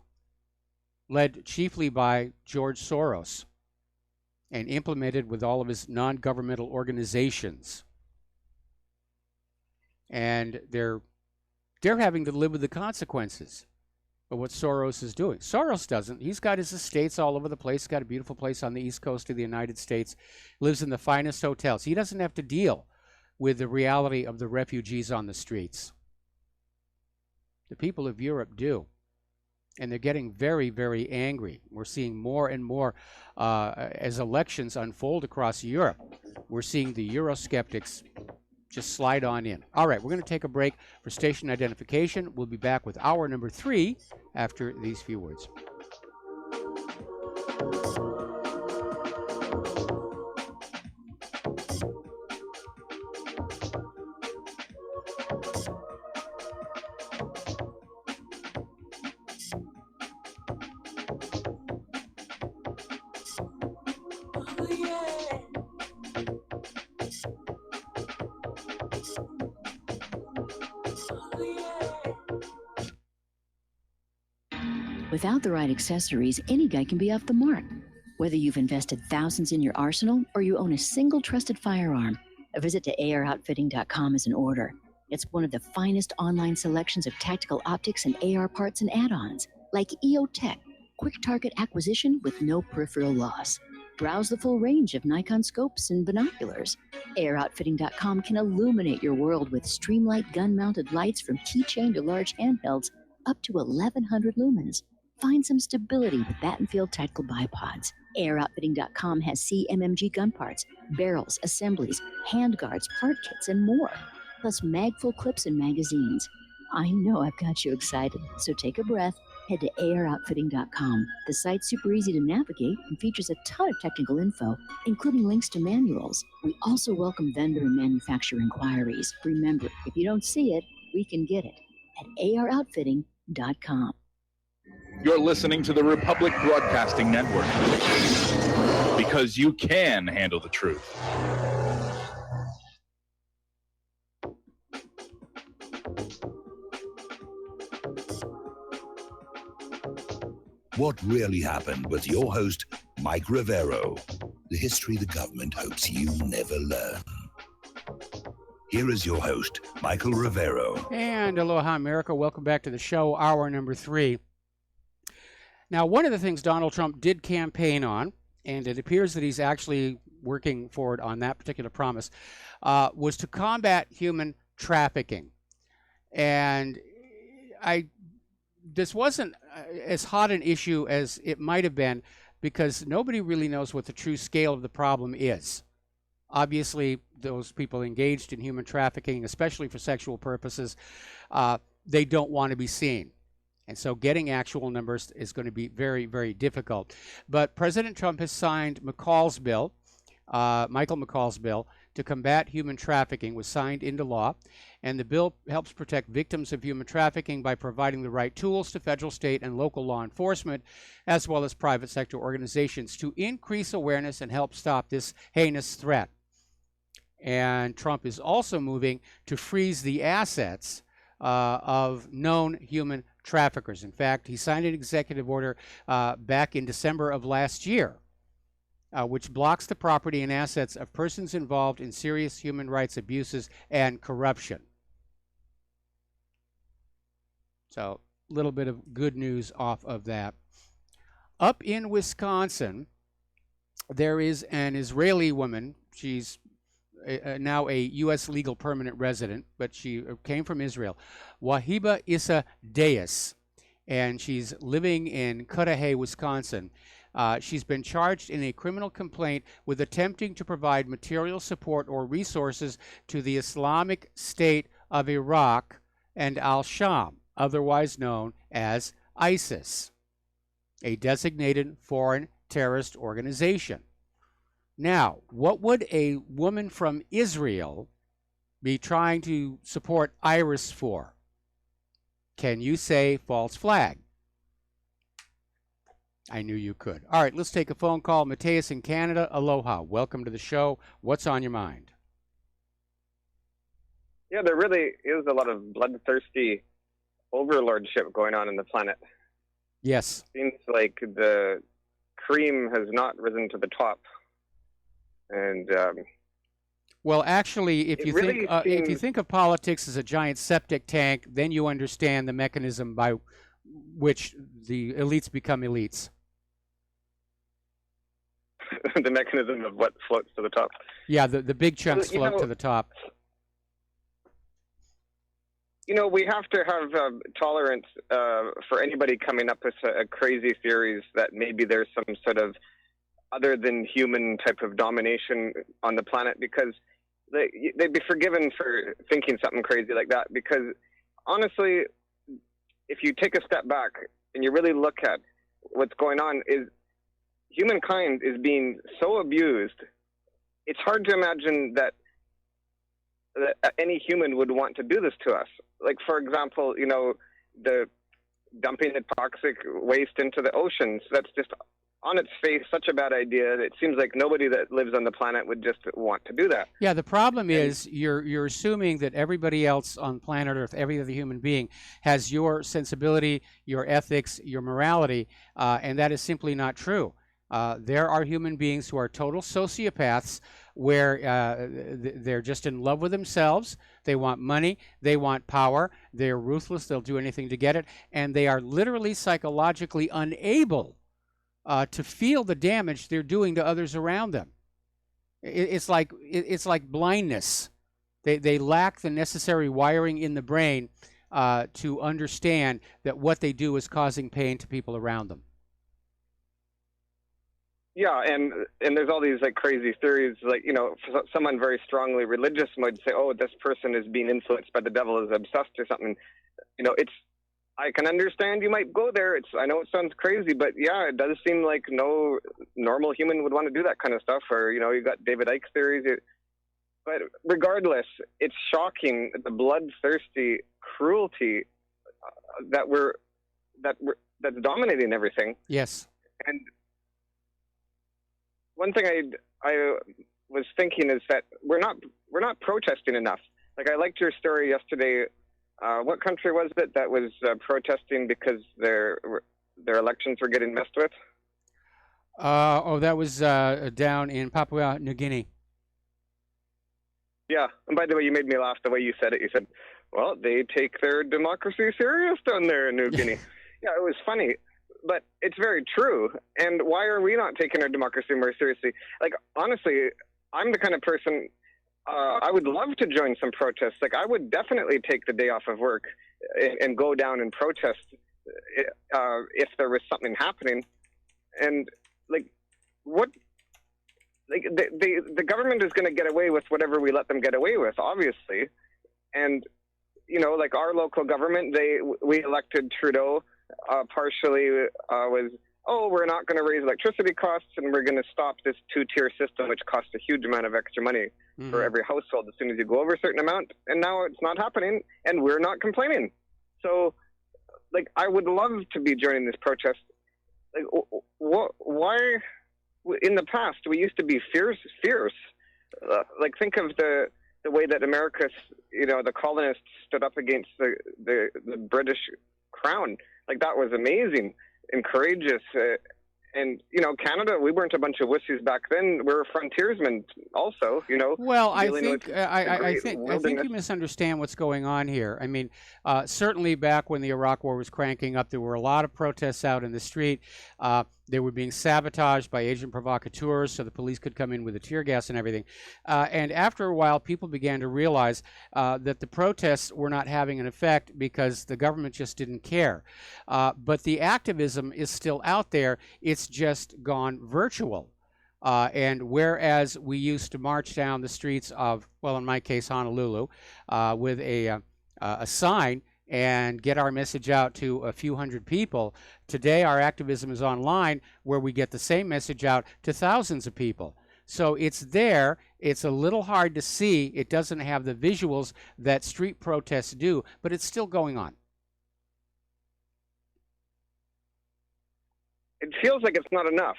led chiefly by George Soros and implemented with all of his non-governmental organizations. And they're having to live with the consequences of what Soros is doing. Soros doesn't. He's got his estates all over the place. He's got a beautiful place on the east coast of the United States. Lives in the finest hotels. He doesn't have to deal with the reality of the refugees on the streets. The people of Europe do. And they're getting very, very angry. We're seeing more and more as elections unfold across Europe. We're seeing the Eurosceptics just slide on in. All right, we're going to take a break for station identification. We'll be back with hour number 3 after these few words.
Without the right accessories, any guy can be off the mark. Whether you've invested thousands in your arsenal or you own a single trusted firearm, a visit to AROutfitting.com is in order. It's one of the finest online selections of tactical optics and AR parts and add-ons, like EOTech, quick target acquisition with no peripheral loss. Browse the full range of Nikon scopes and binoculars. AROutfitting.com can illuminate your world with Streamlight gun-mounted lights from keychain to large handhelds up to 1,100 lumens. Find some stability with Battenfield Tactical Bipods. AirOutfitting.com has CMMG gun parts, barrels, assemblies, handguards, part kits, and more. Plus mag-full clips and magazines. I know I've got you excited, so take a breath. Head to AirOutfitting.com. The site's super easy to navigate and features a ton of technical info, including links to manuals. We also welcome vendor and manufacturer inquiries. Remember, if you don't see it, we can get it at AROutfitting.com.
You're listening to the Republic Broadcasting Network, because you can handle the truth.
What really happened with your host, Mike Rivero, the history the government hopes you never learn. Here is your host, Michael Rivero.
And aloha, America. Welcome back to the show, hour number 3. Now, one of the things Donald Trump did campaign on, and it appears that he's actually working forward on that particular promise, was to combat human trafficking. And this wasn't as hot an issue as it might have been, because nobody really knows what the true scale of the problem is. Obviously, those people engaged in human trafficking, especially for sexual purposes, they don't want to be seen. And so getting actual numbers is going to be very, very difficult. But President Trump has signed McCall's bill, Michael McCall's bill, to combat human trafficking was signed into law. And the bill helps protect victims of human trafficking by providing the right tools to federal, state, and local law enforcement, as well as private sector organizations, to increase awareness and help stop this heinous threat. And Trump is also moving to freeze the assets of known human traffickers. In fact, he signed an executive order back in December of last year which blocks the property and assets of persons involved in serious human rights abuses and corruption. So, a little bit of good news off of that. Up in Wisconsin, there is an Israeli woman. She's now a U.S. legal permanent resident, but she came from Israel. Wahiba Issa Deis, and she's living in Cudahy, Wisconsin. She's been charged in a criminal complaint with attempting to provide material support or resources to the Islamic State of Iraq and al-Sham, otherwise known as ISIS, a designated foreign terrorist organization. Now, what would a woman from Israel be trying to support IRIS for? Can you say false flag? I knew you could. All right, let's take a phone call. Mateus in Canada, aloha. Welcome to the show. What's on your mind?
Yeah, there really is a lot of bloodthirsty overlordship going on in the planet.
Yes.
Seems like the cream has not risen to the top. And
well, actually, if you
really
if you think of politics as a giant septic tank, then you understand the mechanism by which the elites become elites.
the mechanism of what floats to the top.
Yeah, the big chunks float to the top.
You know, we have to have tolerance for anybody coming up with crazy theories that maybe there's some sort of other than human type of domination on the planet, because they'd be forgiven for thinking something crazy like that. Because honestly, if you take a step back and you really look at what's going on, is humankind is being so abused. It's hard to imagine that any human would want to do this to us. Like, for example, you know, the dumping the toxic waste into the oceans. That's just on its face such a bad idea. It seems like nobody that lives on the planet would just want to do that.
Yeah, the problem is you're assuming that everybody else on planet Earth, every other human being, has your sensibility, your ethics, your morality, and that is simply not true. There are human beings who are total sociopaths, where they're just in love with themselves. They want money, they want power, they're ruthless, they'll do anything to get it, and they are literally psychologically unable to feel the damage they're doing to others around them. It's like blindness. They lack the necessary wiring in the brain to understand that what they do is causing pain to people around them.
Yeah, and there's all these like crazy theories, like, you know, someone very strongly religious might say, oh, this person is being influenced by the devil, is obsessed or something. You know, I can understand you might go there. I know it sounds crazy, but yeah, it does seem like no normal human would want to do that kind of stuff. Or, you know, you got David Icke's theories. But regardless, it's shocking the bloodthirsty cruelty that's dominating everything.
Yes.
And one thing I was thinking is that we're not protesting enough. Like, I liked your story yesterday. What country was it that was protesting because their elections were getting messed with?
That was down in Papua New Guinea.
Yeah, and by the way, you made me laugh the way you said it. You said, well, they take their democracy serious down there in New Guinea. Yeah, it was funny. But it's very true. And why are we not taking our democracy more seriously? Like, honestly, I'm the kind of person, I would love to join some protests. Like, I would definitely take the day off of work and go down and protest if there was something happening. And, like, what? Like, the government is going to get away with whatever we let them get away with, obviously. And, you know, like our local government, we elected Trudeau. Partially was, oh, we're not going to raise electricity costs and we're going to stop this two-tier system, which costs a huge amount of extra money for every household as soon as you go over a certain amount. And now it's not happening and we're not complaining. So, like, I would love to be joining this protest. Like, why? In the past, we used to be fierce. Like, think of the way that America, you know, the colonists stood up against the British crown. Like, that was amazing and courageous. And, Canada, we weren't a bunch of wussies back then. We were frontiersmen also,
Well, I
dealing
think
with
I
the great
think
wilderness.
you misunderstand what's going on here. I mean, certainly back when the Iraq War was cranking up, there were a lot of protests out in the street. They were being sabotaged by agent provocateurs, so the police could come in with the tear gas and everything. And after a while, people began to realize that the protests were not having an effect because the government just didn't care. But the activism is still out there. It's just gone virtual. And whereas we used to march down the streets of, well, in my case, Honolulu, with a sign and get our message out to a few hundred people, today our activism is online where we get the same message out to thousands of people. So it's there. It's a little hard to see. It doesn't have the visuals that street protests do, but it's still going on.
It feels like it's not enough.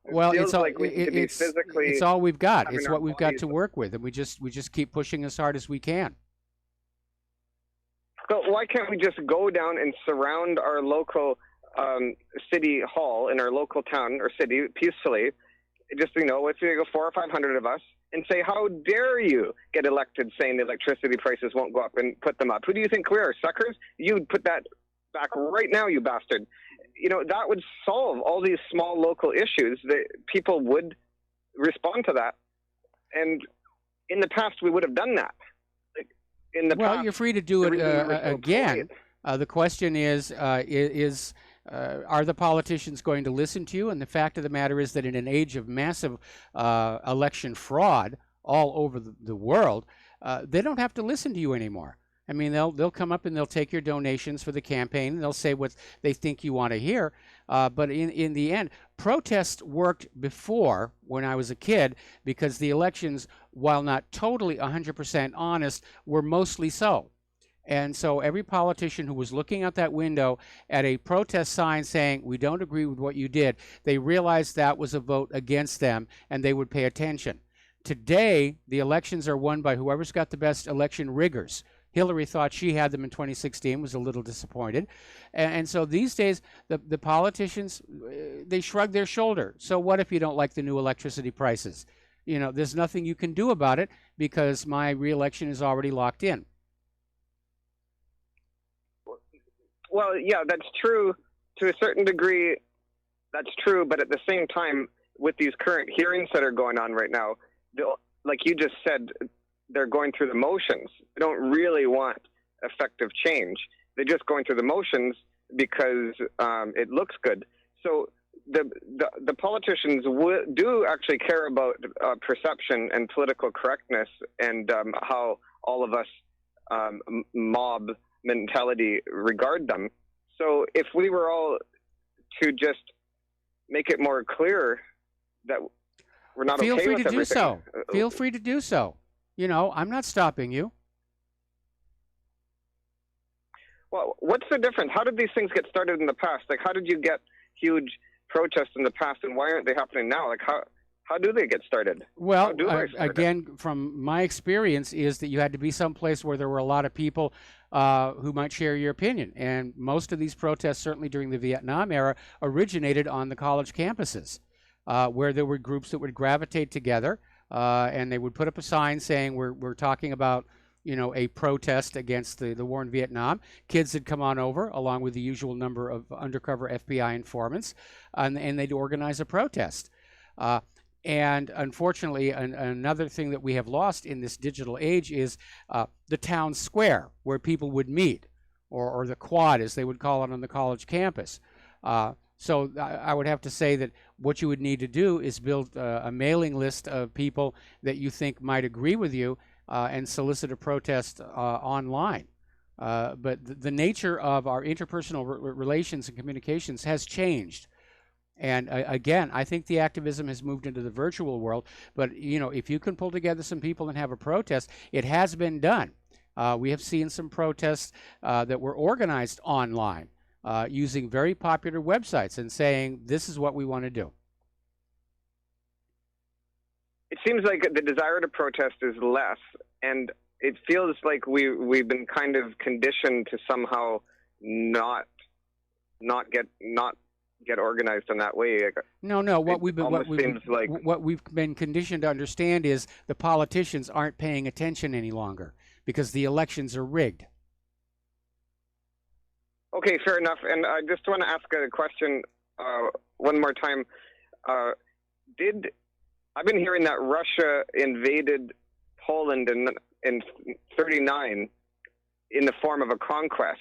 Well,
feels
it's all,
like we need to be physically
it's all we've got.
having
It's
our
what we've got
bodies-
to work with, and we just keep pushing as hard as we can.
So why can't we just go down and surround our local city hall in our local town or city peacefully? Just, let's say 400 or 500 of us, and say, how dare you get elected saying the electricity prices won't go up, and put them up? Who do you think we are, suckers? You'd put that back right now, you bastard. That would solve all these small local issues. That people would respond to that. And in the past, we would have done that. In the
Well,
past,
you're free to do
the
it
reason we were so
again.
quiet-
The question is are the politicians going to listen to you? And the fact of the matter is that in an age of massive election fraud all over the world, they don't have to listen to you anymore. I mean, they'll come up and they'll take your donations for the campaign, and they'll say what they think you want to hear. But in the end, protest worked before when I was a kid because the elections, while not totally 100% honest, were mostly so. And so every politician who was looking out that window at a protest sign saying, we don't agree with what you did, they realized that was a vote against them, and they would pay attention. Today, the elections are won by whoever's got the best election riggers. Hillary thought she had them in 2016, was a little disappointed. And so these days, the politicians, they shrug their shoulder. So what if you don't like the new electricity prices? There's nothing you can do about it because my reelection is already locked in.
Well, yeah, that's true to a certain degree. That's true, but at the same time, with these current hearings that are going on right now, like you just said, they're going through the motions. They don't really want effective change. They're just going through the motions because it looks good. So the politicians do actually care about perception and political correctness and how all of us mob mentality regard them. So if we were all to just make it more clear that we're not
Feel
okay
free
with
to do
everything.
so. Feel free to do so. I'm not stopping you.
Well, what's the difference? How did these things get started in the past? Like, how did you get huge protests in the past, and why aren't they happening now? Like, how do they get started?
Well,
How do they start it?
again, from my experience, is that you had to be someplace where there were a lot of people who might share your opinion. And most of these protests, certainly during the Vietnam era, originated on the college campuses, where there were groups that would gravitate together, and they would put up a sign saying, we're talking about a protest against the war in Vietnam. Kids had come on over, along with the usual number of undercover FBI informants, and they'd organize a protest. And unfortunately, another thing that we have lost in this digital age is the town square where people would meet, or the quad, as they would call it on the college campus. So I would have to say that what you would need to do is build a mailing list of people that you think might agree with you and solicit a protest online. But the nature of our interpersonal relations and communications has changed. And again, I think the activism has moved into the virtual world. But, if you can pull together some people and have a protest, it has been done. We have seen some protests that were organized online using very popular websites and saying, this is what we want to do.
It seems like the desire to protest is less, and it feels like we've been kind of conditioned to somehow not get organized in that way.
No. What
Seems
we've been conditioned to understand is the politicians aren't paying attention any longer because the elections are rigged.
Okay, fair enough. And I just want to ask a question one more time. I've been hearing that Russia invaded Poland in 39 in the form of a conquest.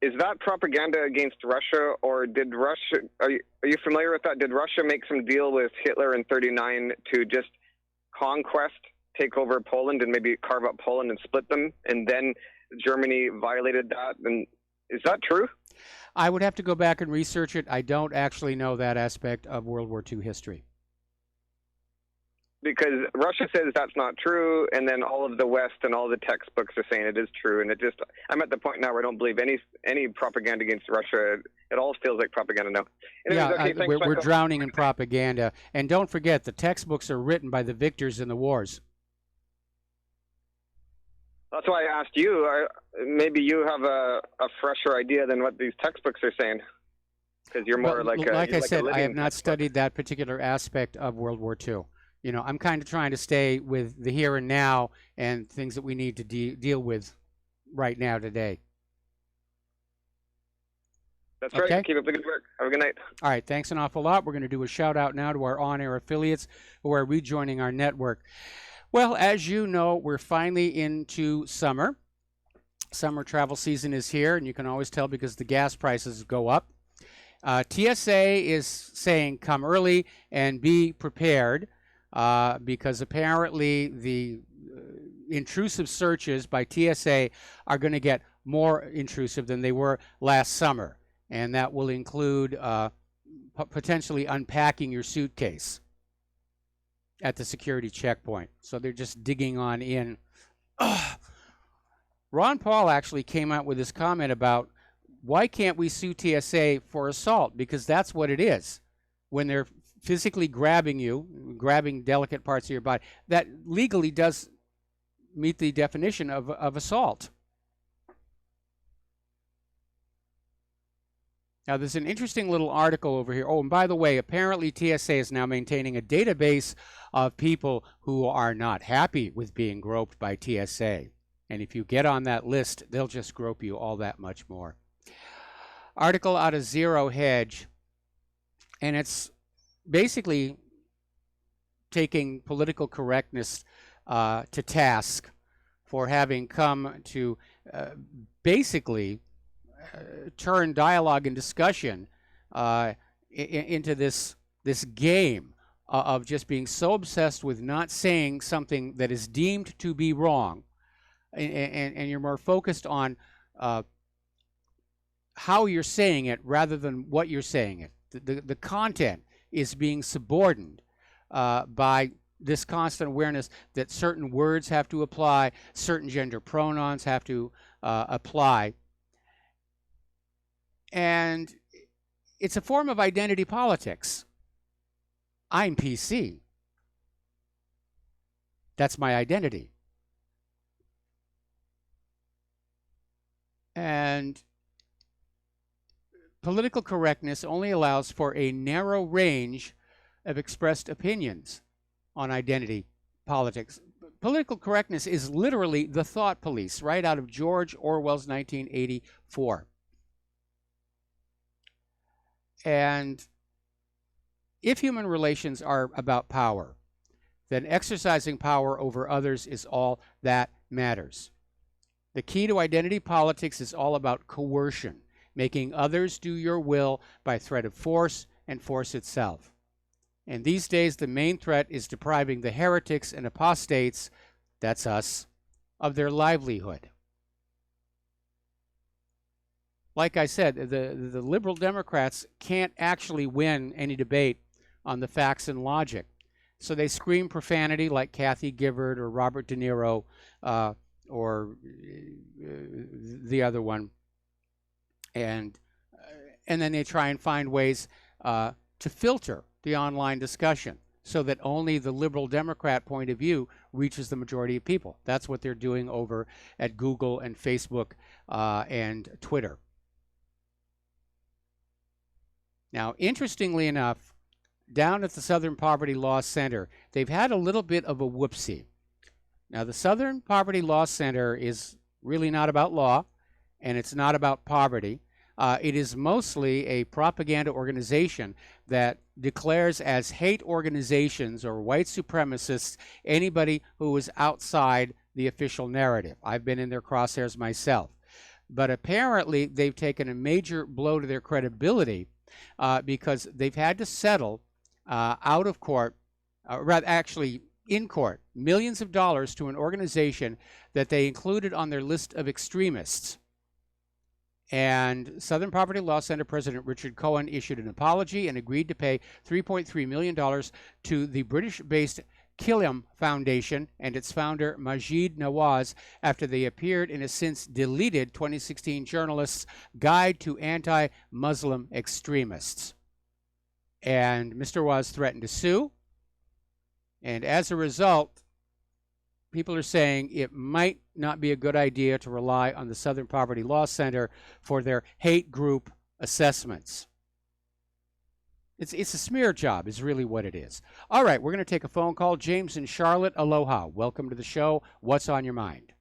Is that propaganda against Russia, or did Russia? Are you familiar with that? Did Russia make some deal with Hitler in 39 to just conquest, take over Poland, and maybe carve up Poland and split them, and then Germany violated that? And is that true?
I would have to go back and research it. I don't actually know that aspect of World War II history.
Because Russia says that's not true, and then all of the West and all the textbooks are saying it is true. And I'm at the point now where I don't believe any propaganda against Russia. It all feels like propaganda now. Anyways, okay, thanks,
we're drowning in propaganda. And don't forget, the textbooks are written by the victors in the wars.
That's why I asked you. Maybe you have a fresher idea than what these textbooks are saying. Because you're more
like I said, I have not studied that particular aspect of World War II. You know, I'm kind of trying to stay with the here and now and things that we need to deal with right now today.
That's right. Keep up the good work. Have a good night.
All right. Thanks an awful lot. We're going to do a shout out now to our on-air affiliates who are rejoining our network. Well, as you know, we're finally into summer. Summer travel season is here, and you can always tell because the gas prices go up. TSA is saying come early and be prepared. Because apparently the intrusive searches by TSA are going to get more intrusive than they were last summer. And that will include potentially unpacking your suitcase at the security checkpoint. So they're just digging on in. Ron Paul actually came out with this comment about why can't we sue TSA for assault? Because that's what it is. When they're physically grabbing you, grabbing delicate parts of your body, that legally does meet the definition of assault. Now, there's an interesting little article over here. Oh, and by the way, apparently TSA is now maintaining a database of people who are not happy with being groped by TSA. And if you get on that list, they'll just grope you all that much more. Article out of Zero Hedge, and it's basically taking political correctness to task for having come to basically turn dialogue and discussion into this game of just being so obsessed with not saying something that is deemed to be wrong, and you're more focused on how you're saying it rather than what you're saying it. The content is being subordinated by this constant awareness that certain words have to apply, certain gender pronouns have to apply. And it's a form of identity politics. I'm PC. That's my identity. And political correctness only allows for a narrow range of expressed opinions on identity politics. Political correctness is literally the thought police, right out of George Orwell's 1984. And if human relations are about power, then exercising power over others is all that matters. The key to identity politics is all about coercion, making others do your will by threat of force and force itself. And these days, the main threat is depriving the heretics and apostates, that's us, of their livelihood. Like I said, the liberal Democrats can't actually win any debate on the facts and logic. So they scream profanity like Kathy Gifford or Robert De Niro or the other one. And then they try and find ways to filter the online discussion so that only the liberal Democrat point of view reaches the majority of people. That's what they're doing over at Google and Facebook and Twitter. Now, interestingly enough, down at the Southern Poverty Law Center, they've had a little bit of a whoopsie. Now, the Southern Poverty Law Center is really not about law, and it's not about poverty. It is mostly a propaganda organization that declares as hate organizations or white supremacists anybody who is outside the official narrative. I've been in their crosshairs myself. But apparently, they've taken a major blow to their credibility because they've had to settle out of court, actually in court, millions of dollars to an organization that they included on their list of extremists. And Southern Poverty Law Center President Richard Cohen issued an apology and agreed to pay $3.3 million to the British-based Killam Foundation and its founder Maajid Nawaz after they appeared in a since deleted 2016 journalist's Guide to Anti-Muslim Extremists. And Mr. Nawaz threatened to sue. And as a result, people are saying it might not be a good idea to rely on the Southern Poverty Law Center for their hate group assessments. It's a smear job is really what it is. All right, we're going to take a phone call. James in Charlotte, aloha. Welcome to the show. What's on your mind?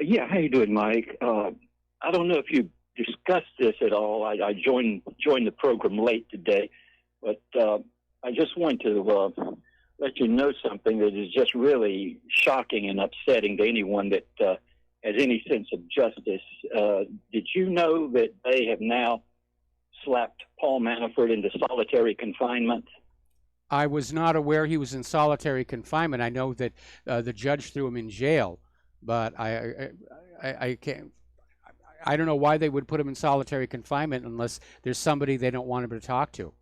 Yeah, how you doing, Mike? I don't know if you discussed this at all. I joined the program late today, but I just wanted to let you know something that is just really shocking and upsetting to anyone that has any sense of justice. Did you know that they have now slapped Paul Manafort into solitary confinement?
I was not aware he was in solitary confinement. I know that the judge threw him in jail, but I can't. I don't know why they would put him in solitary confinement unless there's somebody they don't want him to talk to.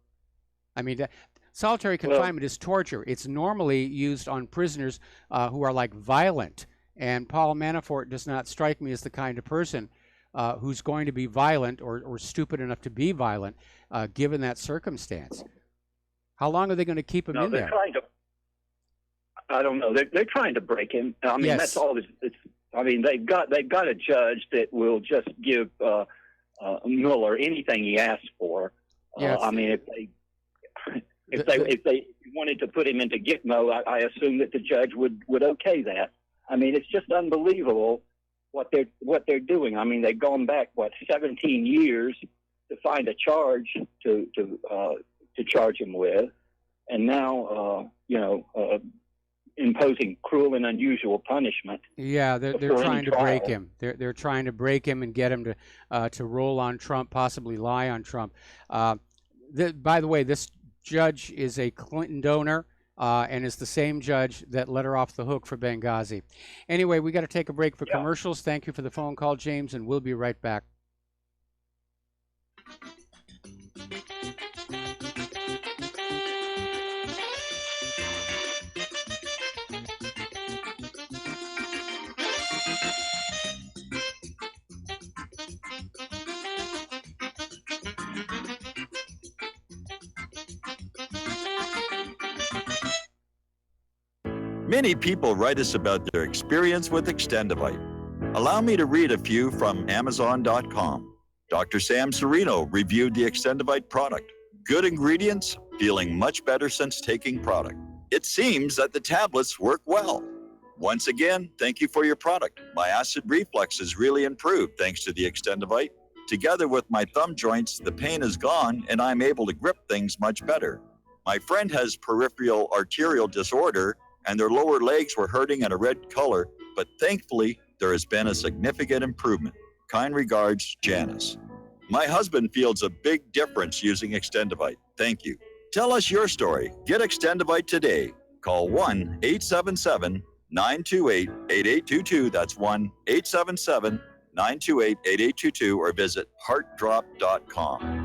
I mean, solitary confinement is torture. It's normally used on prisoners who are like violent, and Paul Manafort does not strike me as the kind of person who's going to be violent or stupid enough to be violent, given that circumstance. How long are they going to keep him in there?
I don't know. They're trying to break him. I mean,
Yes.
that's all. I mean, they've got a judge that will just give Mueller anything he asks for.
Yes.
I mean, if they wanted to put him into Gitmo, I assume that the judge would okay that. I mean, it's just unbelievable what they're doing. I mean, they've gone back 17 years to find a charge to charge him with, and now imposing cruel and unusual punishment.
Yeah, they're
before
trying
any
to
trial.
break him. They're trying to break him and get him to roll on Trump, possibly lie on Trump. By the way, this judge is a Clinton donor and is the same judge that let her off the hook for Benghazi. Anyway, we got to take a break for commercials. Thank you for the phone call, James, and we'll be right back.
Many people write us about their experience with Extendivite. Allow me to read a few from Amazon.com. Dr. Sam Serino reviewed the Extendivite product. Good ingredients, feeling much better since taking product. It seems that the tablets work well. Once again, thank you for your product. My acid reflux has really improved thanks to the Extendivite. Together with my thumb joints, the pain is gone and I'm able to grip things much better. My friend has peripheral arterial disorder and their lower legs were hurting in a red color, but thankfully, there has been a significant improvement. Kind regards, Janice. My husband feels a big difference using Extendivite. Thank you. Tell us your story. Get Extendivite today. Call 1-877-928-8822. That's 1-877-928-8822 or visit heartdrop.com.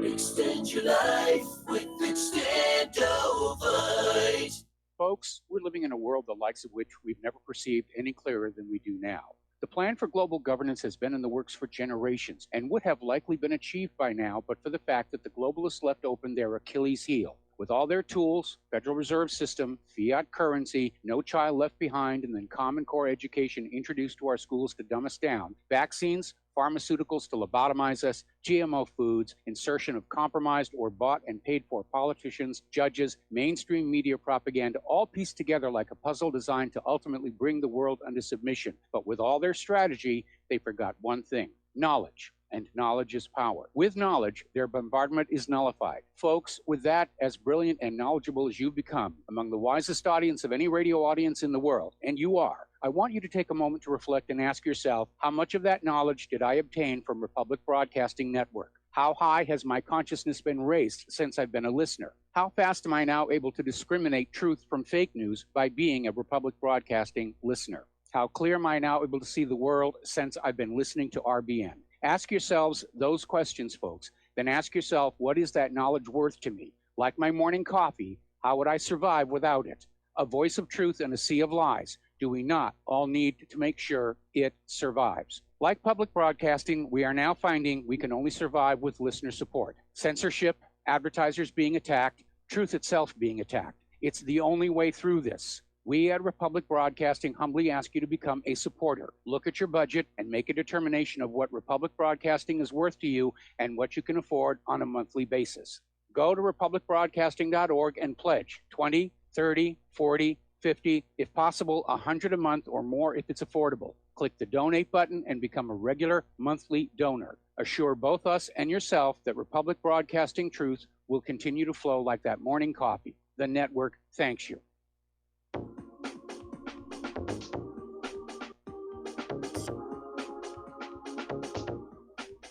Extend your life with Extendovite.
Folks, we're living in a world the likes of which we've never perceived any clearer than we do now. The plan for global governance has been in the works for generations and would have likely been achieved by now, but for the fact that the globalists left open their Achilles heel, With all their tools, Federal Reserve System, fiat currency, no child left behind, and then Common Core education introduced to our schools to dumb us down, vaccines, pharmaceuticals to lobotomize us, GMO foods, insertion of compromised or bought and paid for politicians, judges, mainstream media propaganda, all pieced together like a puzzle designed to ultimately bring the world under submission. But with all their strategy, they forgot one thing: knowledge. And knowledge is power. With knowledge, their bombardment is nullified. Folks, with that, as brilliant and knowledgeable as you've become, among the wisest audience of any radio audience in the world, and you are, I want you to take a moment to reflect and ask yourself, how much of that knowledge did I obtain from Republic Broadcasting Network? How high has my consciousness been raised since I've been a listener? How fast am I now able to discriminate truth from fake news by being a Republic Broadcasting listener? How clear am I now able to see the world since I've been listening to RBN? Ask yourselves those questions, folks. Then ask yourself, what is that knowledge worth to me? Like my morning coffee, how would I survive without it? A voice of truth in a sea of lies. Do we not all need to make sure it survives? Like public broadcasting, we are now finding we can only survive with listener support. Censorship, advertisers being attacked, truth itself being attacked. It's the only way through this. We at Republic Broadcasting humbly ask you to become a supporter. Look at your budget and make a determination of what Republic Broadcasting is worth to you and what you can afford on a monthly basis. Go to republicbroadcasting.org and pledge 20, 30, 40, 50, if possible, 100 a month or more if it's affordable. Click the donate button and become a regular monthly donor. Assure both us and yourself that Republic Broadcasting truth will continue to flow like that morning coffee. The network thanks you.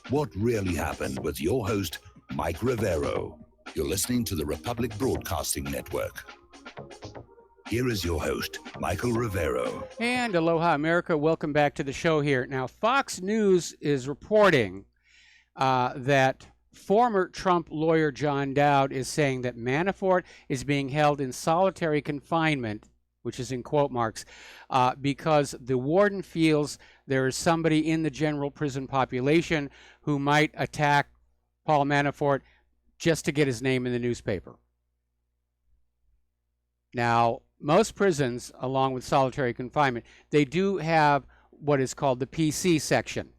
What really happened with your host, Mike Rivero. You're listening to the Republic Broadcasting Network. Here is your host, Michael Rivero.
And aloha, America. Welcome back to the show here. Now, Fox News is reporting that former Trump lawyer John Dowd is saying that Manafort is being held in solitary confinement, which is in quote marks, because the warden feels there is somebody in the general prison population who might attack Paul Manafort just to get his name in the newspaper. Now, most prisons, along with solitary confinement, they do have what is called the PC section,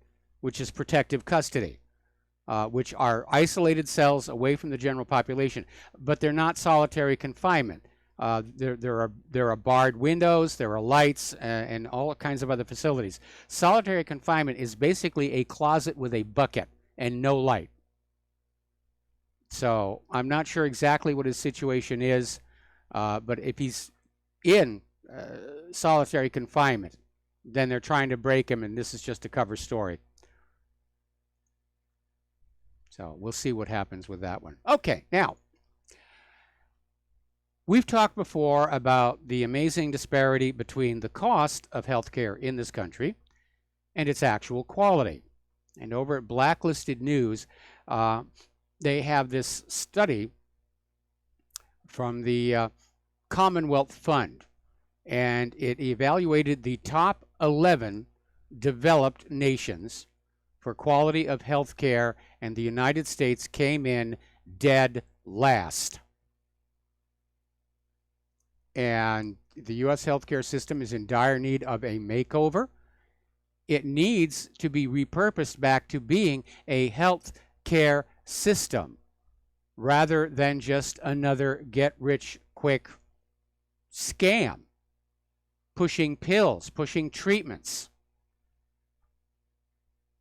which is protective custody, which are isolated cells away from the general population, but they're not solitary confinement. There are barred windows, there are lights, and all kinds of other facilities. Solitary confinement is basically a closet with a bucket and no light. So I'm not sure exactly what his situation is, but if he's in solitary confinement, then they're trying to break him, and this is just a cover story. So we'll see what happens with that one. Okay, now, we've talked before about the amazing disparity between the cost of healthcare in this country and its actual quality. And over at Blacklisted News, they have this study from the Commonwealth Fund, and it evaluated the top 11 developed nations for quality of health care, and the United States came in dead last. And the U.S. healthcare system is in dire need of a makeover. It needs to be repurposed back to being a health care system rather than just another get-rich-quick scam, pushing pills, pushing treatments.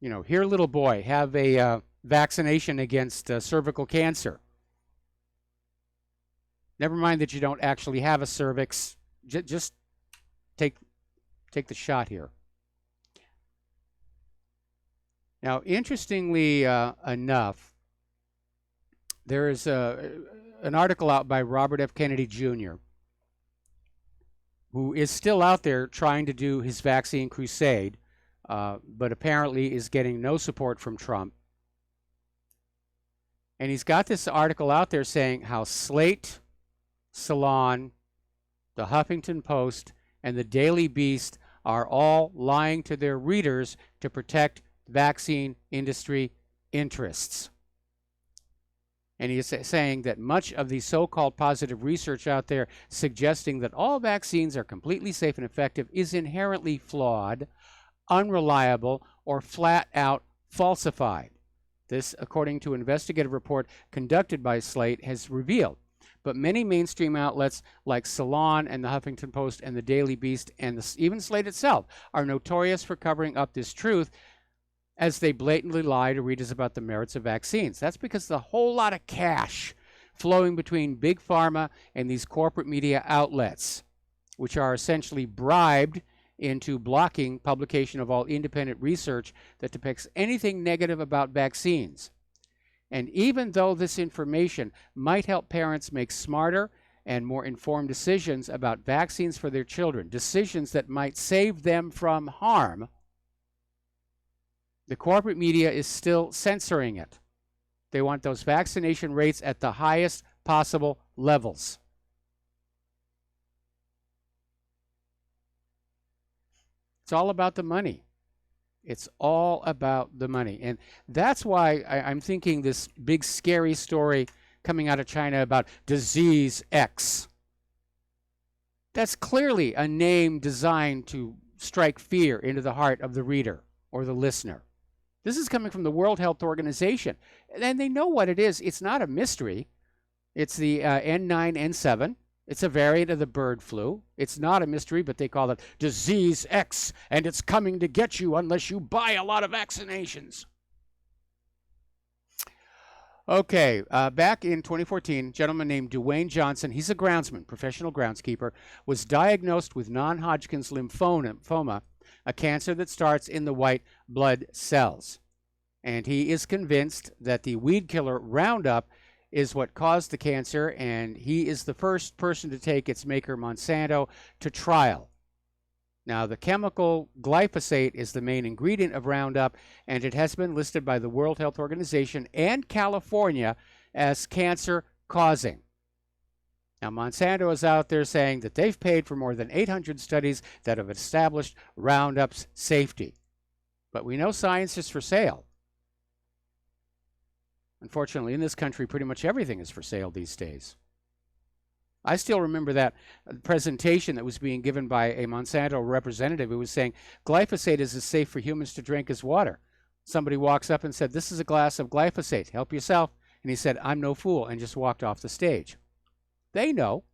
You know, here, little boy, have a vaccination against cervical cancer. Never mind that you don't actually have a cervix. Just take the shot here. Now, interestingly enough, there is an article out by Robert F. Kennedy Jr., who is still out there trying to do his vaccine crusade, but apparently is getting no support from Trump. And he's got this article out there saying how Slate, Salon, the Huffington Post, and the Daily Beast are all lying to their readers to protect vaccine industry interests. And he is saying that much of the so-called positive research out there suggesting that all vaccines are completely safe and effective is inherently flawed, unreliable, or flat out falsified. This, according to an investigative report conducted by Slate, has revealed. But many mainstream outlets like Salon and the Huffington Post and the Daily Beast and even Slate itself are notorious for covering up this truth as they blatantly lie to readers about the merits of vaccines. That's because the whole lot of cash flowing between big pharma and these corporate media outlets, which are essentially bribed into blocking publication of all independent research that depicts anything negative about vaccines. And even though this information might help parents make smarter and more informed decisions about vaccines for their children, decisions that might save them from harm, the corporate media is still censoring it. They want those vaccination rates at the highest possible levels. It's all about the money. It's all about the money. And that's why I'm thinking this big scary story coming out of China about disease X. That's clearly a name designed to strike fear into the heart of the reader or the listener. This is coming from the World Health Organization. And they know what it is. It's not a mystery. It's the N9N7. It's a variant of the bird flu. It's not a mystery, but they call it disease X, and it's coming to get you unless you buy a lot of vaccinations. Okay, back in 2014, a gentleman named Dwayne Johnson, he's a groundsman, professional groundskeeper, was diagnosed with non-Hodgkin's lymphoma, a cancer that starts in the white blood cells. And he is convinced that the weed killer Roundup is what caused the cancer, and he is the first person to take its maker, Monsanto, to trial. Now, the chemical glyphosate is the main ingredient of Roundup, and it has been listed by the World Health Organization and California as cancer-causing. Now, Monsanto is out there saying that they've paid for more than 800 studies that have established Roundup's safety. But we know science is for sale. Unfortunately, in this country, pretty much everything is for sale these days. I still remember that presentation that was being given by a Monsanto representative who was saying glyphosate is as safe for humans to drink as water. Somebody walks up and said, "This is a glass of glyphosate. Help yourself." And he said, "I'm no fool," and just walked off the stage. They know.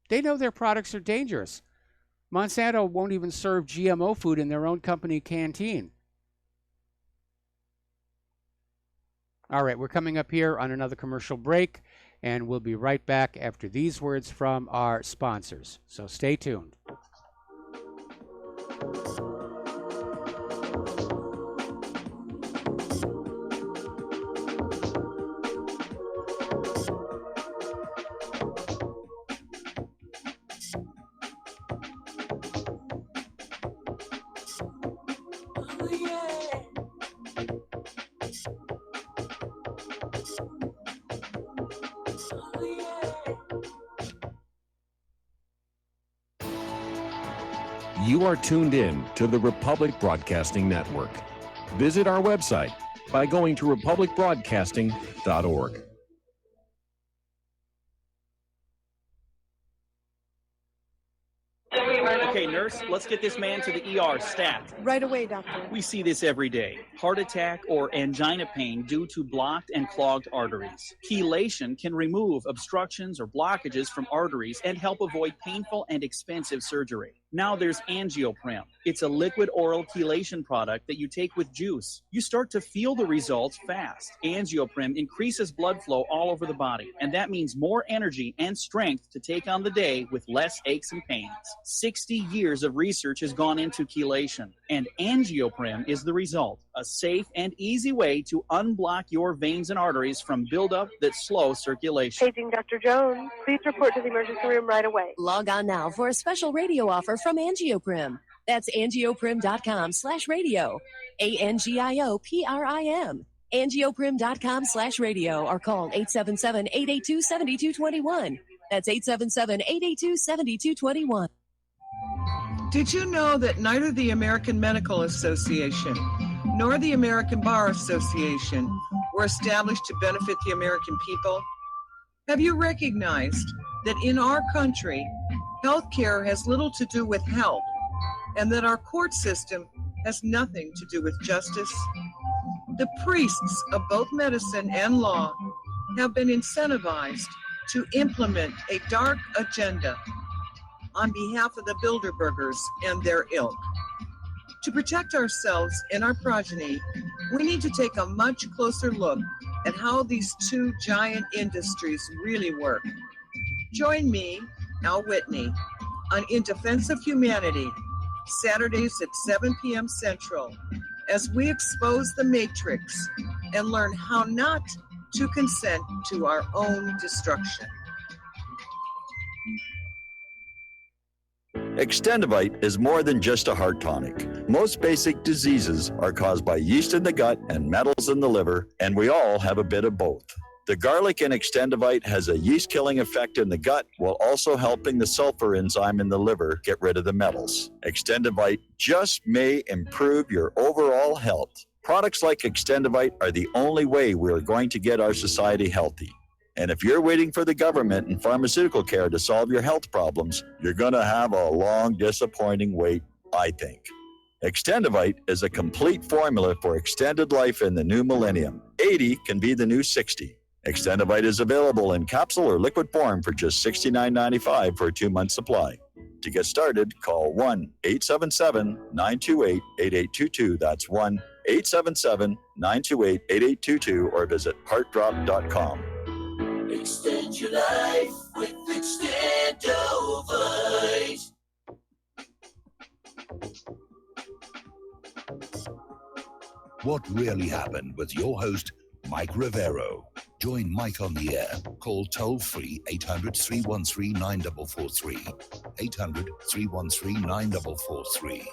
They know their products are dangerous. Monsanto won't even serve GMO food in their own company canteen. All right, we're coming up here on another commercial break, and we'll be right back after these words from our sponsors. So stay tuned.
You are tuned in to the Republic Broadcasting Network. Visit our website by going to republicbroadcasting.org.
Okay, nurse, let's get this man to the ER stat.
Right away, doctor.
We see this every day. Heart attack or angina pain due to blocked and clogged arteries. Chelation can remove obstructions or blockages from arteries and help avoid painful and expensive surgery. Now there's Angioprim. It's a liquid oral chelation product that you take with juice. You start to feel the results fast. Angioprim increases blood flow all over the body, and that means more energy and strength to take on the day with less aches and pains. 60 years of research has gone into chelation, and Angioprim is the result. A safe and easy way to unblock your veins and arteries from buildup that slow circulation.
Paging Dr. Jones. Please report to the emergency room right away.
Log on now for a special radio offer from Angioprim. That's angioprim.com/radio. ANGIOPRIM. Angioprim.com/radio or call 877-882-7221. That's 877-882-7221.
Did you know that neither the American Medical Association nor the American Bar Association were established to benefit the American people? Have you recognized that in our country, healthcare has little to do with health, and that our court system has nothing to do with justice? The priests of both medicine and law have been incentivized to implement a dark agenda on behalf of the Bilderbergers and their ilk. To protect ourselves and our progeny, we need to take a much closer look at how these two giant industries really work. Join me, Al Whitney, on In Defense of Humanity, Saturdays at 7 p.m. Central, as we expose the matrix and learn how not to consent to our own destruction.
Extendivite is more than just a heart tonic. Most basic diseases are caused by yeast in the gut and metals in the liver, and we all have a bit of both. The garlic in Extendivite has a yeast-killing effect in the gut while also helping the sulfur enzyme in the liver get rid of the metals. Extendivite just may improve your overall health. Products like Extendivite are the only way we are going to get our society healthy. And if you're waiting for the government and pharmaceutical care to solve your health problems, you're going to have a long, disappointing wait, I think. Extendivite is a complete formula for extended life in the new millennium. 80 can be the new 60. Extendivite is available in capsule or liquid form for just $69.95 for a 2-month supply. To get started, call 1-877-928-8822. That's 1-877-928-8822 or visit heartdrop.com.
Extend your life with Extendovite.
What really happened with your host, Mike Rivero. Join Mike on the air. Call toll-free 800-313-9443. 800-313-9443.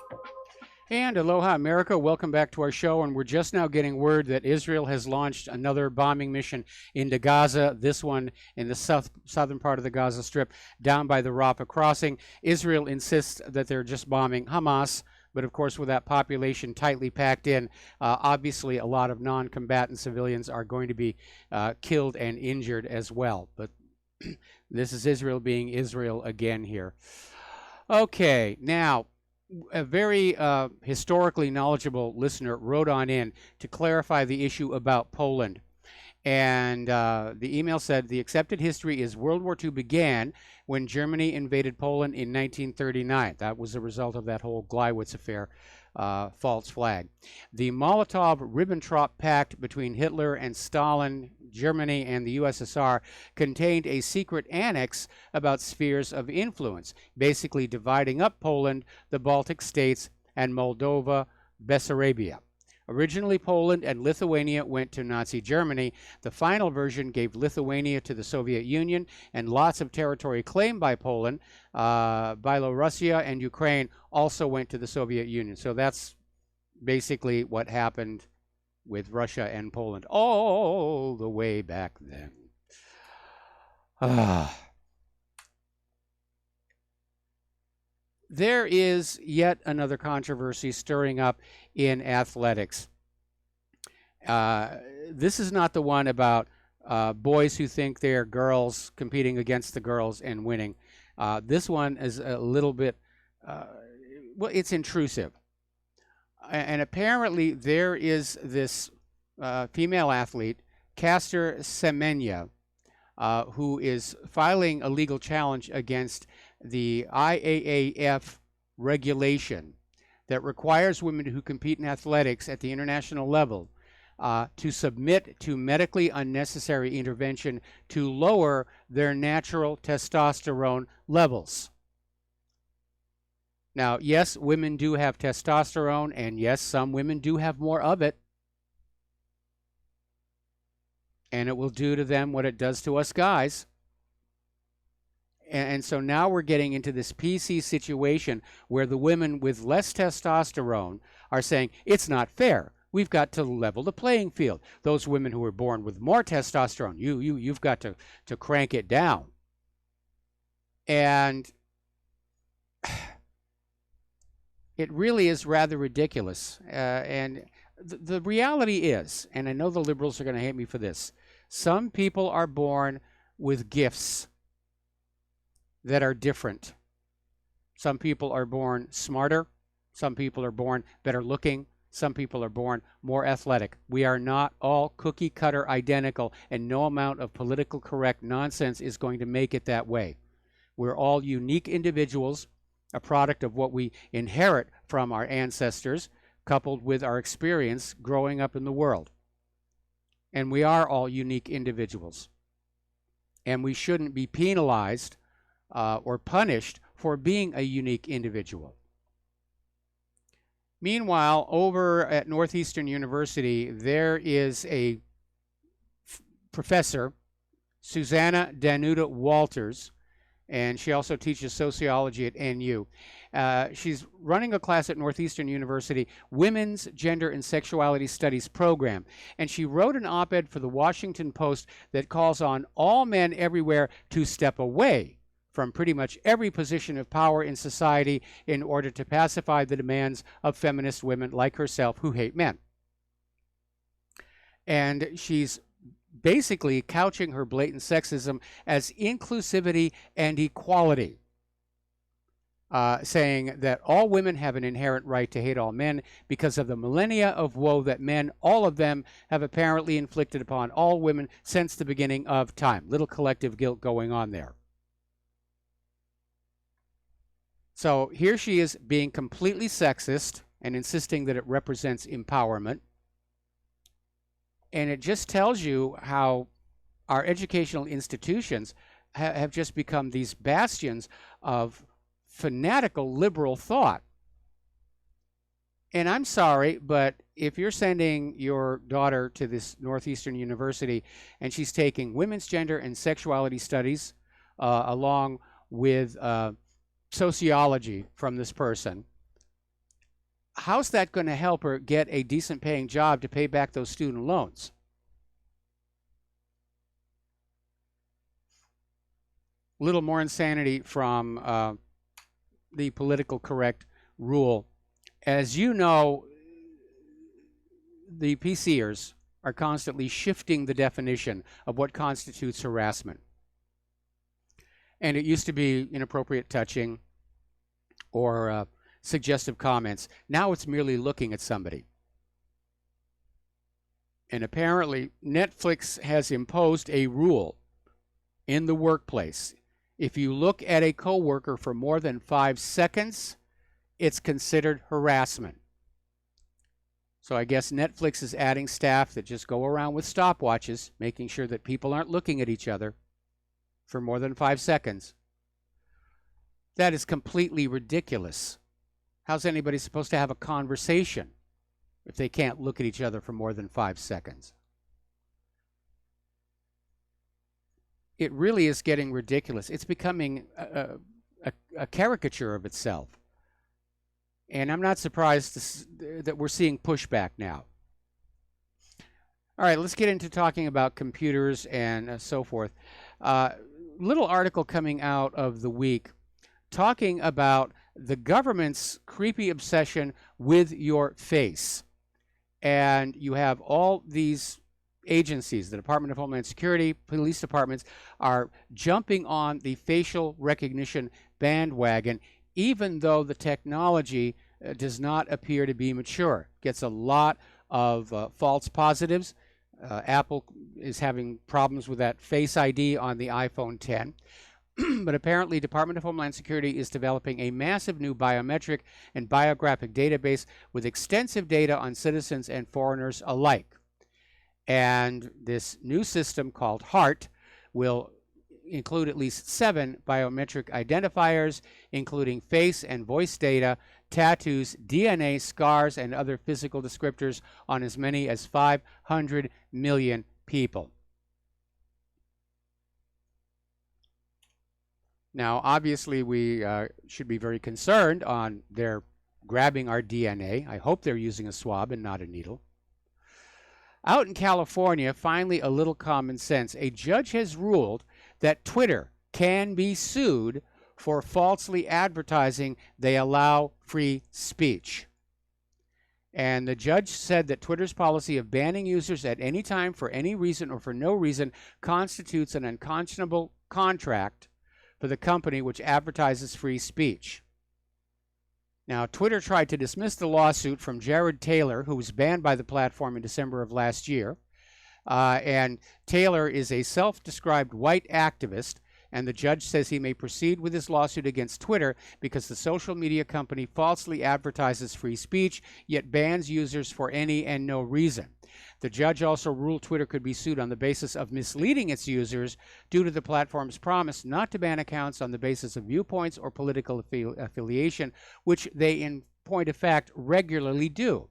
And aloha, America. Welcome back to our show. And we're just now getting word that Israel has launched another bombing mission into Gaza, this one in the southern part of the Gaza Strip, down by the Rafah crossing. Israel insists that they're just bombing Hamas. But of course, with that population tightly packed in, obviously a lot of non-combatant civilians are going to be killed and injured as well. But this is Israel being Israel again here. Okay, now, a very historically knowledgeable listener wrote on in to clarify the issue about Poland. And the email said, the accepted history is World War II began when Germany invaded Poland in 1939. That was the result of that whole Gleiwitz affair, false flag. The Molotov-Ribbentrop Pact between Hitler and Stalin, Germany, and the USSR contained a secret annex about spheres of influence, basically dividing up Poland, the Baltic states, and Moldova, Bessarabia. Originally, Poland and Lithuania went to Nazi Germany. The final version gave Lithuania to the Soviet Union, and lots of territory claimed by Poland, Belarusia, and Ukraine also went to the Soviet Union. So that's basically what happened with Russia and Poland all the way back then. There is yet another controversy stirring up in athletics. This is not the one about boys who think they're girls competing against the girls and winning. This one is a little bit, well, it's intrusive. And apparently there is this female athlete, Caster Semenya, who is filing a legal challenge against the IAAF regulation that requires women who compete in athletics at the international level to submit to medically unnecessary intervention to lower their natural testosterone levels. Now, yes, women do have testosterone, and yes, some women do have more of it. And it will do to them what it does to us guys. And so now we're getting into this PC situation where the women with less testosterone are saying, it's not fair. We've got to level the playing field. Those women who were born with more testosterone, you've got to crank it down. And it really is rather ridiculous. And the reality is, and I know the liberals are going to hate me for this, some people are born with gifts that are different. Some people are born smarter. Some people are born better looking. Some people are born more athletic. We are not all cookie cutter identical, and no amount of political correct nonsense is going to make it that way. We're all unique individuals, a product of what we inherit from our ancestors, coupled with our experience growing up in the world. And we are all unique individuals. And we shouldn't be penalized or punished for being a unique individual. Meanwhile, over at Northeastern University, there is a professor, Susanna Danuta Walters, and she also teaches sociology at NU. She's running a class at Northeastern University, Women's Gender and Sexuality Studies program. And she wrote an op-ed for the Washington Post that calls on all men everywhere to step away from pretty much every position of power in society in order to pacify the demands of feminist women like herself who hate men. And she's basically couching her blatant sexism as inclusivity and equality, saying that all women have an inherent right to hate all men because of the millennia of woe that men, all of them, have apparently inflicted upon all women since the beginning of time. Little collective guilt going on there. So here she is being completely sexist and insisting that it represents empowerment. And it just tells you how our educational institutions have just become these bastions of fanatical liberal thought. And I'm sorry, but if you're sending your daughter to this Northeastern University and she's taking women's gender and sexuality studies along with sociology from this person, how's that going to help her get a decent paying job to pay back those student loans? A little more insanity from the political correct rule. As you know, the PCers are constantly shifting the definition of what constitutes harassment. And it used to be inappropriate touching or suggestive comments. Now it's merely looking at somebody. And apparently Netflix has imposed a rule in the workplace. If you look at a coworker for more than 5 seconds, it's considered harassment. So I guess Netflix is adding staff that just go around with stopwatches, making sure that people aren't looking at each other for more than 5 seconds. That is completely ridiculous. How's anybody supposed to have a conversation if they can't look at each other for more than 5 seconds? It really is getting ridiculous. It's becoming a caricature of itself. And I'm not surprised that we're seeing pushback now. All right, let's get into talking about computers and so forth. Little article coming out of the week talking about the government's creepy obsession with your face. And you have all these agencies, the Department of Homeland Security, police departments, are jumping on the facial recognition bandwagon, even though the technology does not appear to be mature. Gets a lot of false positives. Apple is having problems with that Face ID on the iPhone 10. But apparently Department of Homeland Security is developing a massive new biometric and biographic database with extensive data on citizens and foreigners alike. And this new system called HEART will include at least 7 biometric identifiers, including face and voice data, tattoos, DNA, scars, and other physical descriptors on as many as 500 million people. Now, obviously, we should be very concerned on their grabbing our DNA. I hope they're using a swab and not a needle. Out in California, finally, a little common sense. A judge has ruled that Twitter can be sued for falsely advertising they allow free speech. And the judge said that Twitter's policy of banning users at any time for any reason or for no reason constitutes an unconscionable contract for the company which advertises free speech. Now, Twitter tried to dismiss the lawsuit from Jared Taylor, who was banned by the platform in December of last year. And Taylor is a self-described white activist, and the judge says he may proceed with his lawsuit against Twitter because the social media company falsely advertises free speech, yet bans users for any and no reason. The judge also ruled Twitter could be sued on the basis of misleading its users due to the platform's promise not to ban accounts on the basis of viewpoints or political affiliation, which they, in point of fact, regularly do.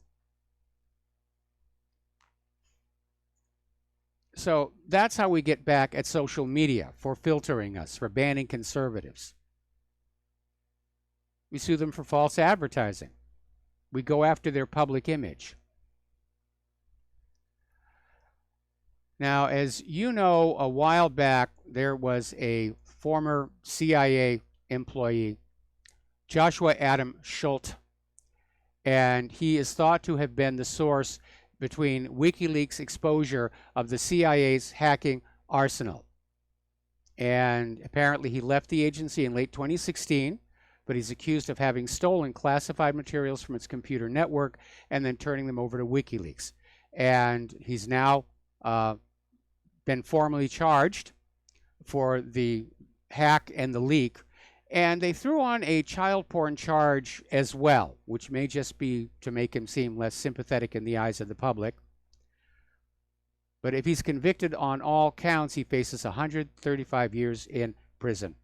So that's how we get back at social media for filtering us, for banning conservatives. We sue them for false advertising. We go after their public image. Now, as you know, a while back, there was a former CIA employee, Joshua Adam Schultz, and he is thought to have been the source between WikiLeaks' exposure of the CIA's hacking arsenal. And apparently he left the agency in late 2016, but he's accused of having stolen classified materials from its computer network and then turning them over to WikiLeaks. And he's now been formally charged for the hack and the leak. And they threw on a child porn charge as well, which may just be to make him seem less sympathetic in the eyes of the public. But if he's convicted on all counts, he faces 135 years in prison.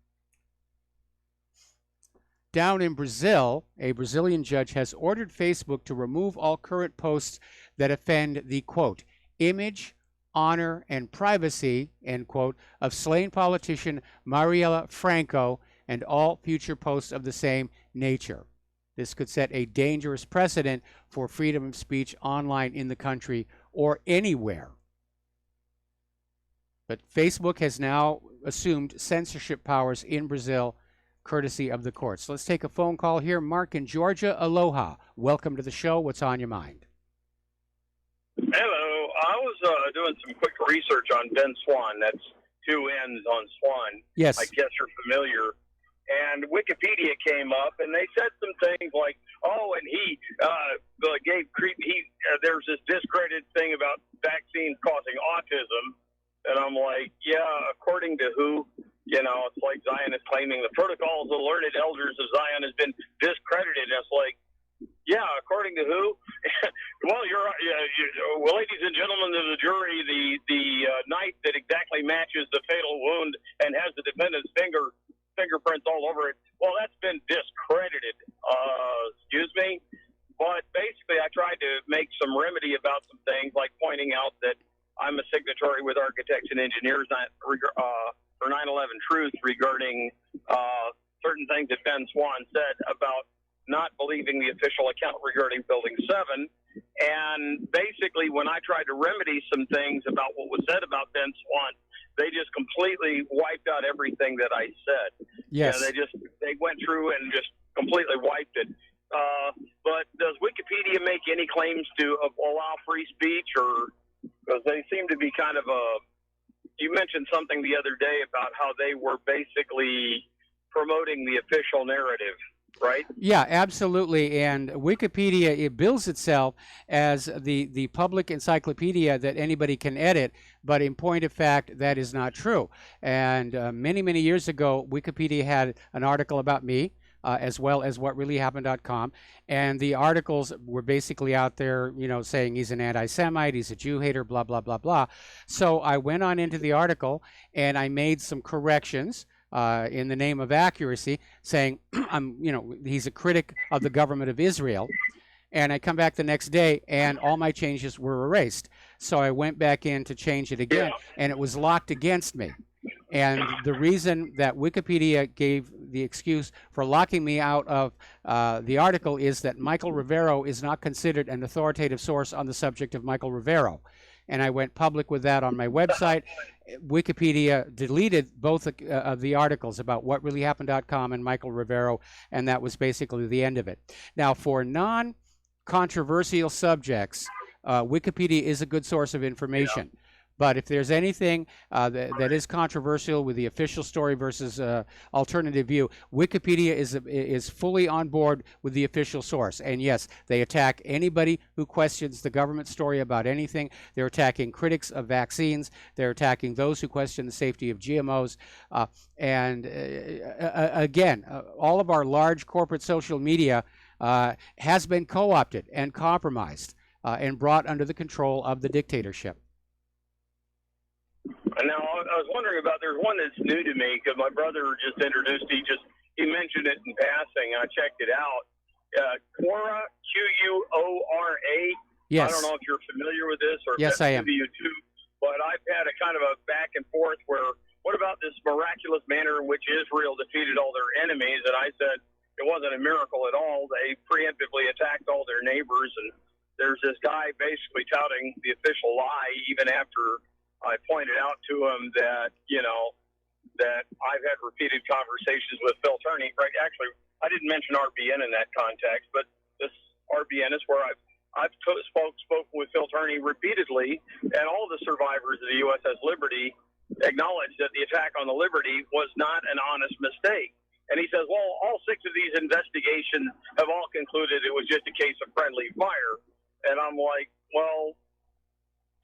Down in Brazil, a Brazilian judge has ordered Facebook to remove all current posts that offend the, quote, image, honor, and privacy, end quote, of slain politician Marielle Franco, and all future posts of the same nature. This could set a dangerous precedent for freedom of speech online in the country or anywhere. But Facebook has now assumed censorship powers in Brazil, courtesy of the courts. Let's take a phone call here. Mark in Georgia, aloha. Welcome to the show. What's on your mind?
Hello. I was doing some quick research on Ben Swann. That's two N's on Swan.
Yes.
I guess you're familiar. And Wikipedia came up, and they said some things like, "Oh, and he gave there's this discredited thing about vaccines causing autism," and I'm like, "Yeah, according to who?" You know, it's like Zion is claiming the protocols of the learned elders of Zion has been discredited. And it's like, yeah, according to who? Well, well, ladies and gentlemen of the jury, the knife that exactly matches the fatal wound and has the defendant's fingerprints all over it. Well, that's been discredited. Excuse me. But basically, I tried to make some remedy about some things, like pointing out that I'm a signatory with Architects and Engineers for 9/11 Truth regarding certain things that Ben Swann said about not believing the official account regarding Building 7. And basically, when I tried to remedy some things about what was said about Ben Swann, they just completely wiped out everything that I said.
Yes.
Yeah, they went through and just completely wiped it. But does Wikipedia make any claims to allow free speech, or because they seem to be kind of you mentioned something the other day about how they were basically promoting the official narrative, right?
Yeah, absolutely. And Wikipedia, it bills itself as the public encyclopedia that anybody can edit, but in point of fact, that is not true. And many, many years ago, Wikipedia had an article about me, as well as whatreallyhappened.com. And the articles were basically out there, you know, saying he's an anti-Semite, he's a Jew hater, blah, blah, blah, blah. So I went on into the article and I made some corrections in the name of accuracy, saying, he's a critic of the government of Israel. And I come back the next day and all my changes were erased. So I went back in to change it again, and it was locked against me. And the reason that Wikipedia gave the excuse for locking me out of the article is that Michael Rivero is not considered an authoritative source on the subject of Michael Rivero. And I went public with that on my website. Wikipedia deleted both of the articles about whatreallyhappened.com and Michael Rivero, and that was basically the end of it. Now, for non controversial subjects, Wikipedia is a good source of information. Yeah. But if there's anything that is controversial with the official story versus alternative view, Wikipedia is fully on board with the official source. And yes, they attack anybody who questions the government story about anything. They're attacking critics of vaccines. They're attacking those who question the safety of GMOs. Again, all of our large corporate social media has been co-opted and compromised and brought under the control of the dictatorship.
And now I was wondering about, there's one that's new to me because my brother just introduced, he mentioned it in passing. I checked it out. Quora, Quora.
Yes.
I don't know if you're familiar with this or if
yes,
that's
I am.
To you too, but I've had a kind of a back and forth where, what about this miraculous manner in which Israel defeated all their enemies? And I said it wasn't a miracle at all. They preemptively attacked all their neighbors, and there's this guy basically touting the official lie even after I pointed out to him that, that I've had repeated conversations with Phil Turney. Right? Actually, I didn't mention RBN in that context, but this RBN is where I've spoken with Phil Turney repeatedly, and all the survivors of the USS Liberty acknowledged that the attack on the Liberty was not an honest mistake. And he says, well, all 6 of these investigations have all concluded it was just a case of friendly fire. And I'm like, well,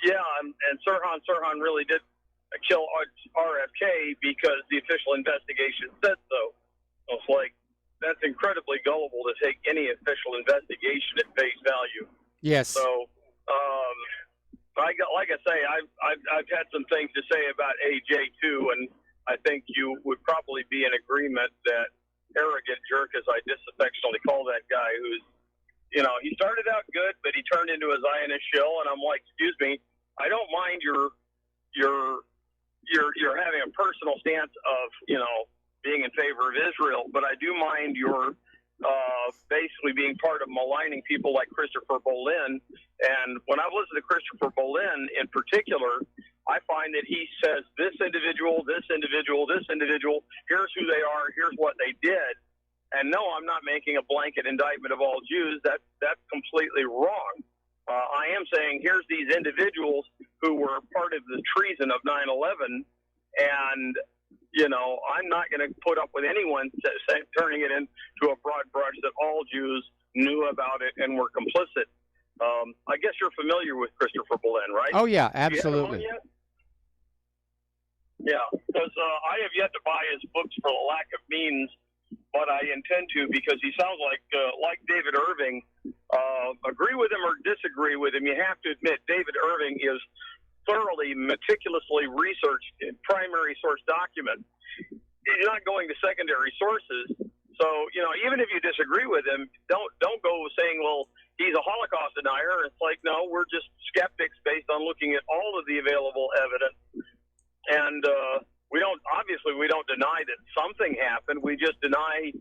yeah, and Sirhan really did kill RFK because the official investigation said so. It's like, that's incredibly gullible to take any official investigation at face value.
Yes.
So, like I say, I've had some things to say about AJ too, and I think you would probably be in agreement that arrogant jerk, as I disaffectionately call that guy, who's, he started out good, but he turned into a Zionist shill, and I'm like, excuse me, I don't mind you're having a personal stance of, being in favor of Israel, but I do mind your basically being part of maligning people like Christopher Bolin. And when I've listened to Christopher Bolin in particular, I find that he says this individual, here's who they are, here's what they did. And no, I'm not making a blanket indictment of all Jews. That's completely wrong. I am saying here's these individuals who were part of the treason of 9/11, and I'm not going to put up with anyone turning it into a broad brush that all Jews knew about it and were complicit. I guess you're familiar with Christopher Bolin, right?
Oh yeah, absolutely.
Yeah, because I have yet to buy his books for the lack of means, but I intend to because he sounds like David Irving. Agree with him or disagree with him, you have to admit David Irving is thoroughly, meticulously researched in primary source documents. He's not going to secondary sources. So, even if you disagree with him, don't go saying, well, he's a Holocaust denier. It's like, no, we're just skeptics based on looking at all of the available evidence. And we don't deny that something happened. We just deny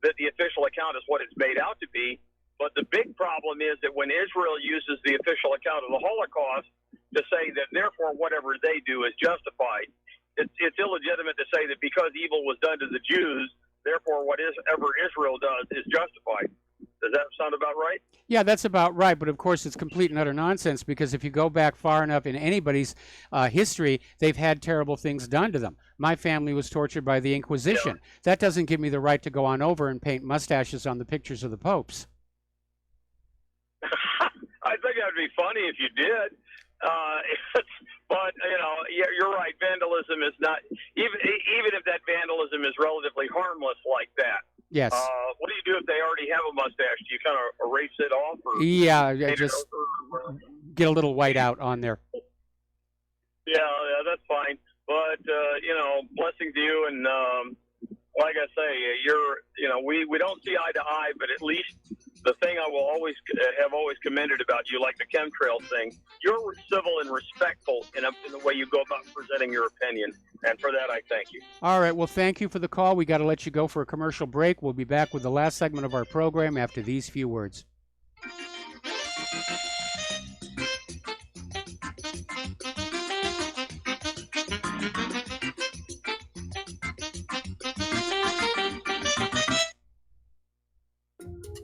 that the official account is what it's made out to be. But the big problem is that when Israel uses the official account of the Holocaust to say that therefore whatever they do is justified, it's illegitimate to say that because evil was done to the Jews, therefore whatever Israel does is justified. Does that sound about right?
Yeah, that's about right. But of course, it's complete and utter nonsense because if you go back far enough in anybody's history, they've had terrible things done to them. My family was tortured by the Inquisition. Yeah. That doesn't give me the right to go on over and paint mustaches on the pictures of the popes.
I think that would be funny if you did. But, you're right. Vandalism is not, even if that vandalism is relatively harmless like that.
Yes.
What do you do if they already have a mustache? Do you kind of erase it off? Or
yeah, just get a little white out on there.
Yeah, that's fine. But, blessings to you. And like I say, we don't see eye to eye, but at least the thing I will always commended about you, like the chemtrail thing, you're civil and respectful in the way you go about presenting your opinion. And for that, I thank you.
All right. Well, thank you for the call. We got to let you go for a commercial break. We'll be back with the last segment of our program after these few words.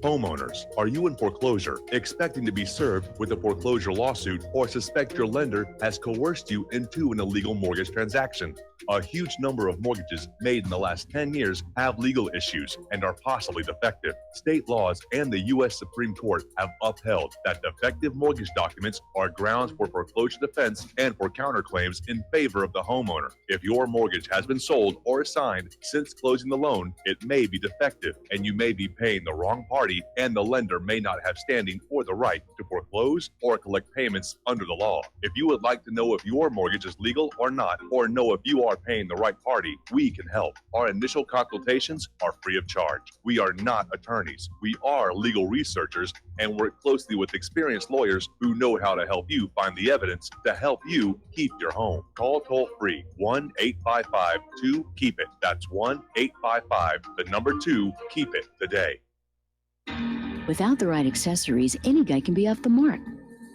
Homeowners, are you in foreclosure, expecting to be served with a foreclosure lawsuit, or suspect your lender has coerced you into an illegal mortgage transaction? A huge number of mortgages made in the last 10 years have legal issues and are possibly defective. State laws and the U.S. Supreme Court have upheld that defective mortgage documents are grounds for foreclosure defense and for counterclaims in favor of the homeowner. If your mortgage has been sold or assigned since closing the loan, it may be defective and you may be paying the wrong party, and the lender may not have standing or the right to foreclose or collect payments under the law. If you would like to know if your mortgage is legal or not, or know if you are paying the right party, we can help. Our initial consultations are free of charge. We are not attorneys. We are legal researchers and work closely with experienced lawyers who know how to help you find the evidence to help you keep your home. Call toll free 1-855-2-KEEP-IT. That's 1-855-2-KEEP-IT today.
Without the right accessories, any guy can be off the mark.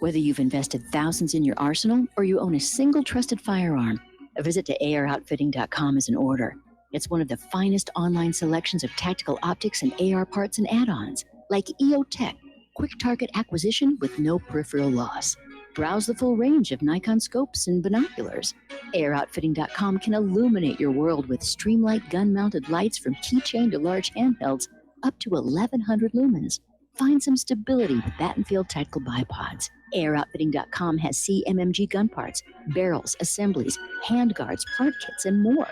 Whether you've invested thousands in your arsenal or you own a single trusted firearm, a visit to AROutfitting.com is in order. It's one of the finest online selections of tactical optics and AR parts and add-ons, like EOTech, quick target acquisition with no peripheral loss. Browse the full range of Nikon scopes and binoculars. AROutfitting.com can illuminate your world with Streamlight gun-mounted lights from keychain to large handhelds, up to 1,100 lumens. Find some stability with Battenfield Tactical Bipods. AirOutfitting.com has CMMG gun parts, barrels, assemblies, handguards, part kits, and more.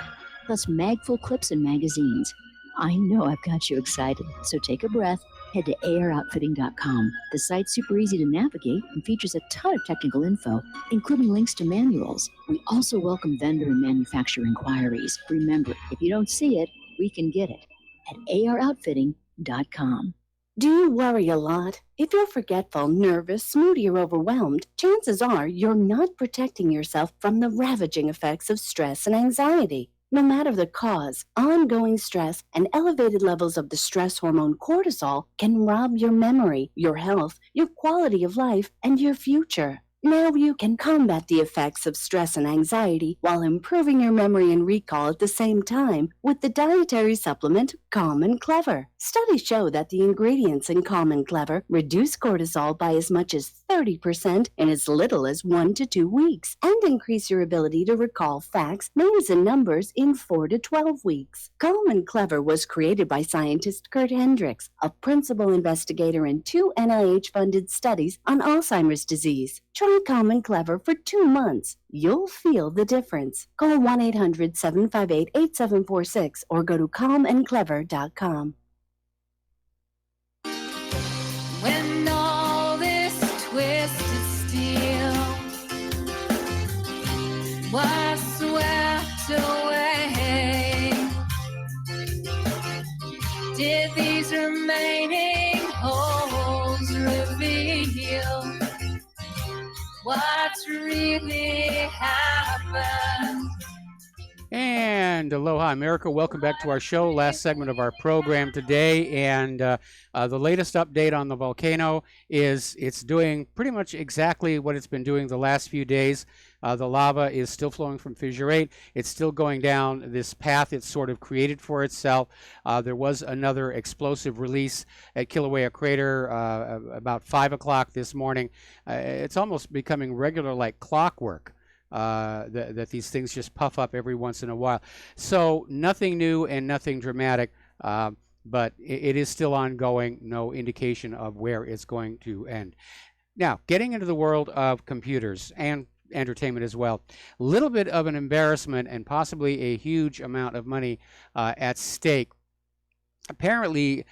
Plus mag-full clips and magazines. I know I've got you excited, so take a breath. Head to AirOutfitting.com. The site's super easy to navigate and features a ton of technical info, including links to manuals. We also welcome vendor and manufacturer inquiries. Remember, if you don't see it, we can get it at AROutfitting.com.
Do you worry a lot? If you're forgetful, nervous, moody, or overwhelmed, chances are you're not protecting yourself from the ravaging effects of stress and anxiety. No matter the cause, ongoing stress and elevated levels of the stress hormone cortisol can rob your memory, your health, your quality of life, and your future. Now you can combat the effects of stress and anxiety while improving your memory and recall at the same time with the dietary supplement Calm and Clever. Studies show that the ingredients in Calm and Clever reduce cortisol by as much as 30% in as little as 1 to 2 weeks and increase your ability to recall facts, names, and numbers in 4 to 12 weeks. Calm and Clever was created by scientist Kurt Hendricks, a principal investigator in 2 NIH-funded studies on Alzheimer's disease. Try Calm and Clever for 2 months. You'll feel the difference. Call 1-800-758-8746 or go to calmandclever.com.
When all this twisted steel was swept away, did these remaining holes reveal what's really happened?
And aloha, America. Welcome back to our show. Last segment of our program today. And the latest update on the volcano is it's doing pretty much exactly what it's been doing the last few days. The lava is still flowing from Fissure 8. It's still going down this path it's sort of created for itself. There was another explosive release at Kilauea Crater about 5 o'clock this morning. It's almost becoming regular like clockwork. That these things just puff up every once in a while. So nothing new and nothing dramatic, but it is still ongoing. No indication of where it's going to end. Now, getting into the world of computers and entertainment as well. A little bit of an embarrassment and possibly a huge amount of money at stake. Apparently,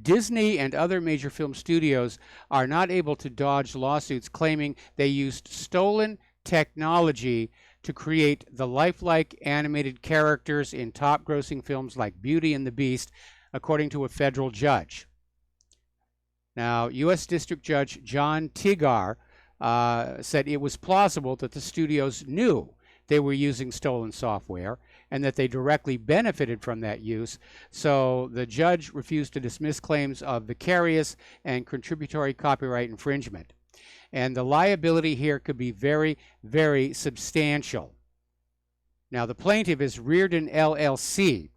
Disney and other major film studios are not able to dodge lawsuits claiming they used stolen technology to create the lifelike animated characters in top-grossing films like Beauty and the Beast, according to a federal judge. Now, U.S. District Judge John Tigar said it was plausible that the studios knew they were using stolen software and that they directly benefited from that use. So the judge refused to dismiss claims of vicarious and contributory copyright infringement. And the liability here could be very, very substantial. Now, the plaintiff is Reardon LLC,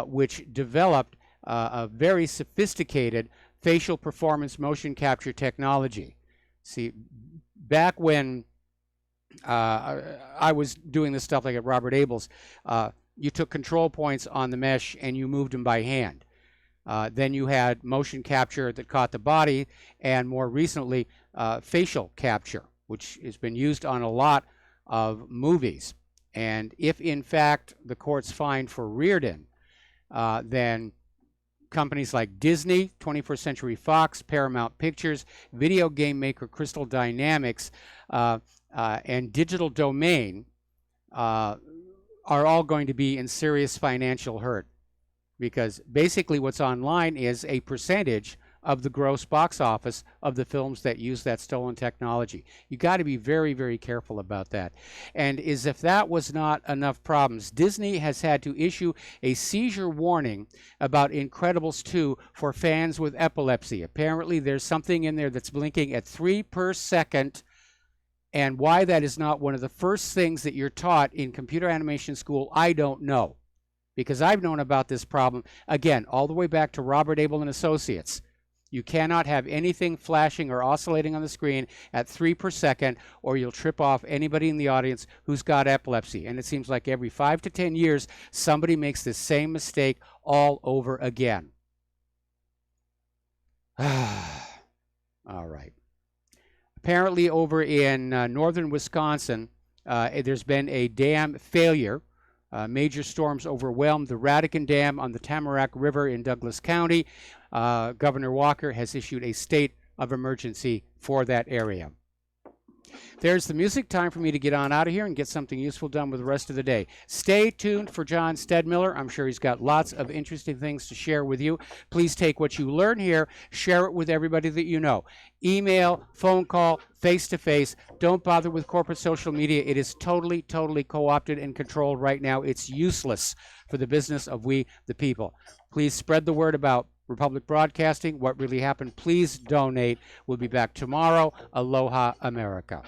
which developed a very sophisticated facial performance motion capture technology. See, back when I was doing this stuff like at Robert Abels, you took control points on the mesh and you moved them by hand. Then you had motion capture that caught the body, and more recently, facial capture, which has been used on a lot of movies. And if, in fact, the courts find for Reardon, then companies like Disney, 21st Century Fox, Paramount Pictures, video game maker Crystal Dynamics, and Digital Domain are all going to be in serious financial hurt, because basically what's online is a percentage of the gross box office of the films that use that stolen technology. You got to be very, very careful about that. And as if that was not enough problems, Disney has had to issue a seizure warning about Incredibles 2 for fans with epilepsy. Apparently there's something in there that's blinking at 3 per second. And why that is not one of the first things that you're taught in computer animation school, I don't know. Because I've known about this problem, again, all the way back to Robert Abel and Associates. You cannot have anything flashing or oscillating on the screen at 3 per second, or you'll trip off anybody in the audience who's got epilepsy. And it seems like every 5 to 10 years, somebody makes the same mistake all over again. All right. Apparently over in northern Wisconsin, there's been a dam failure. Major storms overwhelmed the Radican Dam on the Tamarack River in Douglas County. Governor Walker has issued a state of emergency for that area. There's the music. Time for me to get on out of here and get something useful done with the rest of the day. Stay tuned for John Stedmiller. I'm sure he's got lots of interesting things to share with you. Please take what you learn here, share it with everybody that you know. Email, phone call, face-to-face. Don't bother with corporate social media. It is totally, totally co-opted and controlled right now. It's useless for the business of we, the people. Please spread the word about Republic Broadcasting, what really happened. Please donate. We'll be back tomorrow. Aloha, America.